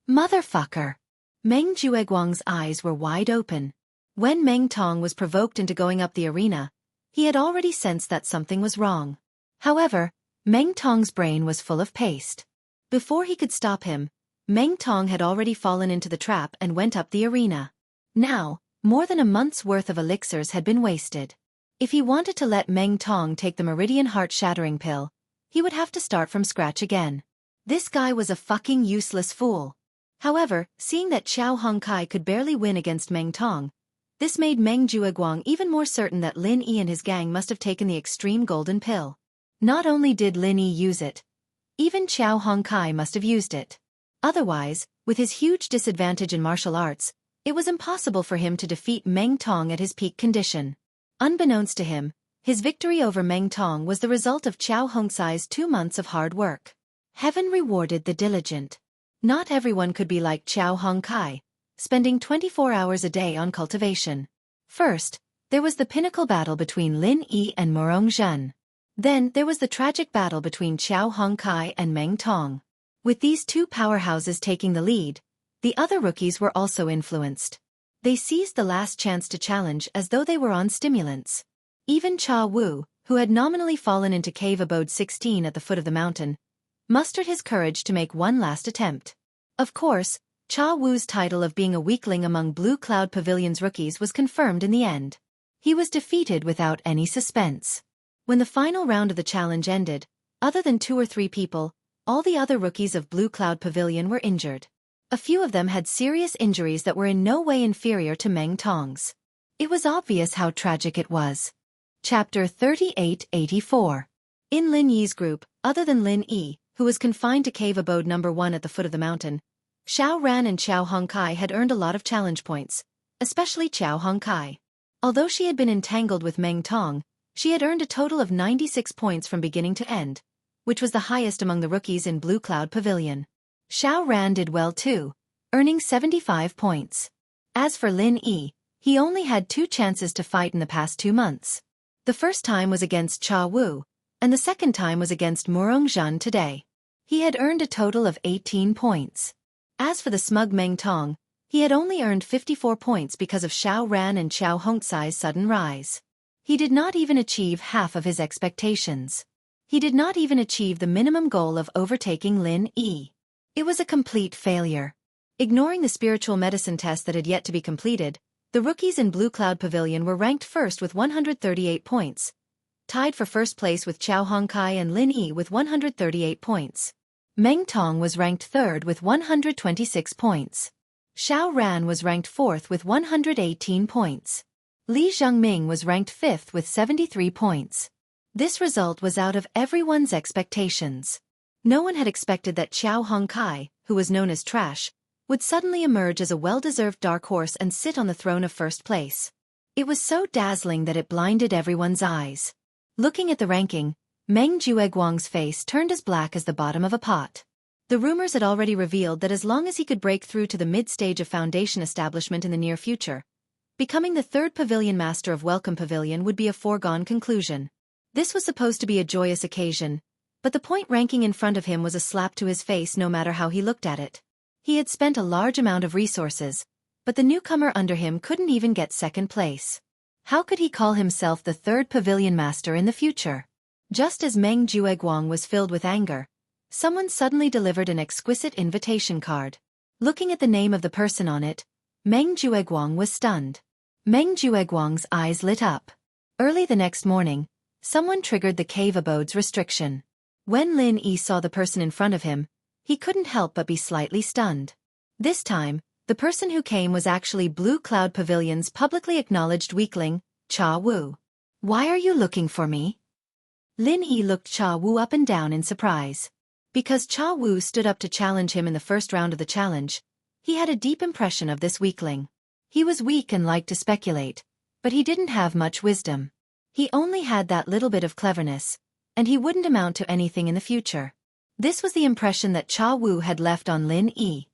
Motherfucker! Meng Jueguang's eyes were wide open. When Meng Tong was provoked into going up the arena, he had already sensed that something was wrong. However, Meng Tong's brain was full of paste. Before he could stop him, Meng Tong had already fallen into the trap and went up the arena. Now, more than a month's worth of elixirs had been wasted. If he wanted to let Meng Tong take the Meridian Heart-Shattering Pill, he would have to start from scratch again. This guy was a fucking useless fool. However, seeing that Xiao Hongkai could barely win against Meng Tong, this made Meng Jueguang even more certain that Lin Yi and his gang must have taken the extreme golden pill. Not only did Lin Yi use it, even Xiao Hongkai must have used it. Otherwise, with his huge disadvantage in martial arts, it was impossible for him to defeat Meng Tong at his peak condition. Unbeknownst to him, his victory over Meng Tong was the result of Xiao Hongkai's 2 months of hard work. Heaven rewarded the diligent. Not everyone could be like Xiao Hongkai, spending 24 hours a day on cultivation. First, there was the pinnacle battle between Lin Yi and Murong Zhen. Then there was the tragic battle between Xiao Hongkai and Meng Tong. With these two powerhouses taking the lead, the other rookies were also influenced. They seized the last chance to challenge as though they were on stimulants. Even Cha Wu, who had nominally fallen into cave abode 16 at the foot of the mountain, mustered his courage to make one last attempt. Of course, Cha Wu's title of being a weakling among Blue Cloud Pavilion's rookies was confirmed in the end. He was defeated without any suspense. When the final round of the challenge ended, other than 2 or 3 people, all the other rookies of Blue Cloud Pavilion were injured. A few of them had serious injuries that were in no way inferior to Meng Tong's. It was obvious how tragic it was. Chapter 3884. In Lin Yi's group, other than Lin Yi, who was confined to cave abode number 1 at the foot of the mountain, Xiao Ran and Xiao Hongkai had earned a lot of challenge points, especially Xiao Hongkai. Although she had been entangled with Meng Tong, she had earned a total of 96 points from beginning to end, which was the highest among the rookies in Blue Cloud Pavilion. Xiao Ran did well too, earning 75 points. As for Lin Yi, he only had 2 chances to fight in the past 2 months. The first time was against Cha Wu, and the second time was against Murong Zhen today. He had earned a total of 18 points. As for the smug Meng Tong, he had only earned 54 points because of Xiao Ran and Xiao Hongcai's sudden rise. He did not even achieve half of his expectations. He did not even achieve the minimum goal of overtaking Lin Yi. It was a complete failure. Ignoring the spiritual medicine test that had yet to be completed, the rookies in Blue Cloud Pavilion were ranked first with 138 points, tied for first place with Xiao Hongkai and Lin Yi with 138 points. Meng Tong was ranked third with 126 points. Xiao Ran was ranked fourth with 118 points. Li Zhengming was ranked fifth with 73 points. This result was out of everyone's expectations. No one had expected that Xiao Hongkai, who was known as Trash, would suddenly emerge as a well-deserved dark horse and sit on the throne of first place. It was so dazzling that it blinded everyone's eyes. Looking at the ranking, Meng Jueguang's face turned as black as the bottom of a pot. The rumors had already revealed that as long as he could break through to the mid-stage of foundation establishment in the near future, becoming the 3rd Pavilion Master of Welcome Pavilion would be a foregone conclusion. This was supposed to be a joyous occasion, but the point ranking in front of him was a slap to his face no matter how he looked at it. He had spent a large amount of resources, but the newcomer under him couldn't even get second place. How could he call himself the 3rd Pavilion Master in the future? Just as Meng Jueguang was filled with anger, someone suddenly delivered an exquisite invitation card. Looking at the name of the person on it, Meng Jueguang was stunned. Meng Jueguang's eyes lit up. Early the next morning, someone triggered the cave abode's restriction. When Lin Yi saw the person in front of him, he couldn't help but be slightly stunned. This time, the person who came was actually Blue Cloud Pavilion's publicly acknowledged weakling, Cha Wu. "Why are you looking for me?" Lin Yi looked Cha Wu up and down in surprise. Because Cha Wu stood up to challenge him in the first round of the challenge, he had a deep impression of this weakling. He was weak and liked to speculate, but he didn't have much wisdom. He only had that little bit of cleverness, and he wouldn't amount to anything in the future. This was the impression that Cha Wu had left on Lin Yi.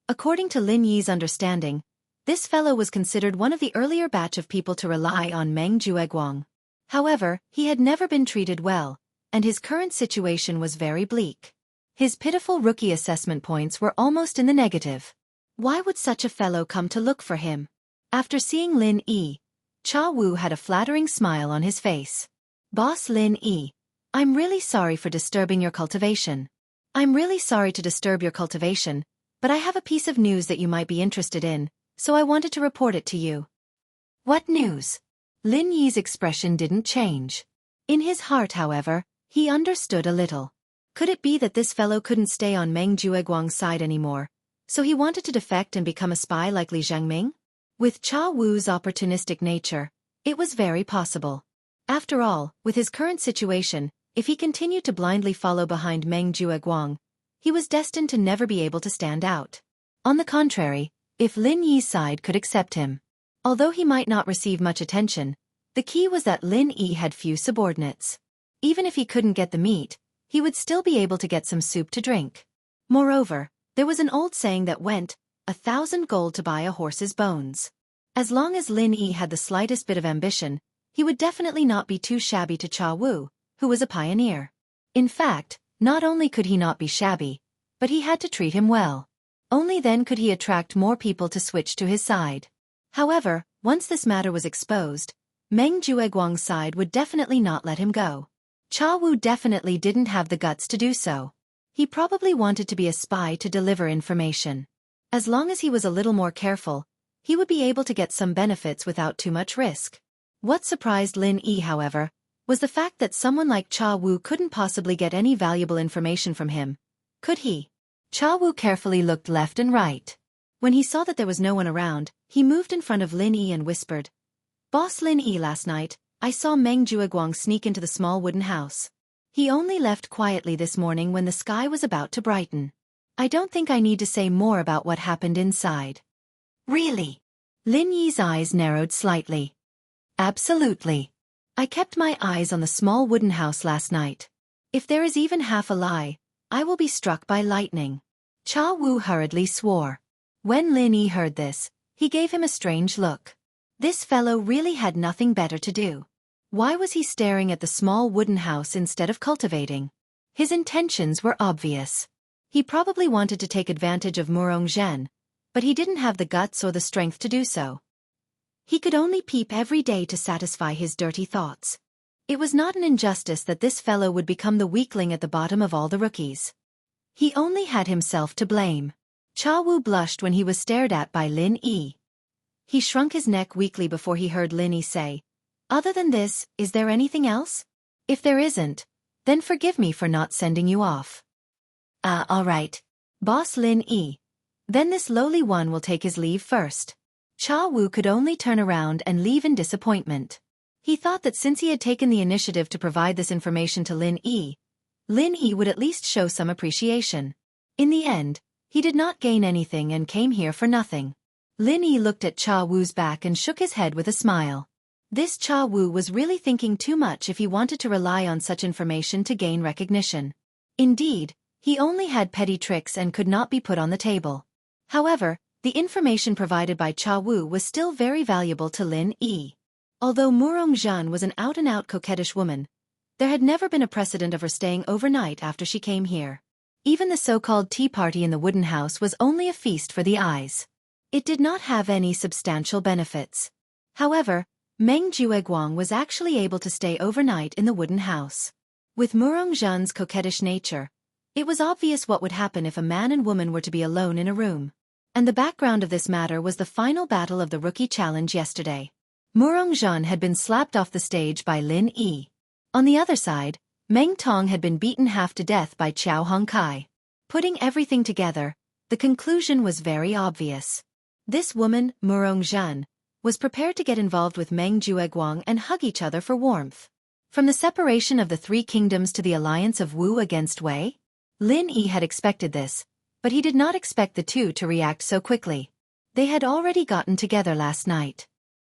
According to Lin Yi's understanding, this fellow was considered one of the earlier batch of people to rely on Meng Jueguang. However, he had never been treated well, and his current situation was very bleak. His pitiful rookie assessment points were almost in the negative. Why would such a fellow come to look for him? After seeing Lin Yi, Cha Wu had a flattering smile on his face. "Boss Lin Yi, I'm really sorry for disturbing your cultivation. I'm really sorry to disturb your cultivation, but I have a piece of news that you might be interested in, so I wanted to report it to you." "What news?" Lin Yi's expression didn't change. In his heart, however, he understood a little. Could it be that this fellow couldn't stay on Meng Jueguang's side anymore, so he wanted to defect and become a spy like Li Zhangming? With Cha Wu's opportunistic nature, it was very possible. After all, with his current situation, if he continued to blindly follow behind Meng Jueguang, he was destined to never be able to stand out. On the contrary, if Lin Yi's side could accept him, although he might not receive much attention, the key was that Lin Yi had few subordinates. Even if he couldn't get the meat, he would still be able to get some soup to drink. Moreover, there was an old saying that went, 1,000 gold to buy a horse's bones. As long as Lin Yi had the slightest bit of ambition, he would definitely not be too shabby to Cha Wu, who was a pioneer. In fact, not only could he not be shabby, but he had to treat him well. Only then could he attract more people to switch to his side. However, once this matter was exposed, Meng Jueguang's side would definitely not let him go. Cha Wu definitely didn't have the guts to do so. He probably wanted to be a spy to deliver information. As long as he was a little more careful, he would be able to get some benefits without too much risk. What surprised Lin Yi, however, was the fact that someone like Cha Wu couldn't possibly get any valuable information from him. Could he? Cha Wu carefully looked left and right. When he saw that there was no one around, he moved in front of Lin Yi and whispered, "Boss Lin Yi, last night, I saw Meng Jueguang sneak into the small wooden house. He only left quietly this morning when the sky was about to brighten. I don't think I need to say more about what happened inside." Really? Lin Yi's eyes narrowed slightly. "Absolutely. I kept my eyes on the small wooden house last night. If there is even half a lie, I will be struck by lightning." Cha Wu hurriedly swore. When Lin Yi heard this, he gave him a strange look. This fellow really had nothing better to do. Why was he staring at the small wooden house instead of cultivating? His intentions were obvious. He probably wanted to take advantage of Murong Zhen, but he didn't have the guts or the strength to do so. He could only peep every day to satisfy his dirty thoughts. It was not an injustice that this fellow would become the weakling at the bottom of all the rookies. He only had himself to blame. Cha Wu blushed when he was stared at by Lin Yi. He shrunk his neck weakly before he heard Lin Yi say, "Other than this, is there anything else? If there isn't, then forgive me for not sending you off." All right. Boss Lin Yi. Then this lowly one will take his leave first." Cha Wu could only turn around and leave in disappointment. He thought that since he had taken the initiative to provide this information to Lin Yi would at least show some appreciation. In the end, he did not gain anything and came here for nothing. Lin Yi looked at Cha Wu's back and shook his head with a smile. This Cha Wu was really thinking too much if he wanted to rely on such information to gain recognition. Indeed, he only had petty tricks and could not be put on the table. However, the information provided by Cha Wu was still very valuable to Lin Yi. Although Murong Zhan was an out-and-out coquettish woman, there had never been a precedent of her staying overnight after she came here. Even the so-called tea party in the wooden house was only a feast for the eyes. It did not have any substantial benefits. However, Meng Jueguang was actually able to stay overnight in the wooden house. With Murong Zhan's coquettish nature, it was obvious what would happen if a man and woman were to be alone in a room. And the background of this matter was the final battle of the rookie challenge yesterday. Murong Zhan had been slapped off the stage by Lin Yi. On the other side, Meng Tong had been beaten half to death by Qiao Hongkai. Putting everything together, the conclusion was very obvious. This woman, Murong Zhan, was prepared to get involved with Meng Jueguang and hug each other for warmth. From the separation of the three kingdoms to the alliance of Wu against Wei, Lin Yi had expected this, but he did not expect the two to react so quickly. They had already gotten together last night.